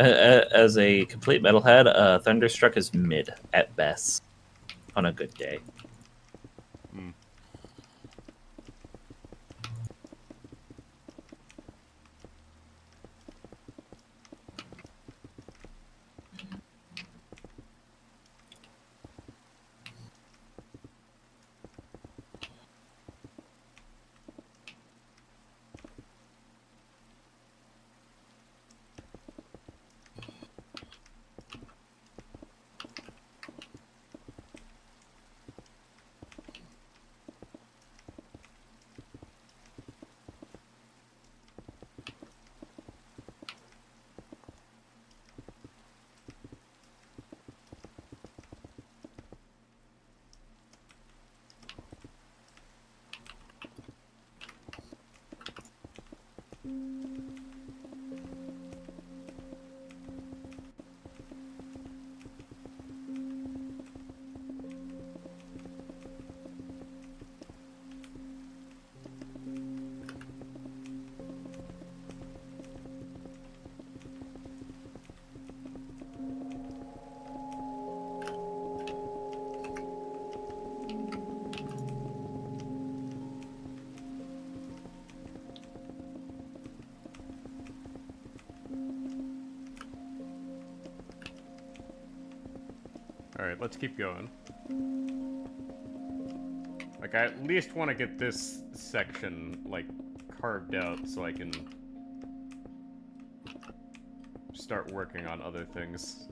As a complete metalhead, Thunderstruck is mid at best on a good day. Hmm. Alright, let's keep going. Like, I at least want to get this section, like, carved out so I can start working on other things.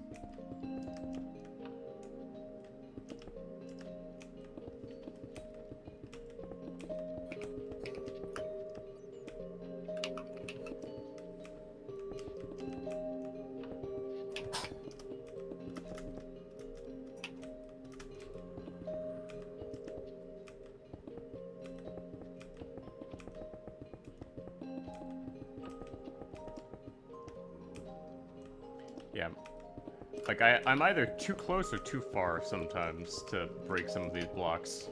Yeah. Like, I'm either too close or too far sometimes to break some of these blocks.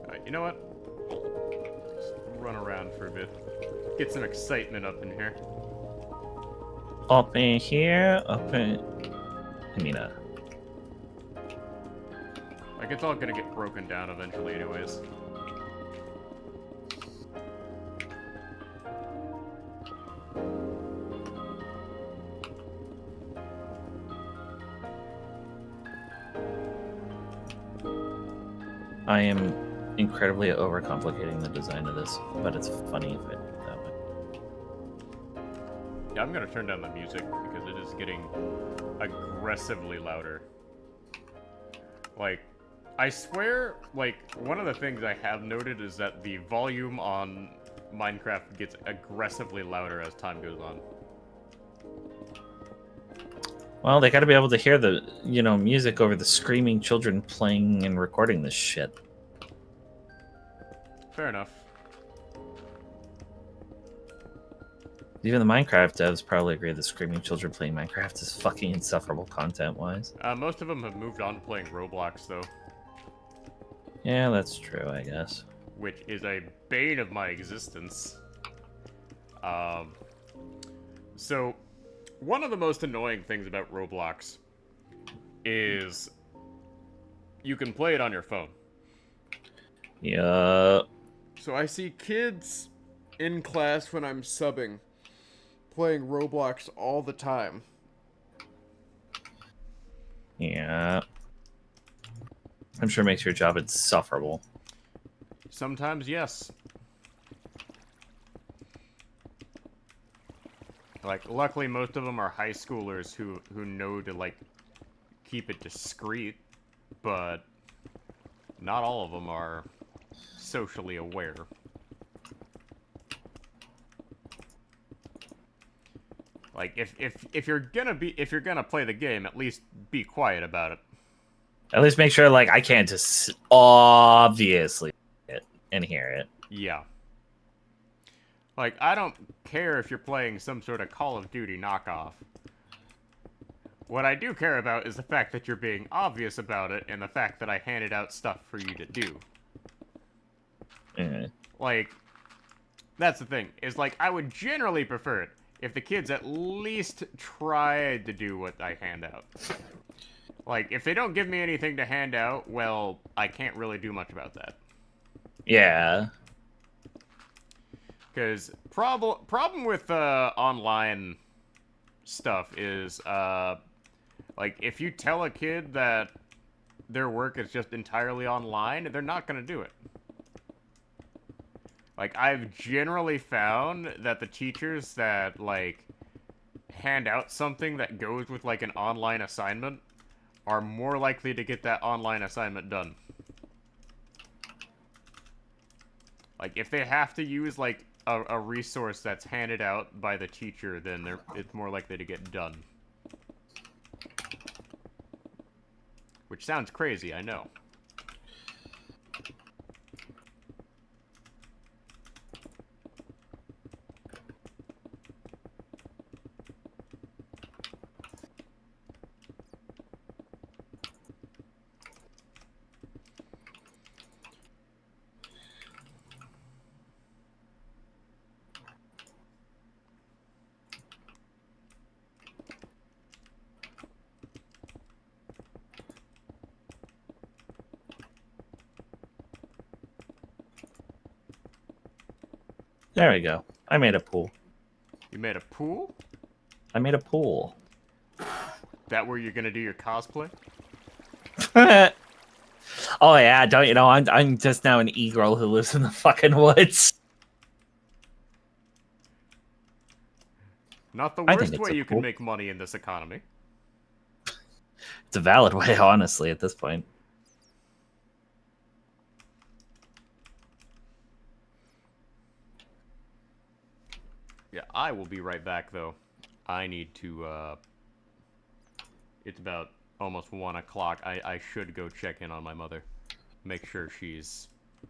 Alright, you know what? Just run around for a bit. Get some excitement up in here. Up in here, up in... I mean, Like, it's all gonna get broken down eventually anyways. I am incredibly overcomplicating the design of this, but it's funny if I do it that way. Yeah, I'm gonna turn down the music because it is getting aggressively louder. Like, I swear, like, one of the things I have noted is that the volume on Minecraft gets aggressively louder as time goes on. Well, they gotta be able to hear the, music over the screaming children playing and recording this shit. Fair enough. Even the Minecraft devs probably agree the screaming children playing Minecraft is fucking insufferable content-wise. Most of them have moved on to playing Roblox, though. Yeah, that's true, I guess. Which is a bane of my existence. So, one of the most annoying things about Roblox is you can play it on your phone. Yeah. So I see kids in class when I'm subbing playing Roblox all the time. Yeah. I'm sure it makes your job insufferable. Sometimes, yes. Like, luckily most of them are high schoolers who know to, like, keep it discreet, but not all of them are socially aware. Like, if you're gonna play the game, at least be quiet about it. At least make sure, like, I can't just obviously see it and hear it. Yeah. Like, I don't care if you're playing some sort of Call of Duty knockoff. What I do care about is the fact that you're being obvious about it and the fact that I handed out stuff for you to do. Like, that's the thing. Is like I would generally prefer it if the kids at least tried to do what I hand out. Like, if they don't give me anything to hand out, well, I can't really do much about that. Yeah. Because problem with online stuff is like if you tell a kid that their work is just entirely online, they're not gonna do it. Like, I've generally found that the teachers that like hand out something that goes with like an online assignment are more likely to get that online assignment done. Like, if they have to use like a resource that's handed out by the teacher, then it's more likely to get done. Which sounds crazy, I know. There we go. I made a pool. You made a pool? I made a pool. That where you're gonna do your cosplay? Oh yeah, don't you know? I'm just now an e-girl who lives in the fucking woods. Not the I think worst it's way a you pool. can make money in this economy. It's a valid way, honestly, at this point. Yeah, I will be right back, though. I need to, It's about almost 1 o'clock. I should go check in on my mother. Make sure she's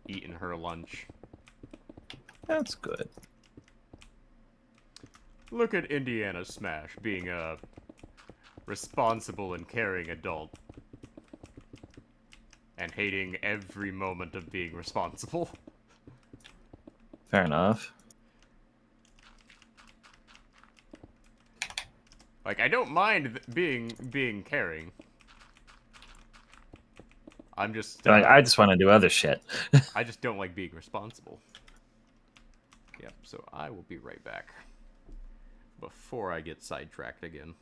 eaten her lunch. That's good. Look at Indiana Smash being a responsible and caring adult. And hating every moment of being responsible. Fair enough. Like, I don't mind being caring. I'm just, Like, I just want to do other shit. I just don't like being responsible. Yep, so I will be right back. Before I get sidetracked again.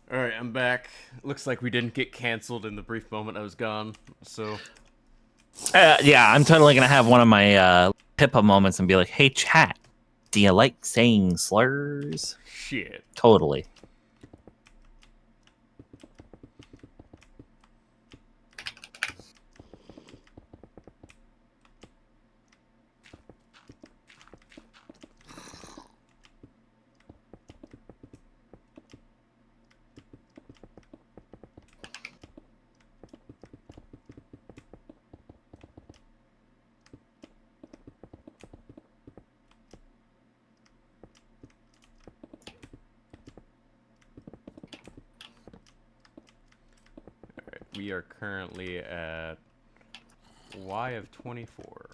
Alright, I'm back. Looks like we didn't get canceled in the brief moment I was gone, so... Yeah, I'm totally gonna have one of my Pippa moments and be like, "Hey, chat, Do you like saying slurs? Shit. Totally. We are currently at Y of 24.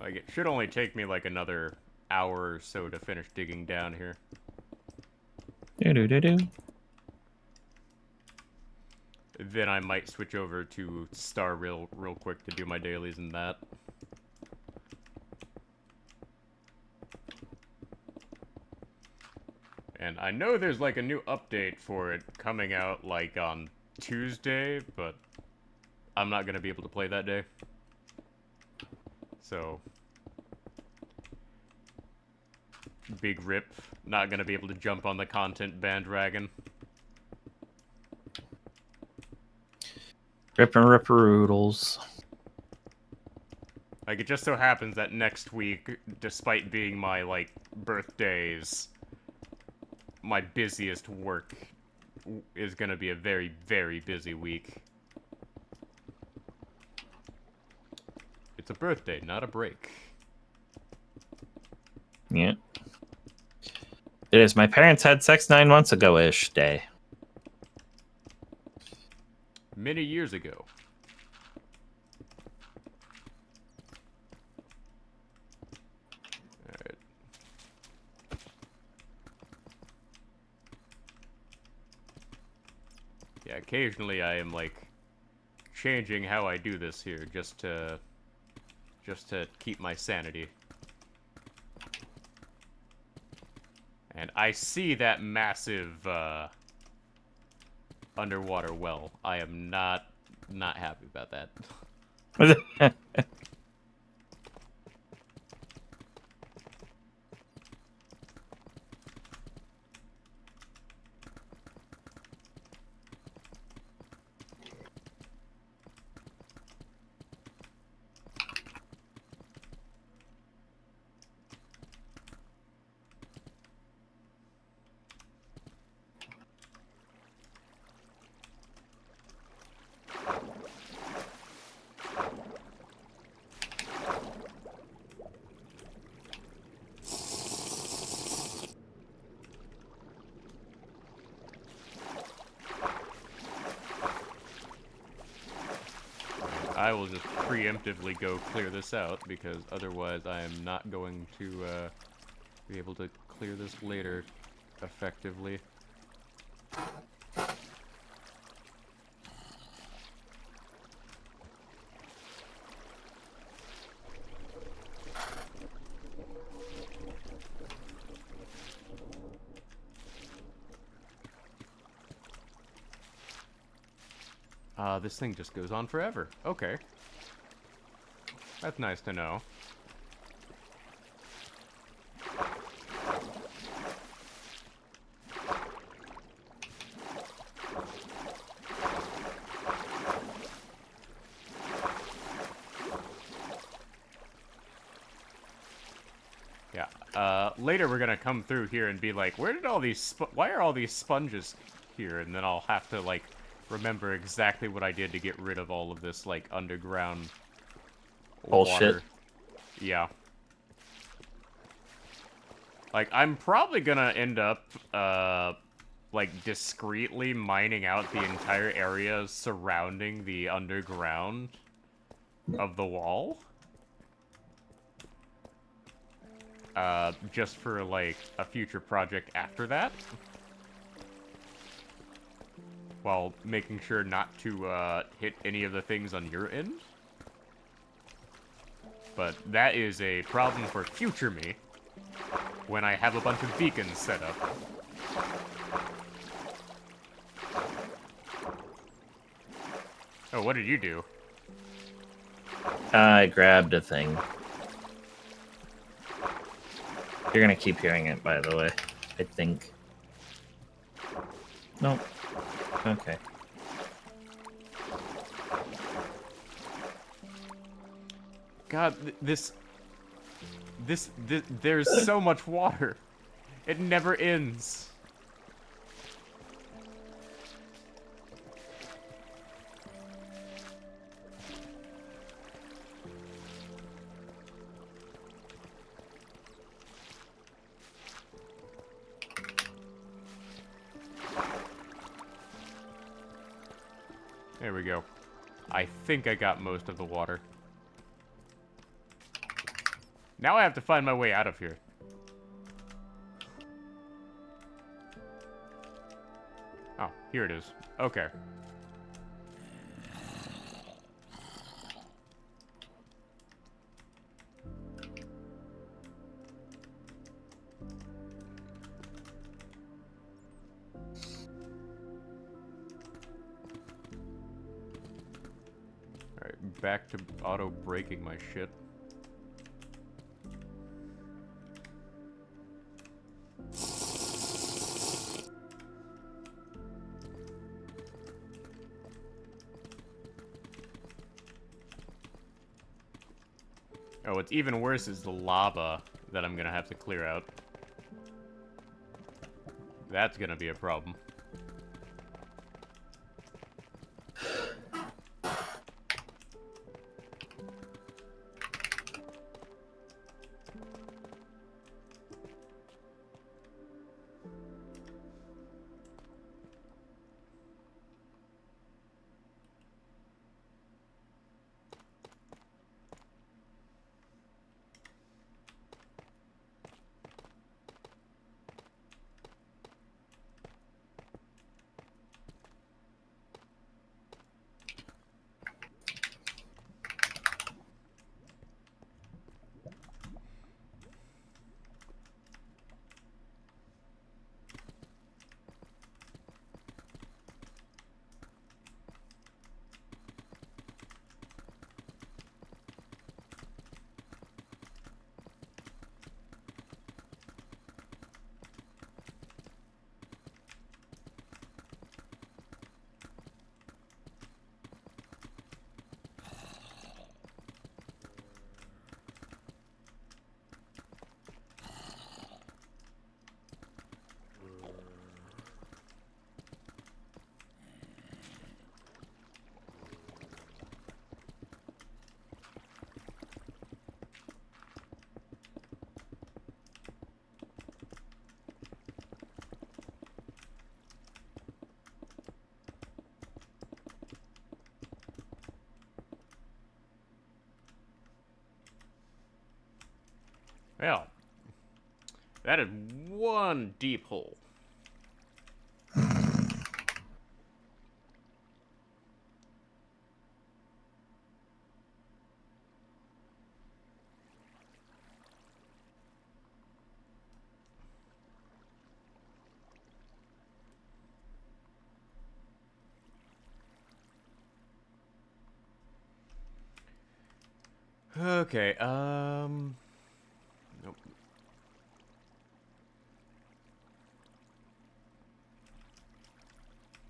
Like, it should only take me like another hour or so to finish digging down here. Do-do-do-do. Then I might switch over to Star real quick to do my dailies and that. And I know there's like a new update for it coming out like on Tuesday, but I'm not gonna be able to play that day. So, big rip. Not gonna be able to jump on the content bandwagon. Rippin' ripperoodles. Like, it just so happens that next week, despite being my, like, birthdays, my busiest work is gonna be a very, very busy week. It's a birthday, not a break. Yeah. It is. My parents had sex 9 months ago-ish day. Many years ago. Alright. Yeah, occasionally I am, like, changing how I do this here, just to keep my sanity. And I see that massive, underwater well. I am not happy about that. I will just preemptively go clear this out, because otherwise I am not going to be able to clear this later effectively. This thing just goes on forever. Okay. That's nice to know. Yeah. Later we're gonna come through here and be like, where did all these why are all these sponges here? And then I'll have to, like, remember exactly what I did to get rid of all of this, like, underground Bullshit. water. Yeah. Like, I'm probably gonna end up, like, discreetly mining out the entire area surrounding the underground of the wall. Just for, like, a future project after that. While making sure not to, hit any of the things on your end. But that is a problem for future me. When I have a bunch of beacons set up. Oh, what did you do? I grabbed a thing. You're gonna keep hearing it, by the way. I think. Nope. Okay. God, there's so much water. It never ends. There we go. I think I got most of the water. Now I have to find my way out of here. Oh, here it is. Okay. Alright, back to auto-braking my shit. Oh, what's even worse is the lava that I'm gonna have to clear out. That's gonna be a problem. Well, that is one deep hole. Okay, nope.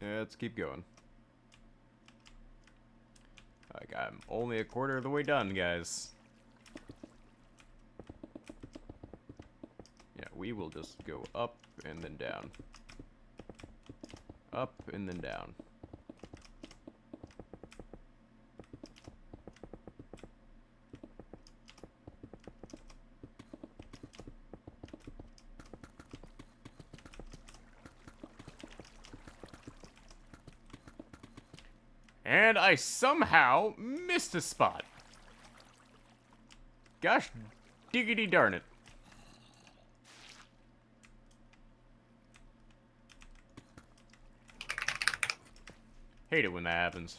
Let's keep going. Like, I'm only a quarter of the way done, guys. Yeah, we will just go up and then down. Up and then down. And I somehow missed a spot. Gosh diggity darn it. Hate it when that happens.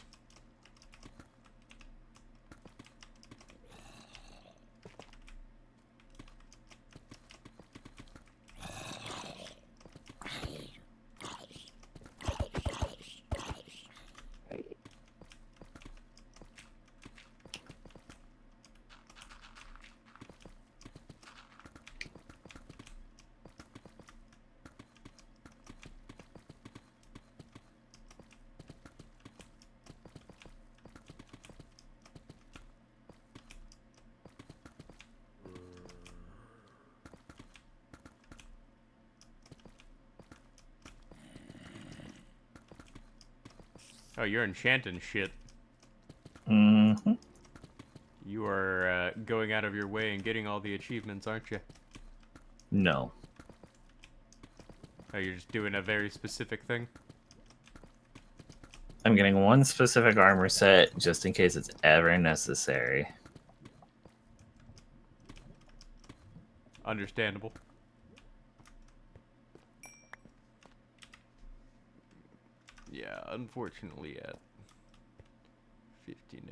Oh, you're enchanting shit. Mm-hmm. You are going out of your way and getting all the achievements, aren't you? No. Oh, you're just doing a very specific thing? I'm getting one specific armor set just in case it's ever necessary. Understandable. Yeah, unfortunately at 59.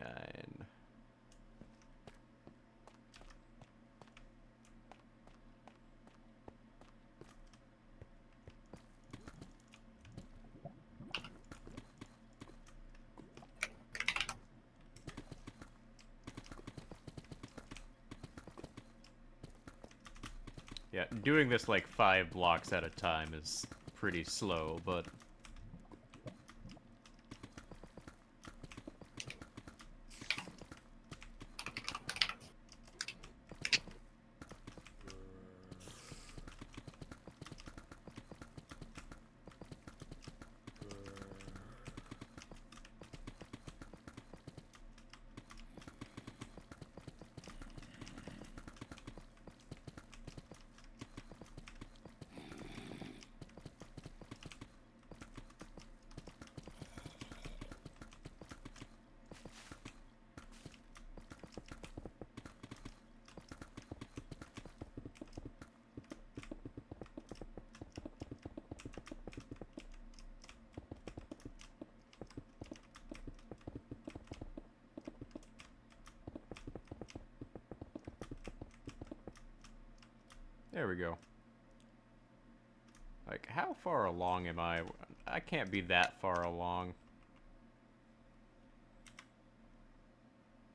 Yeah, doing this like 5 blocks at a time is pretty slow, but there we go. Like, how far along am I? I can't be that far along.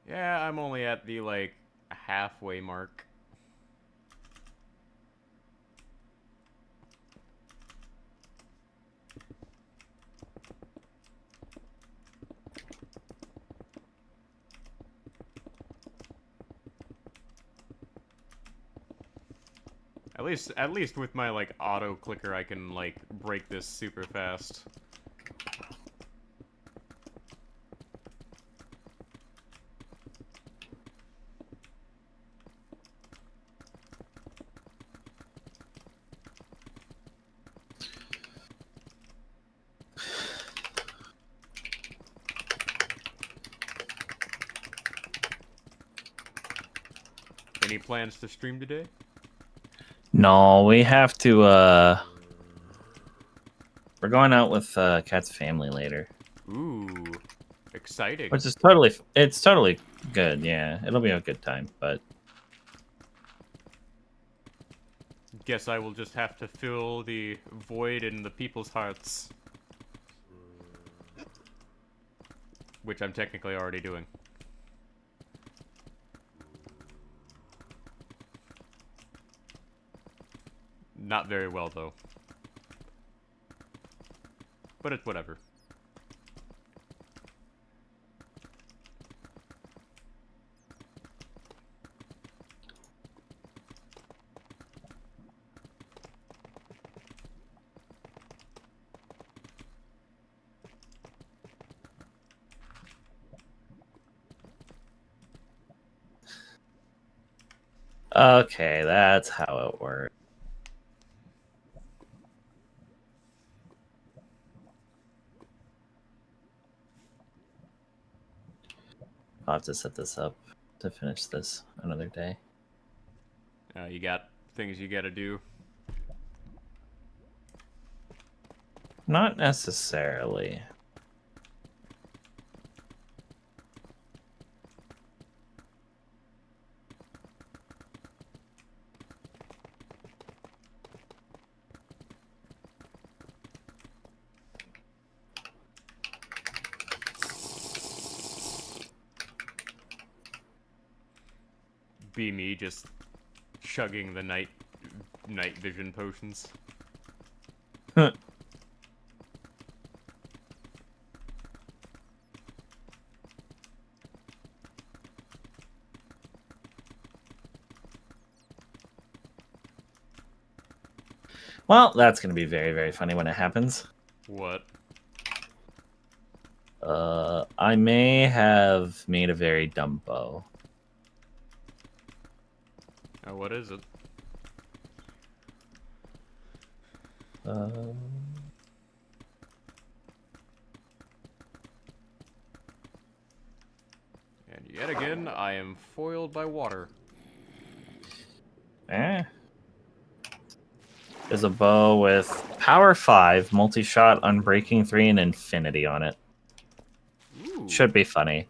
Yeah, I'm only at the, like, halfway mark. At least with my, like, auto clicker, I can, like, break this super fast. Any plans to stream today? No, we have to, we're going out with, Cat's family later. Ooh, exciting. Which is totally, it's totally good, yeah. It'll be a good time, but... Guess I will just have to fill the void in the people's hearts. Which I'm technically already doing. Not very well, though. But it's whatever. Okay, that's how it works. I'll have to set this up to finish this another day. You got things you gotta do. Not necessarily. Be me just chugging the night vision potions. Well, that's going to be very, very funny when it happens. What? I may have made a very dumb bow. Oh, what is it? Uh, And yet again, I am foiled by water. There's a bow with power 5, multi-shot, unbreaking 3, and infinity on it. Ooh. Should be funny.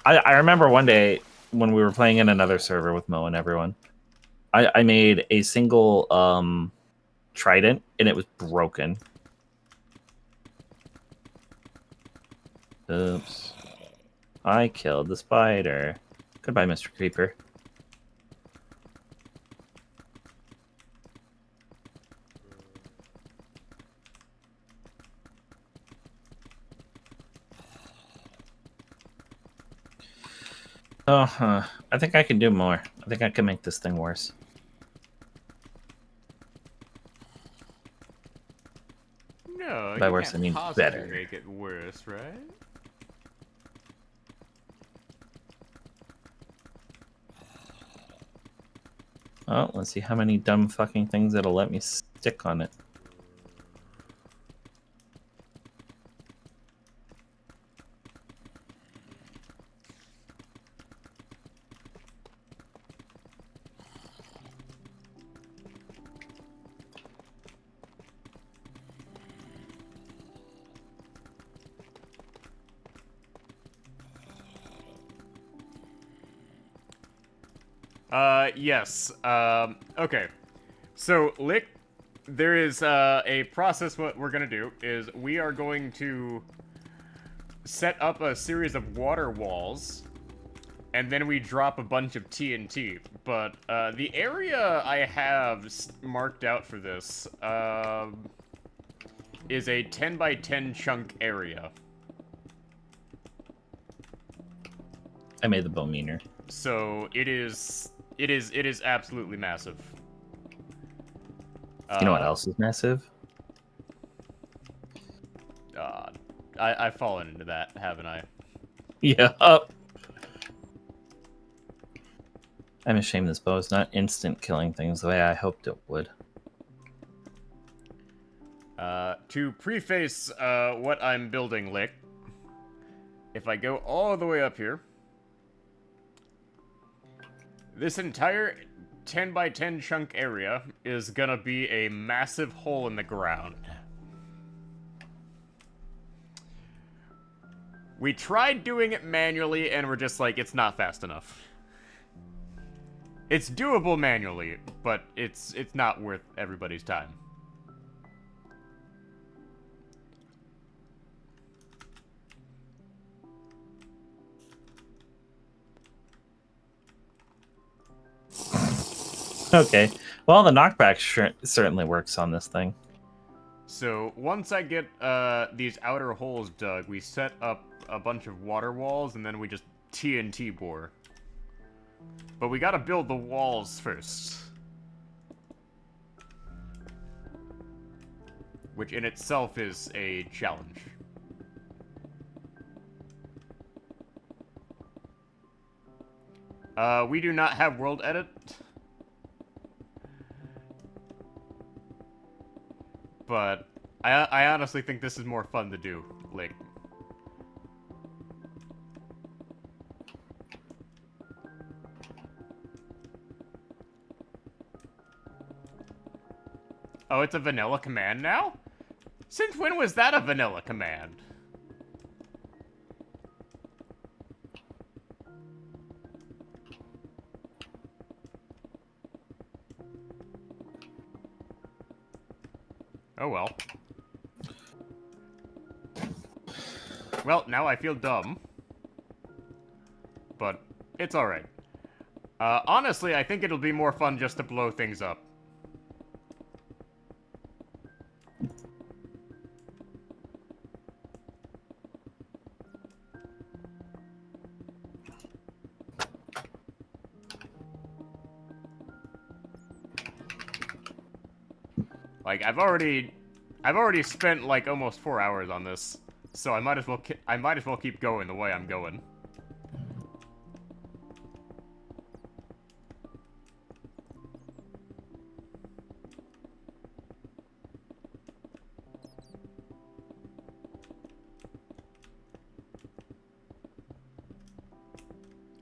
I remember one day when we were playing in another server with Mo and everyone, I made a single trident and it was broken. Oops. I killed the spider. Goodbye, Mr. Creeper. Oh, I think I can do more. I think I can make this thing worse. No, By you worse, can't I mean possibly better. make it worse, right? Oh, let's see how many dumb fucking things it'll let me stick on it. Yes. Okay. So, Lick, there is, a process. What we're gonna do is we are going to set up a series of water walls, and then we drop a bunch of TNT. But, the area I have marked out for this, is a 10 by 10 chunk area. I made the bow meaner. So, it is absolutely massive. You know what else is massive? I've fallen into that, haven't I? Yeah. I'm ashamed this bow is not instant killing things the way I hoped it would. To preface what I'm building, Lick, if I go all the way up here, this entire 10 by 10 chunk area is gonna be a massive hole in the ground. We tried doing it manually, and we're just like, it's not fast enough. It's doable manually, but it's not worth everybody's time. Okay. Well, the knockback certainly works on this thing. So once I get these outer holes dug, we set up a bunch of water walls, and then we just TNT bore. But we gotta build the walls first. Which in itself is a challenge. We do not have world edit. But I honestly think this is more fun to do, like. Oh, it's a vanilla command now? Since when was that a vanilla command? Oh well. Well, now I feel dumb. But it's alright. Honestly, I think it'll be more fun just to blow things up. Like, I've already spent, like, almost 4 hours on this. So I might as well keep going the way I'm going.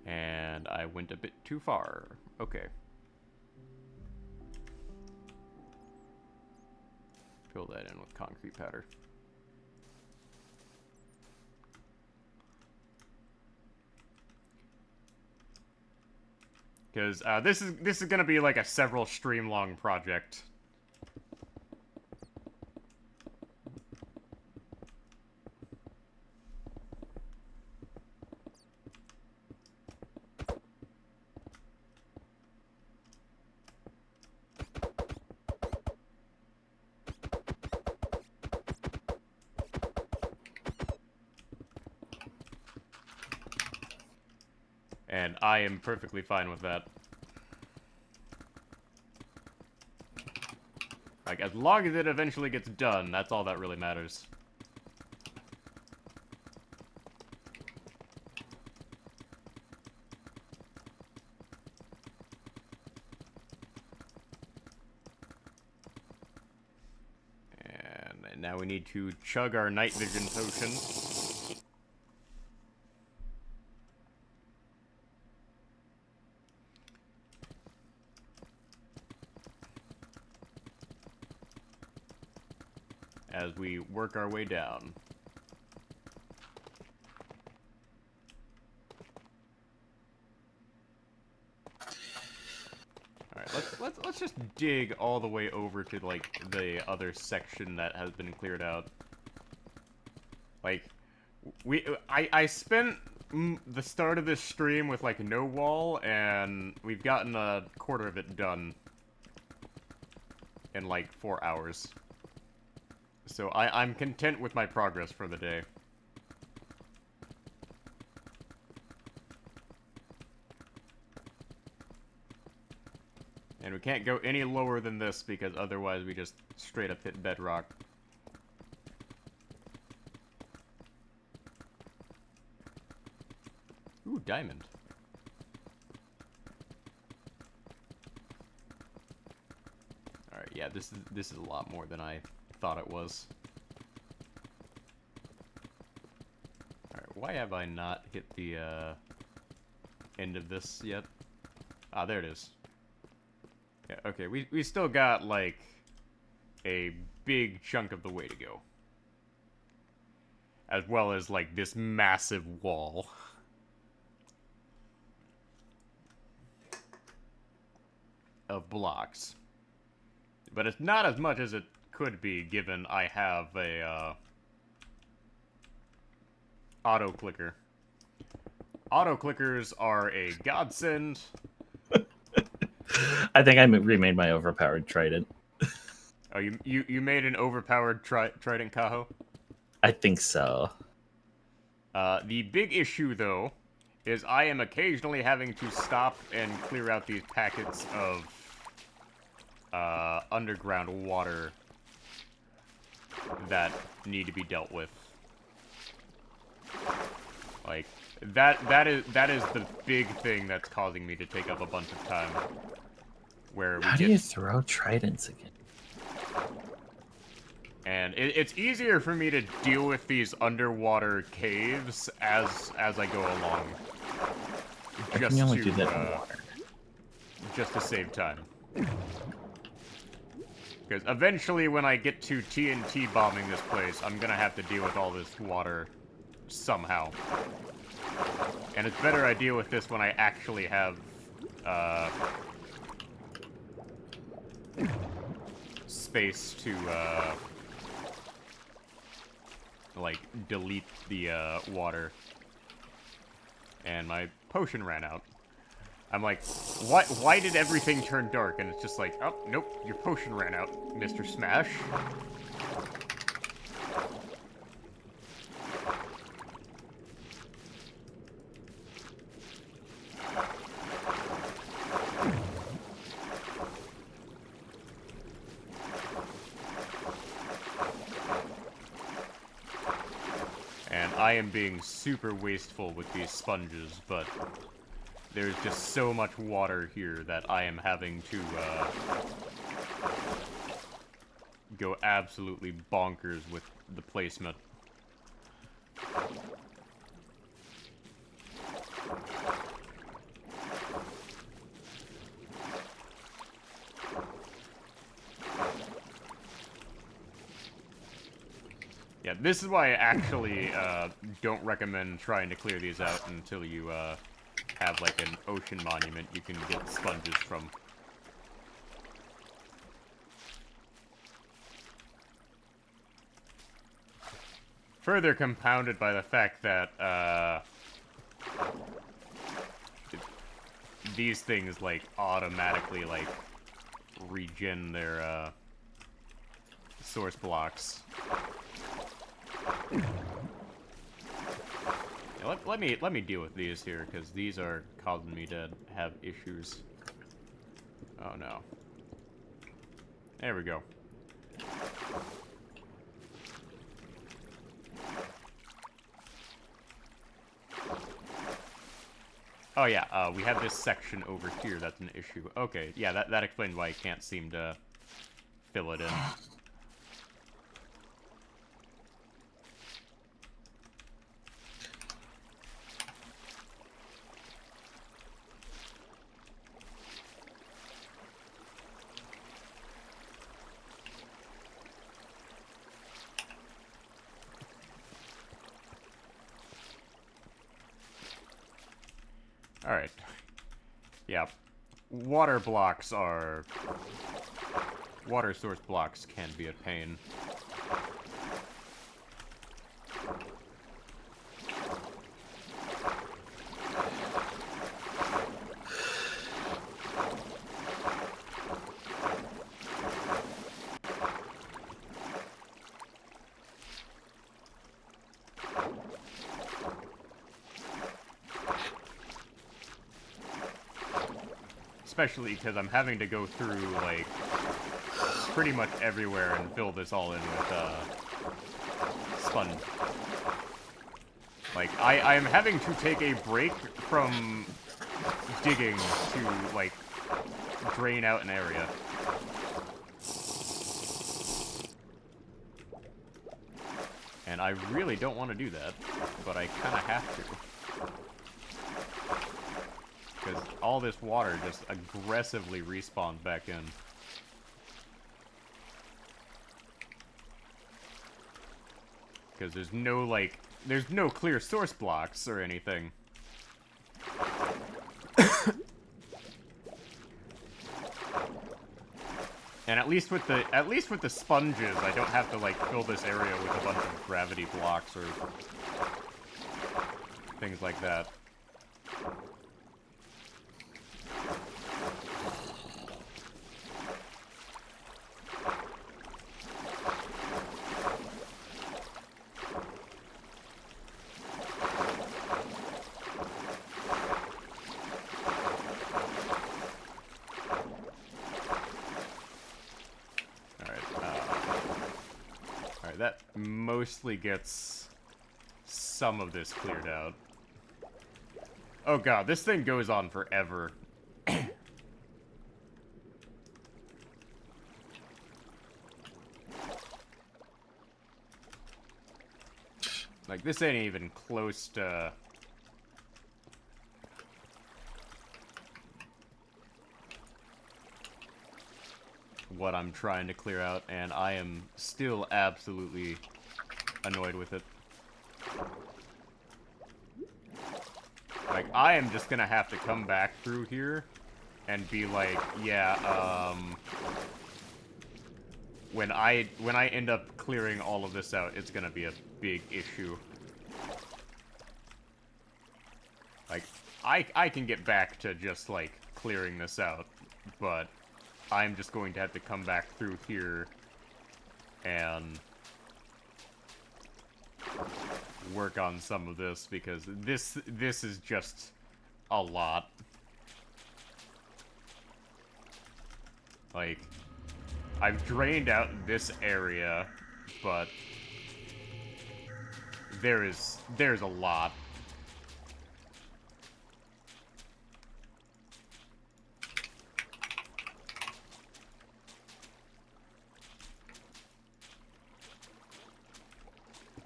And I went a bit too far. Okay. Fill that in with concrete powder. Because this is gonna be like a several stream long project. And I am perfectly fine with that. Like, as long as it eventually gets done, that's all that really matters. And now we need to chug our night vision potion. As we work our way down. Alright, let's just dig all the way over to like the other section that has been cleared out. Like I spent the start of this stream with like no wall, and we've gotten a quarter of it done in like 4 hours. So I'm content with my progress for the day. And we can't go any lower than this because otherwise we just straight up hit bedrock. Ooh, diamond. Alright, yeah, this is a lot more than I thought it was. Alright, why have I not hit the end of this yet? Ah, there it is. Yeah, okay, we still got like a big chunk of the way to go. As well as like this massive wall. Of blocks. But it's not as much as it could be, given I have a auto clicker. Auto clickers are a godsend. I think I remade my overpowered trident. Oh, you made an overpowered trident Kaho? I think so. The big issue, though, is I am occasionally having to stop and clear out these packets of underground water that need to be dealt with. Like, that is the big thing that's causing me to take up a bunch of time. Where we How do you throw tridents again? And it's easier for me to deal with these underwater caves as I go along. I can only do that in water. Just to save time. Because eventually when I get to TNT bombing this place, I'm gonna have to deal with all this water somehow. And it's better I deal with this when I actually have, space to, like, delete the, water. And my potion ran out. I'm like, why did everything turn dark? And it's just like, oh, nope, your potion ran out, Mr. Smash. And I am being super wasteful with these sponges, but there's just so much water here that I am having to go absolutely bonkers with the placement. Yeah, this is why I actually don't recommend trying to clear these out until you have like an ocean monument you can get sponges from. Further compounded by the fact that these things like automatically like regen their source blocks. Yeah, let me deal with these here, because these are causing me to have issues. Oh no. There we go. Oh yeah, we have this section over here that's an issue. Okay, yeah, that explains why I can't seem to fill it in. Alright. Yeah. Water source blocks can be a pain. Especially because I'm having to go through, like, pretty much everywhere and fill this all in with, sponge. Like, I am having to take a break from digging to, like, drain out an area. And I really don't want to do that, but I kind of have to. Because all this water just aggressively respawns back in. Because there's no, like, there's no clear source blocks or anything. And at least with the sponges, I don't have to, like, fill this area with a bunch of gravity blocks or things like that. That mostly gets some of this cleared out. Oh god, this thing goes on forever. Like, this ain't even close to... what I'm trying to clear out, and I am still absolutely annoyed with it. Like, I am just gonna have to come back through here and be like, yeah, when I end up clearing all of this out, it's gonna be a big issue. Like, I can get back to just, like, clearing this out, but I'm just going to have to come back through here and work on some of this, because this is just a lot. Like, I've drained out this area, but there's a lot.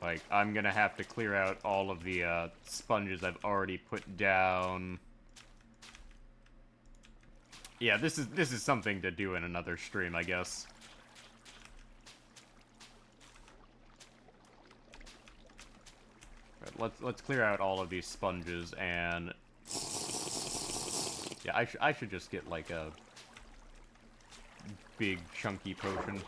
Like, I'm gonna have to clear out all of the sponges I've already put down. Yeah, this is something to do in another stream, I guess. Right, let's clear out all of these sponges, and yeah, I should just get like a big chunky potion.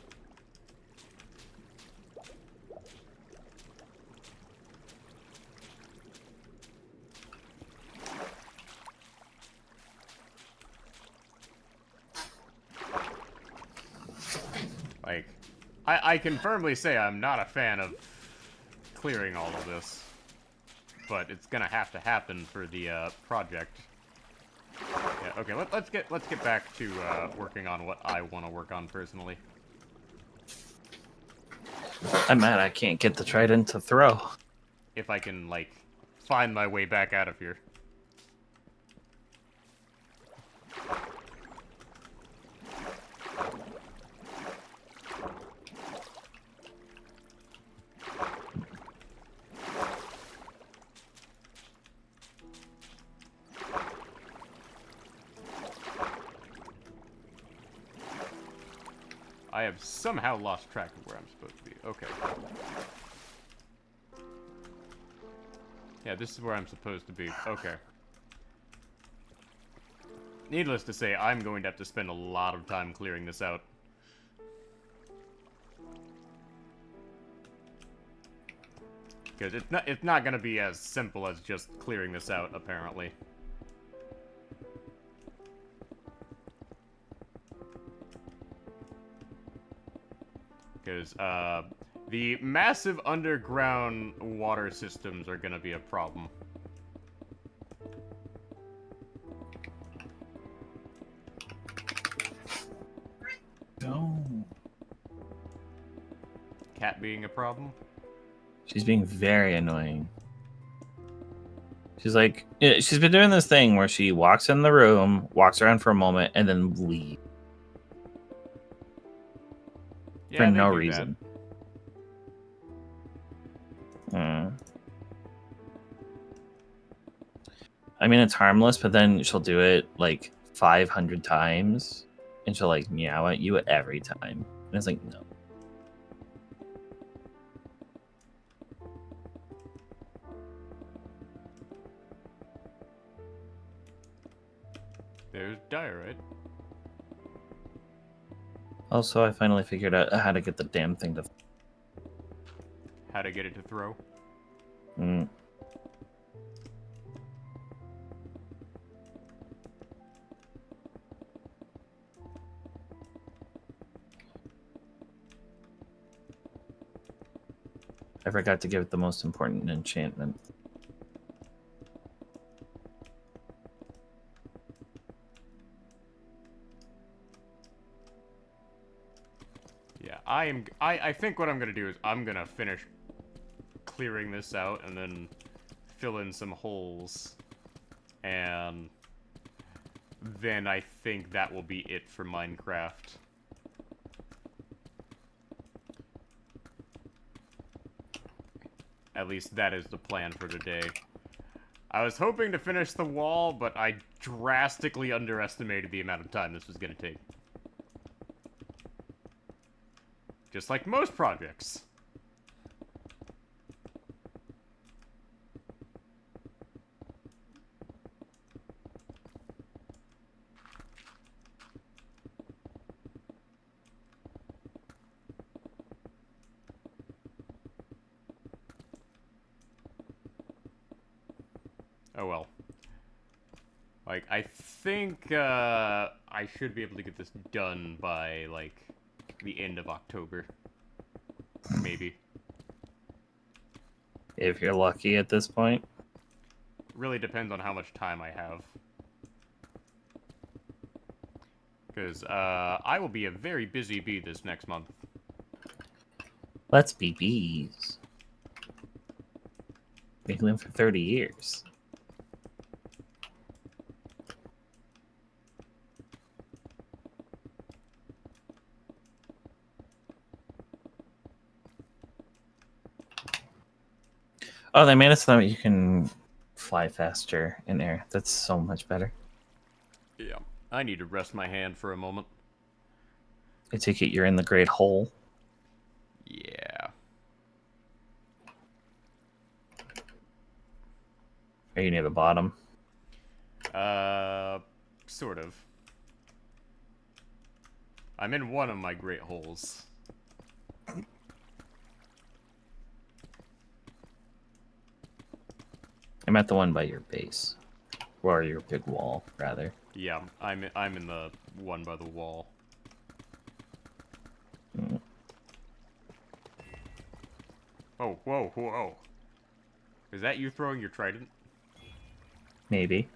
Like, I can firmly say I'm not a fan of clearing all of this, but it's gonna have to happen for the project. Yeah, okay, let's get back to working on what I want to work on personally. I'm mad I can't get the trident to throw. If I can, like, find my way back out of here. I have somehow lost track of where I'm supposed to be. Okay. Yeah, this is where I'm supposed to be. Okay. Needless to say, I'm going to have to spend a lot of time clearing this out. Because it's not going to be as simple as just clearing this out, apparently. Because, the massive underground water systems are going to be a problem. No. Cat being a problem? She's being very annoying. She's like, yeah, she's been doing this thing where she walks in the room, walks around for a moment, and then leaves. Yeah, For they no do reason. I mean, it's harmless, but then she'll do it like 500 times, and she'll like meow at you every time. And it's like, no. There's diorite. Also, I finally figured out how to get the damn thing to. How to get it to throw. Mm. I forgot to give it the most important enchantment. Yeah, I think what I'm gonna do is I'm gonna finish clearing this out and then fill in some holes. And then I think that will be it for Minecraft. At least that is the plan for today. I was hoping to finish the wall, but I drastically underestimated the amount of time this was gonna take. Just like most projects. Oh well. Like, I think, I should be able to get this done by, like, the end of October. Maybe. If you're lucky at this point. Really depends on how much time I have. Because, I will be a very busy bee this next month. Let's be bees. They live for 30 years. Oh, they made it so that you can fly faster in air. That's so much better. Yeah. I need to rest my hand for a moment. I take it you're in the Great Hole. Yeah. Are you near the bottom? Sort of. I'm in one of my great holes. I'm at the one by your base. Or your big wall, rather. Yeah, I'm in the one by the wall. Mm. Oh, whoa, whoa. Is that you throwing your trident? Maybe.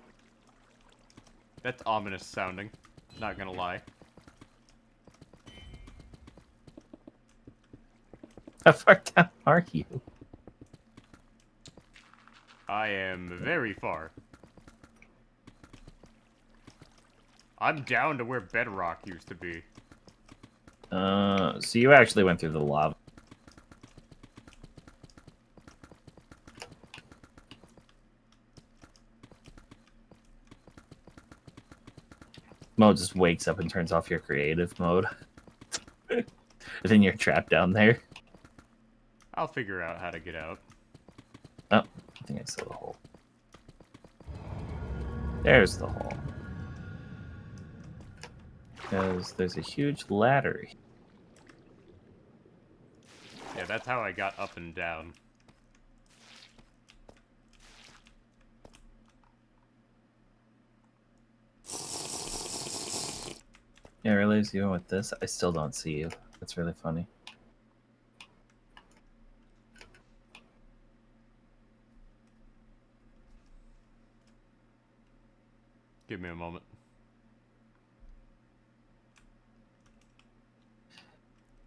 That's ominous sounding. Not gonna lie. How far down are you? I am very far. I'm down to where bedrock used to be. So you actually went through the lava. Mo just wakes up and turns off your creative mode. And then you're trapped down there. I'll figure out how to get out. Oh, I think I saw the hole. There's the hole. Because there's a huge ladder. Yeah, that's how I got up and down. Yeah, I realize even with this, I still don't see you. That's really funny. Give me a moment.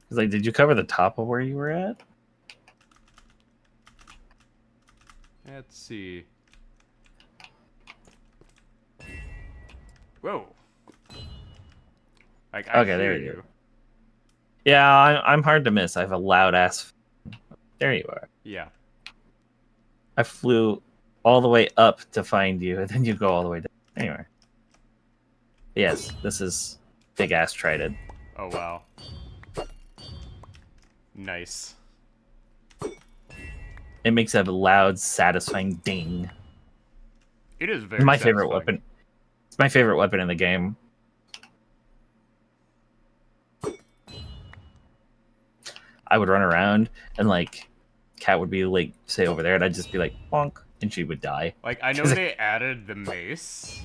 It's like, did you cover the top of where you were at? Let's see. Whoa. Like, I Okay, there hear you you. go. Yeah, I'm hard to miss. I have a loud ass. There you are. Yeah. I flew all the way up to find you, and then you go all the way down. Anyway. Yes, this is big ass trident. Oh, wow. Nice. It makes a loud, satisfying ding. It is It's very my favorite satisfying. weapon. It's my favorite weapon in the game. I would run around and like Cat would be like say over there and I'd just be like bonk and she would die. Like, I know they added the mace,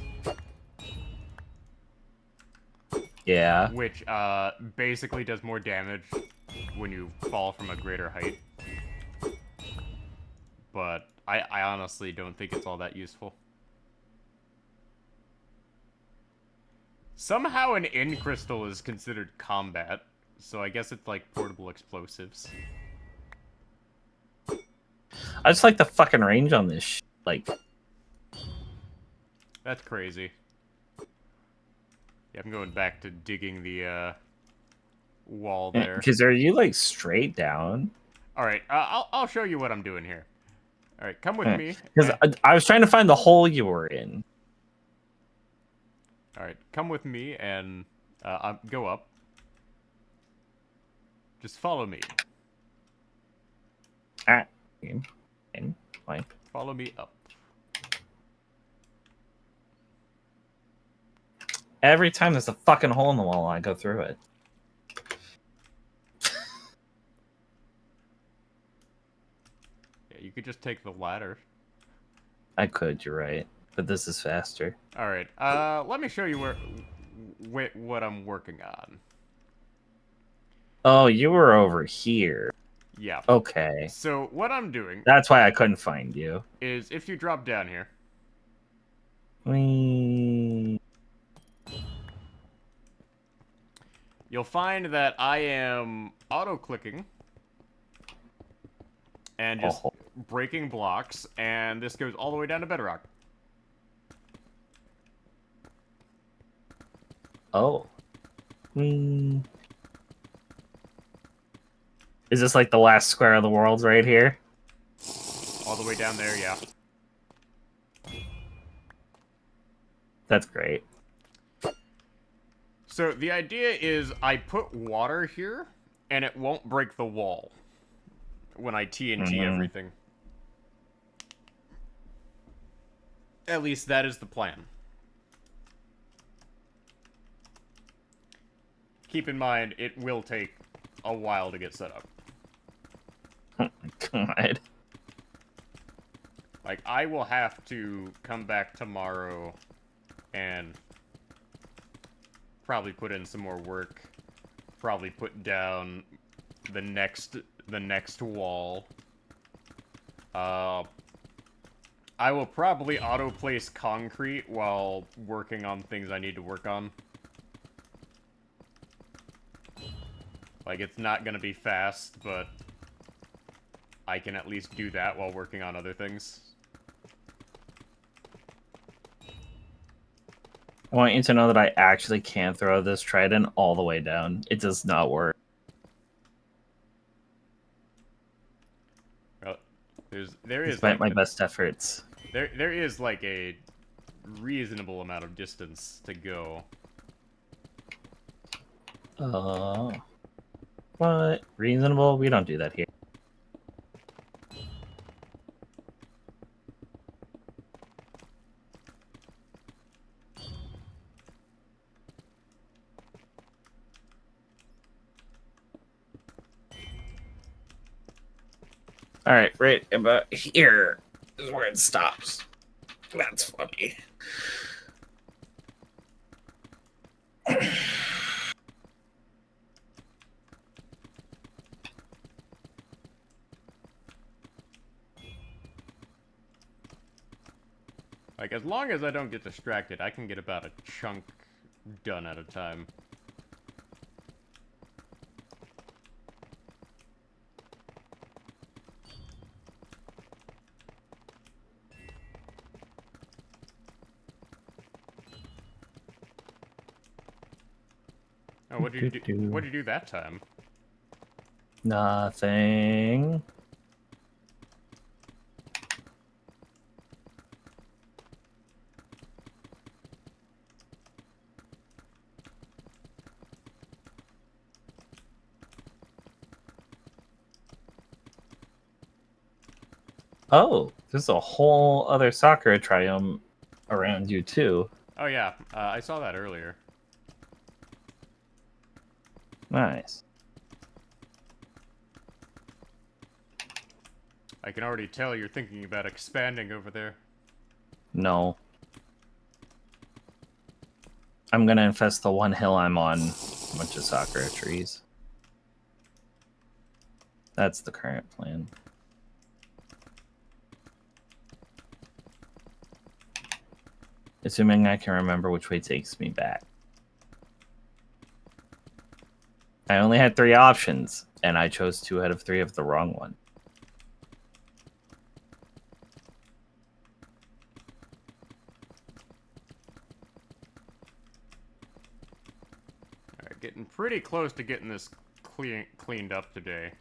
Yeah. which, basically does more damage when you fall from a greater height. But I honestly don't think it's all that useful. Somehow an in crystal is considered combat, so I guess it's like portable explosives. I just like the fucking range on this like That's crazy. Yeah, I'm going back to digging the wall there. because are you like straight down? All right, I'll show you what I'm doing here. All right, come with me. Because I was trying to find the hole you were in. All right, come with me and go up. Just follow me. Ah, fine. Follow me up. Every time there's a fucking hole in the wall, I go through it. Yeah, you could just take the ladder. I could, you're right. But this is faster. All right, let me show you what I'm working on. Oh, you were over here. Yeah. Okay. So what I'm doing That's why I couldn't find you. is if you drop down here, Whee. you'll find that I am auto-clicking and just breaking blocks, and this goes all the way down to bedrock. Oh. Hmm. Is this like the last square of the world right here? All the way down there, yeah. That's great. So the idea is I put water here, and it won't break the wall when I TNT everything. At least that is the plan. Keep in mind, it will take a while to get set up. Oh my god. Like, I will have to come back tomorrow and probably put in some more work. Probably put down the next wall. I will probably auto-place concrete while working on things I need to work on. Like, it's not gonna be fast, but I can at least do that while working on other things. I want you to know that I actually can throw this trident all the way down. It does not work. Well, there is Despite like my best efforts. there is like a reasonable amount of distance to go. What? Reasonable? We don't do that here. Alright, right about here is where it stops. That's funny. Like, as long as I don't get distracted, I can get about a chunk done at a time. Oh, what did you do? What did you do that time? Nothing. Oh, there's a whole other soccer triumph around you too. Oh yeah, I saw that earlier. Nice. I can already tell you're thinking about expanding over there. No. I'm gonna infest the one hill I'm on a bunch of soccer trees. That's the current plan. Assuming I can remember which way takes me back. I only had 3 options, and I chose 2 out of 3 of the wrong one. Alright, getting pretty close to getting this cleaned up today.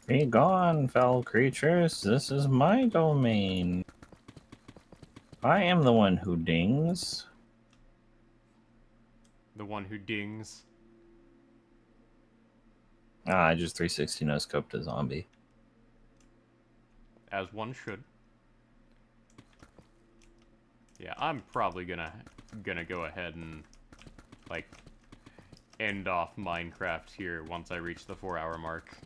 Be gone, foul creatures. This is my domain. I am the one who dings. The one who dings. Ah, I just 360 no scoped a zombie. As one should. Yeah, I'm probably gonna go ahead and, like, end off Minecraft here once I reach the 4-hour mark.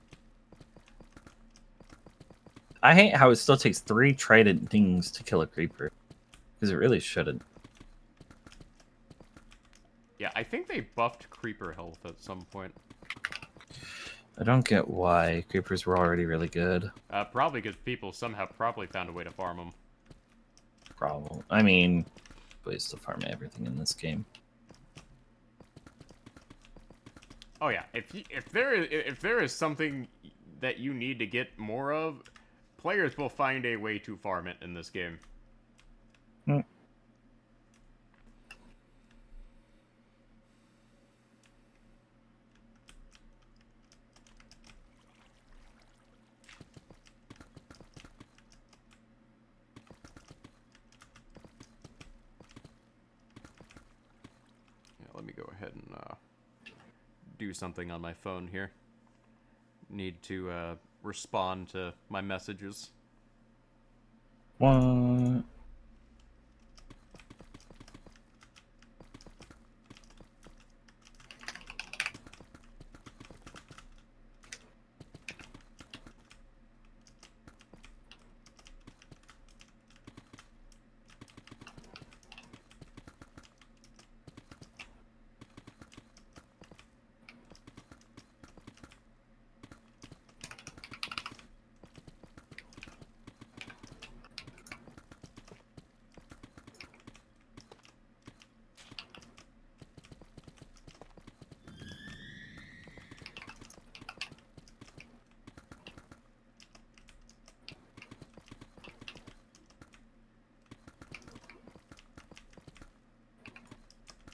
I hate how it still takes 3 trident things to kill a creeper. Because it really shouldn't. Yeah, I think they buffed creeper health at some point. I don't get why. Creepers were already really good. Probably because people somehow probably found a way to farm them. Problem. I mean, ways to farm everything in this game. Oh yeah, if there is something that you need to get more of, players will find a way to farm it in this game. Hmm. Yeah, let me go ahead and do something on my phone here. Need to respond to my messages. What?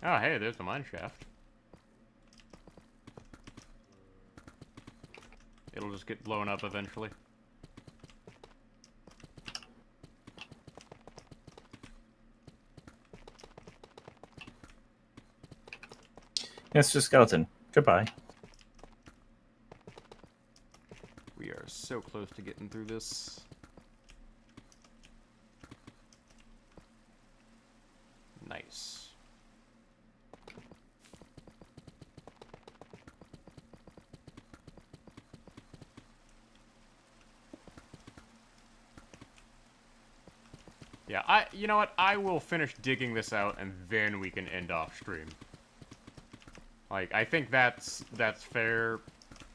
Oh, hey, there's the mine shaft. It'll just get blown up eventually. It's just skeleton. Goodbye. We are so close to getting through this. Nice. Yeah, you know what? I will finish digging this out and then we can end off stream. Like, I think that's fair.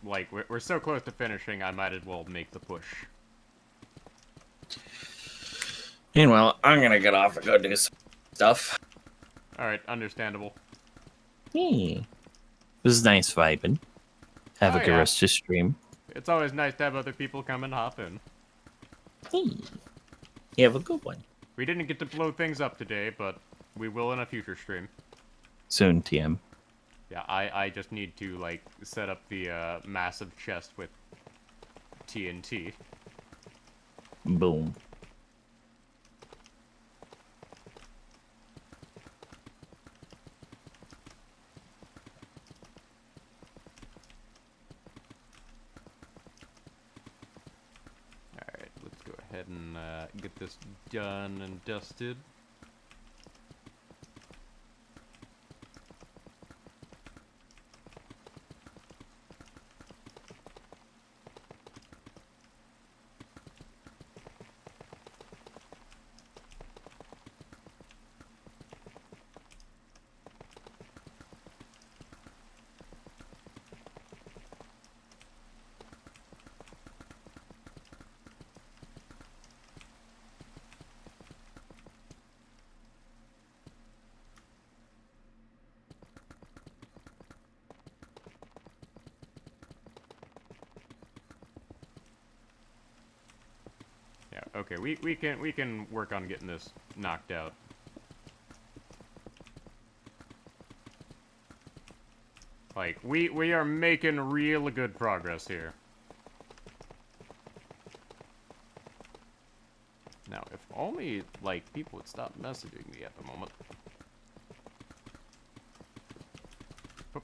Like, we're so close to finishing, I might as well make the push. Meanwhile, I'm gonna get off and go do some stuff. Alright, understandable. Hey. This is nice vibing. Have Oh, a good yeah. rest of stream. It's always nice to have other people come and hop in. Hey. You have a good one. We didn't get to blow things up today, but we will in a future stream. Soon, TM. Yeah, I just need to, like, set up the massive chest with TNT. Boom. Alright, let's go ahead and get this done and dusted. Yeah, okay, we can work on getting this knocked out. Like, we are making real good progress here. Now, if only, like, people would stop messaging me at the moment. Oop.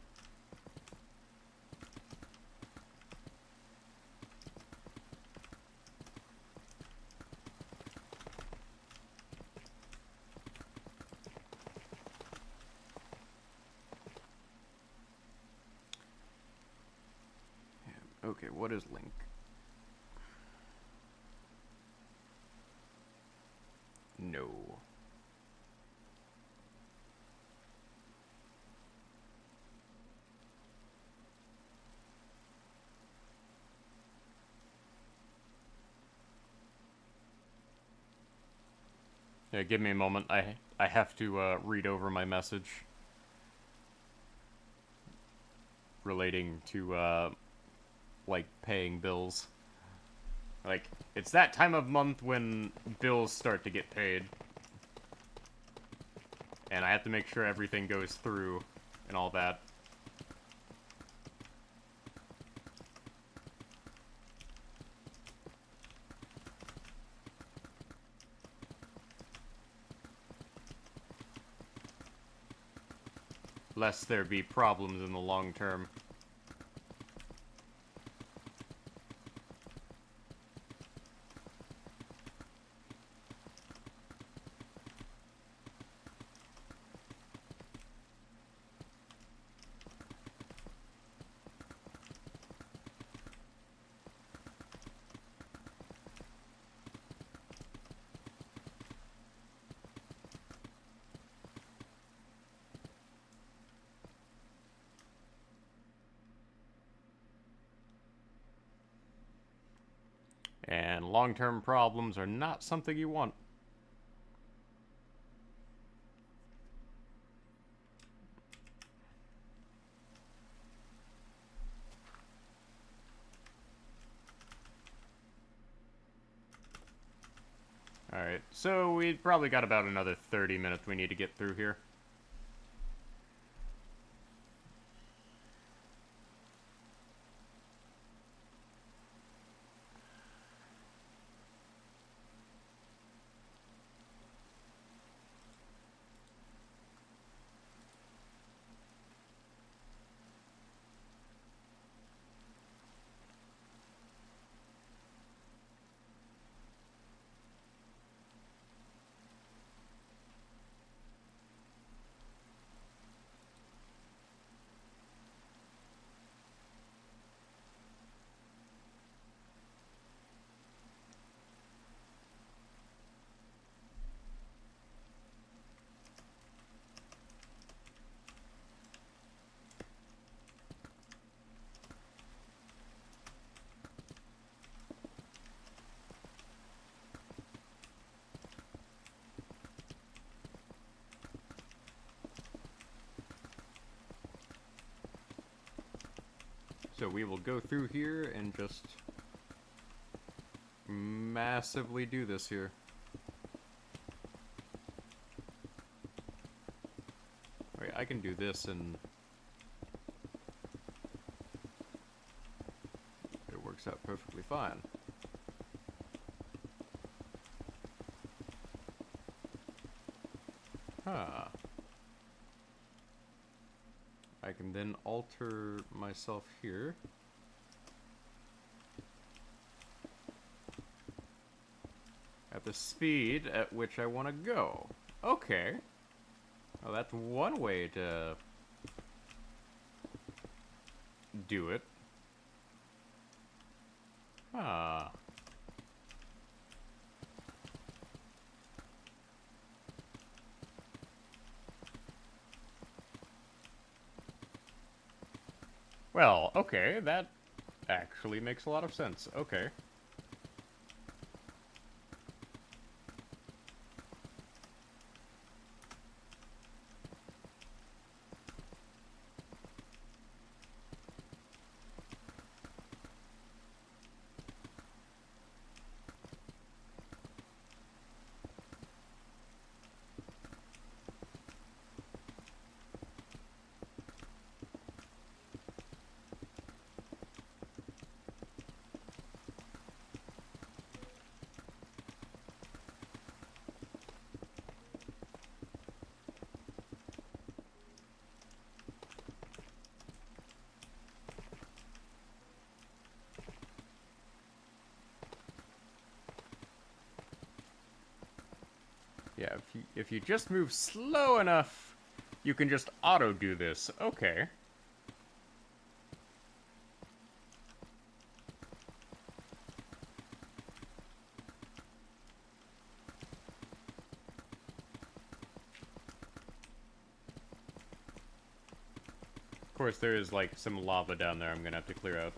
Okay, what is link? No. Yeah, give me a moment. I have to read over my message relating to like paying bills. Like it's that time of month when bills start to get paid. And I have to make sure everything goes through and all that. Lest there be problems in the long term. And long-term problems are not something you want. Alright, so we probably got about another 30 minutes we need to get through here. So we will go through here and just massively do this here. Wait, I can do this and it works out perfectly fine. Huh. I can then alter myself here. At the speed at which I want to go. Okay. Well, that's one way to do it. Ah. Well, okay, that actually makes a lot of sense. Okay. Yeah, if you just move slow enough, you can just auto do this. Okay. course, there is, like, some lava down there I'm gonna have to clear out.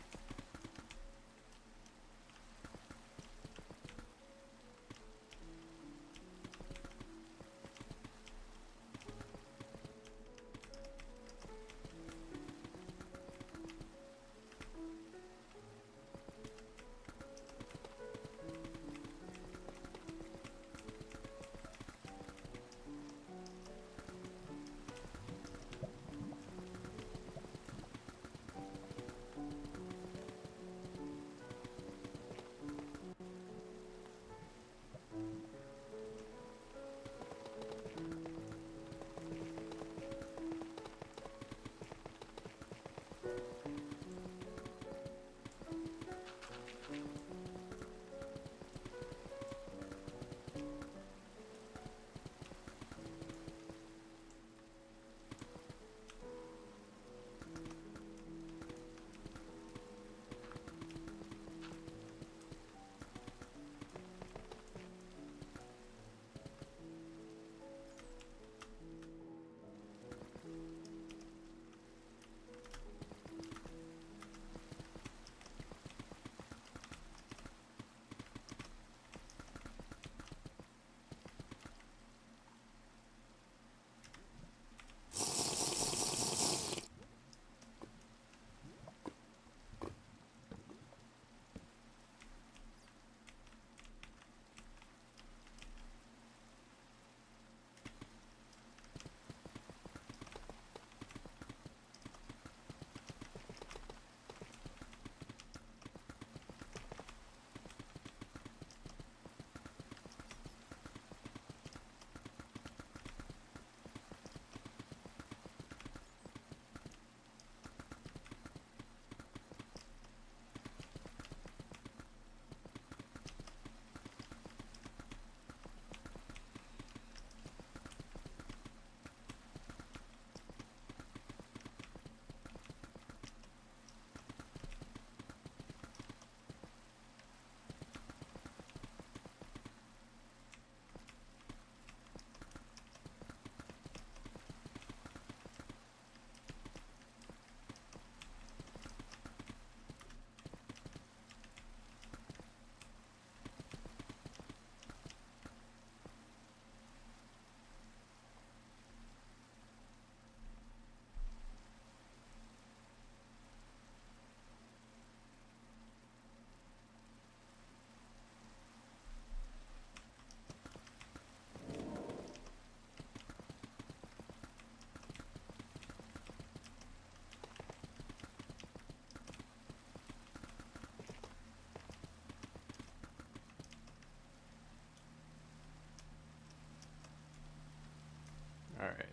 Alright.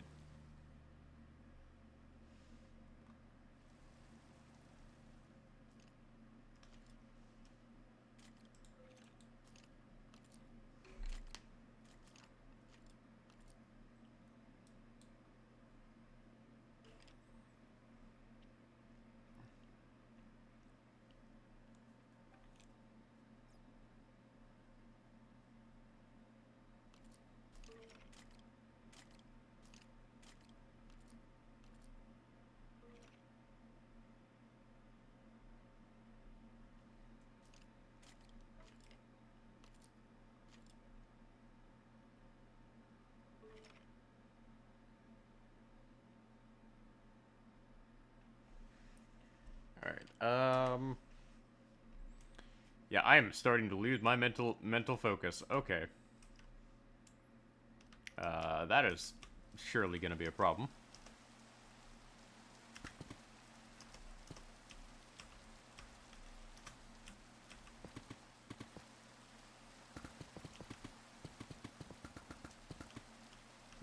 Alright, yeah, I am starting to lose my mental focus. Okay. That is surely gonna be a problem.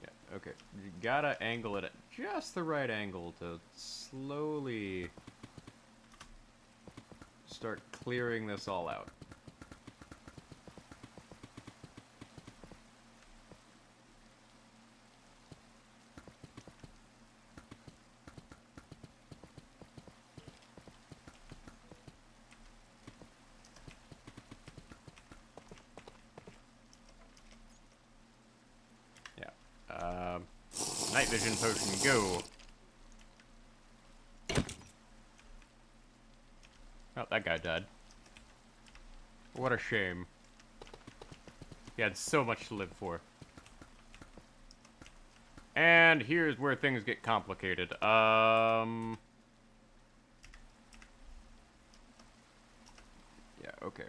Yeah, okay. You gotta angle it at just the right angle to slowly start clearing this all out. Yeah. Night vision potion, go. that guy died. What a shame. He had so much to live for. And here's where things get complicated. Yeah, okay.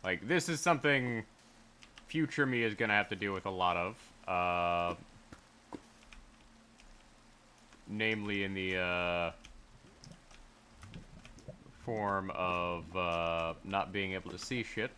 Like, this is something future me is gonna have to deal with a lot of. Namely in the, form of, not being able to see shit.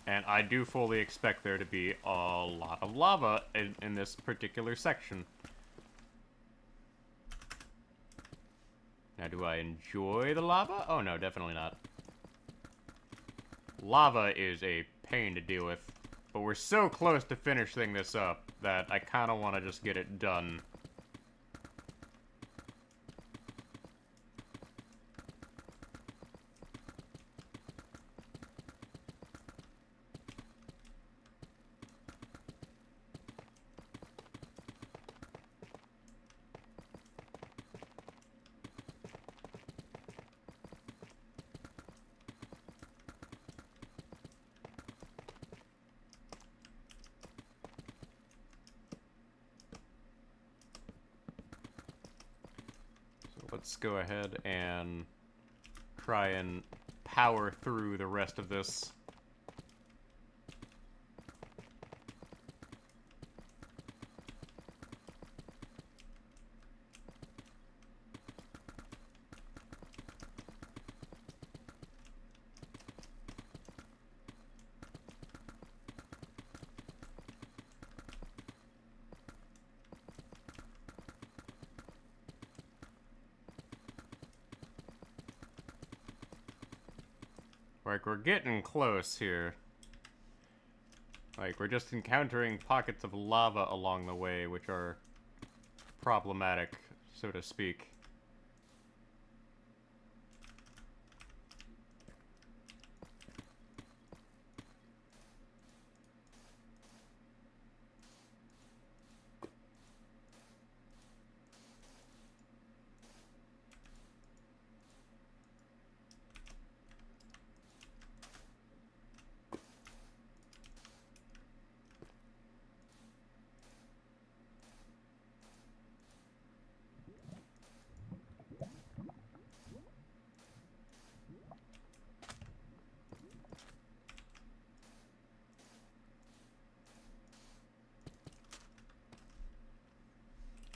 And I do fully expect there to be a lot of lava in this particular section. Now, do I enjoy the lava? Oh no, definitely not. Lava is a pain to deal with. But we're so close to finishing this up that I kind of want to just get it done. Let's go ahead and try and power through the rest of this. Like, we're getting close here. Like, we're just encountering pockets of lava along the way, which are problematic, so to speak.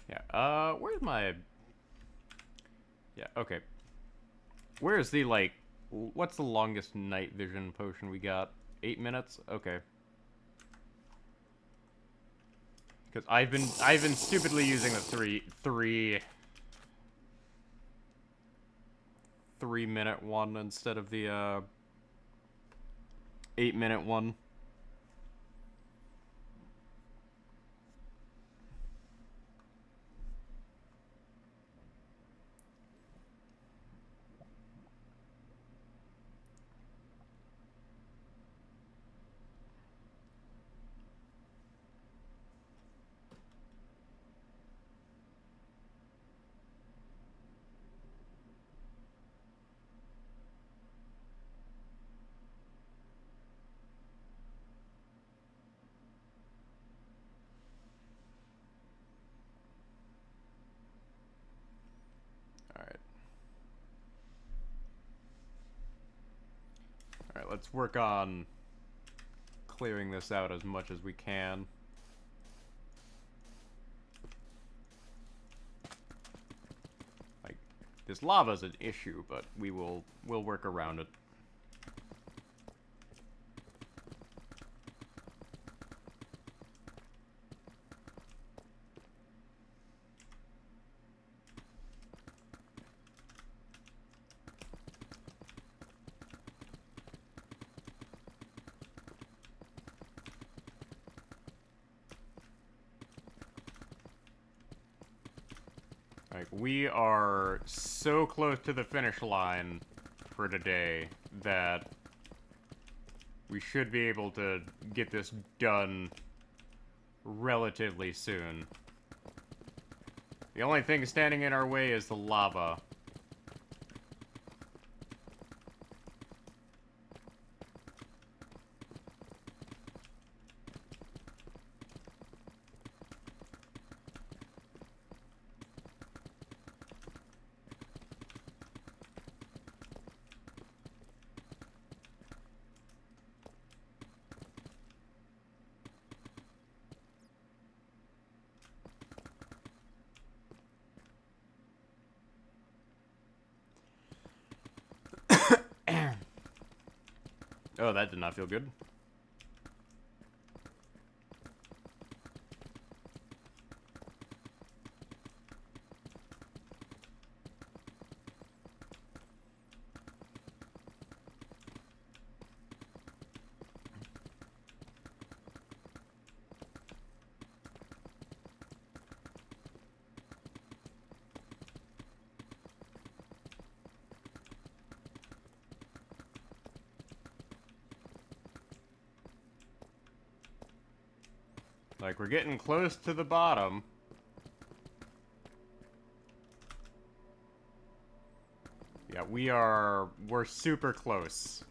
Yeah, where's my... Yeah, okay. Where's the, like... What's the longest night vision potion we got? 8 minutes? Okay. Because I've been stupidly using the 3-minute one instead of the 8-minute one. Alright, let's work on clearing this out as much as we can. This lava's an issue, but we'll work around it. Like, we are so close to the finish line for today that we should be able to get this done relatively soon. The only thing standing in our way is the lava. Oh, that did not feel good. Like, we're getting close to the bottom. Yeah, we're super close.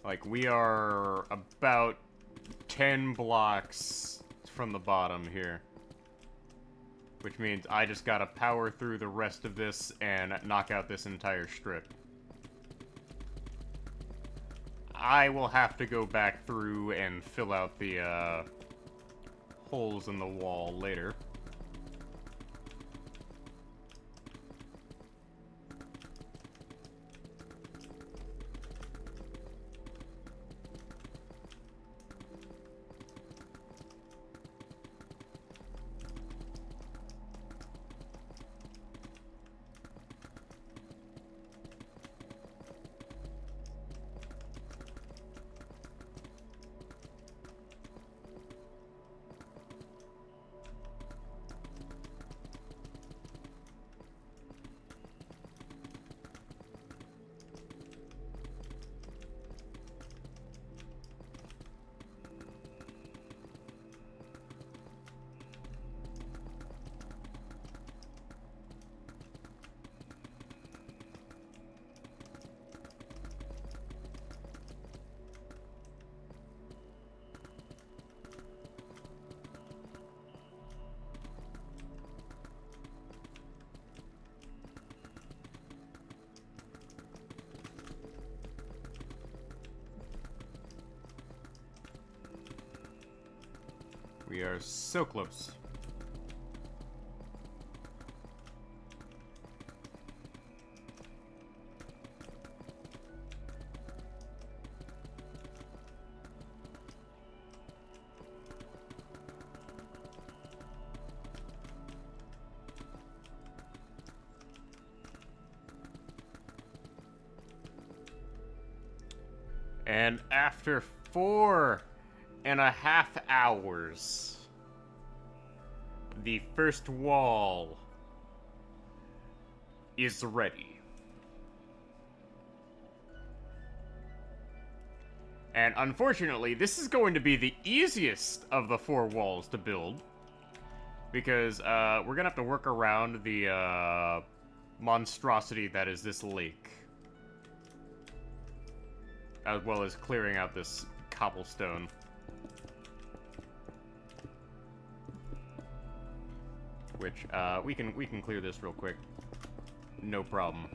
Like, we are about 10 blocks from the bottom here. Which means I just gotta power through the rest of this and knock out this entire strip. I will have to go back through and fill out the, holes in the wall later. We are so close. And after 4.5 hours, the first wall is ready. And unfortunately, this is going to be the easiest of the 4 walls to build, because we're gonna have to work around the monstrosity that is this lake, as well as clearing out this cobblestone. Which, we can clear this real quick. No problem.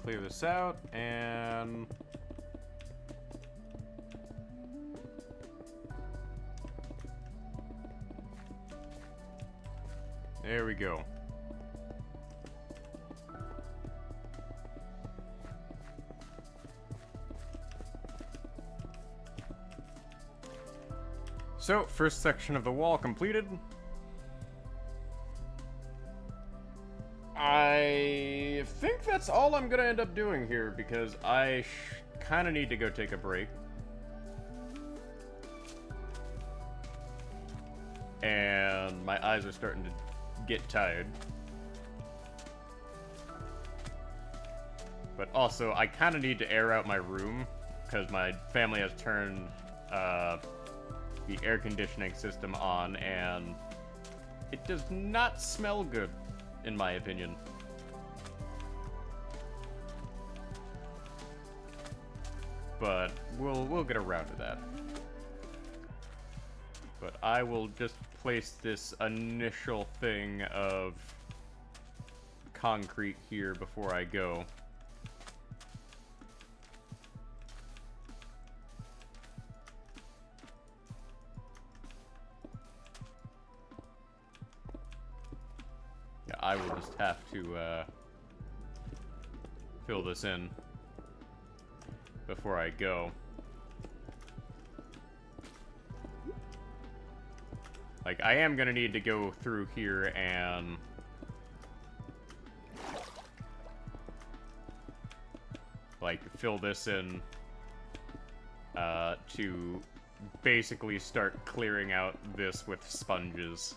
clear this out, and... there we go. So, first section of the wall completed. I think that's all I'm gonna end up doing here, because I kind of need to go take a break. And my eyes are starting to get tired. But also, I kind of need to air out my room, because my family has turned the air conditioning system on, and it does not smell good, in my opinion. But we'll get around to that. But I will just place this initial thing of concrete here before I go. Yeah, I will just have to fill this in before I go. Like, I am gonna need to go through here and like fill this in to basically start clearing out this with sponges.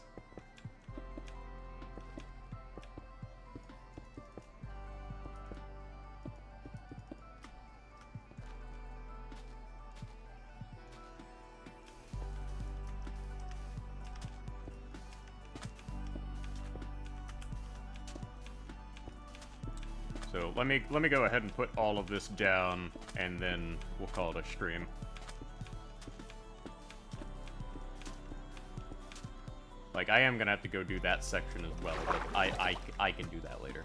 So let me go ahead and put all of this down, and then we'll call it a stream. Like, I am gonna have to go do that section as well, but I can do that later.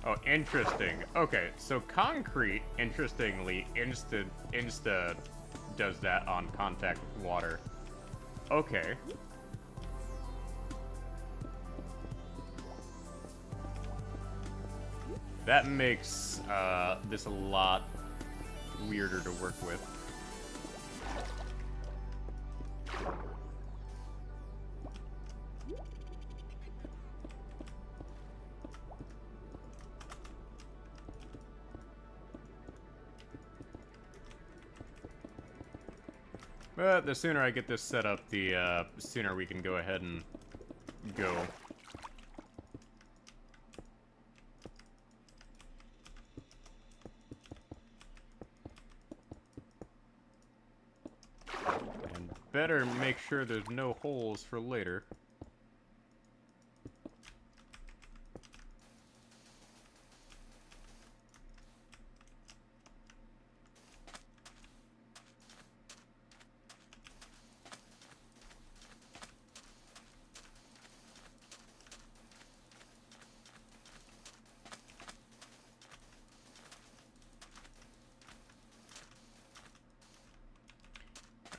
Oh, interesting. Okay, so concrete, interestingly, insta does that on contact with water. Okay. That makes this a lot weirder to work with. But the sooner I get this set up, the sooner we can go ahead and go. And better make sure there's no holes for later.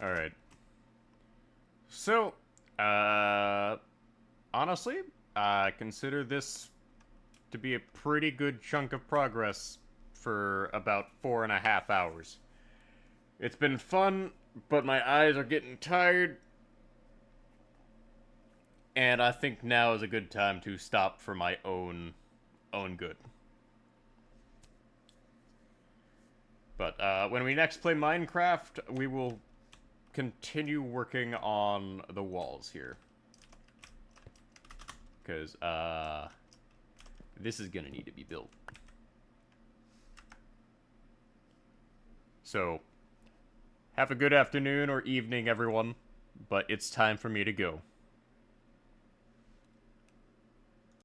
Alright. So, honestly, I consider this to be a pretty good chunk of progress for about 4.5 hours. It's been fun, but my eyes are getting tired, and I think now is a good time to stop for my own good. But when we next play Minecraft, we will continue working on the walls here. Because, this is gonna need to be built. So, have a good afternoon or evening, everyone. But it's time for me to go.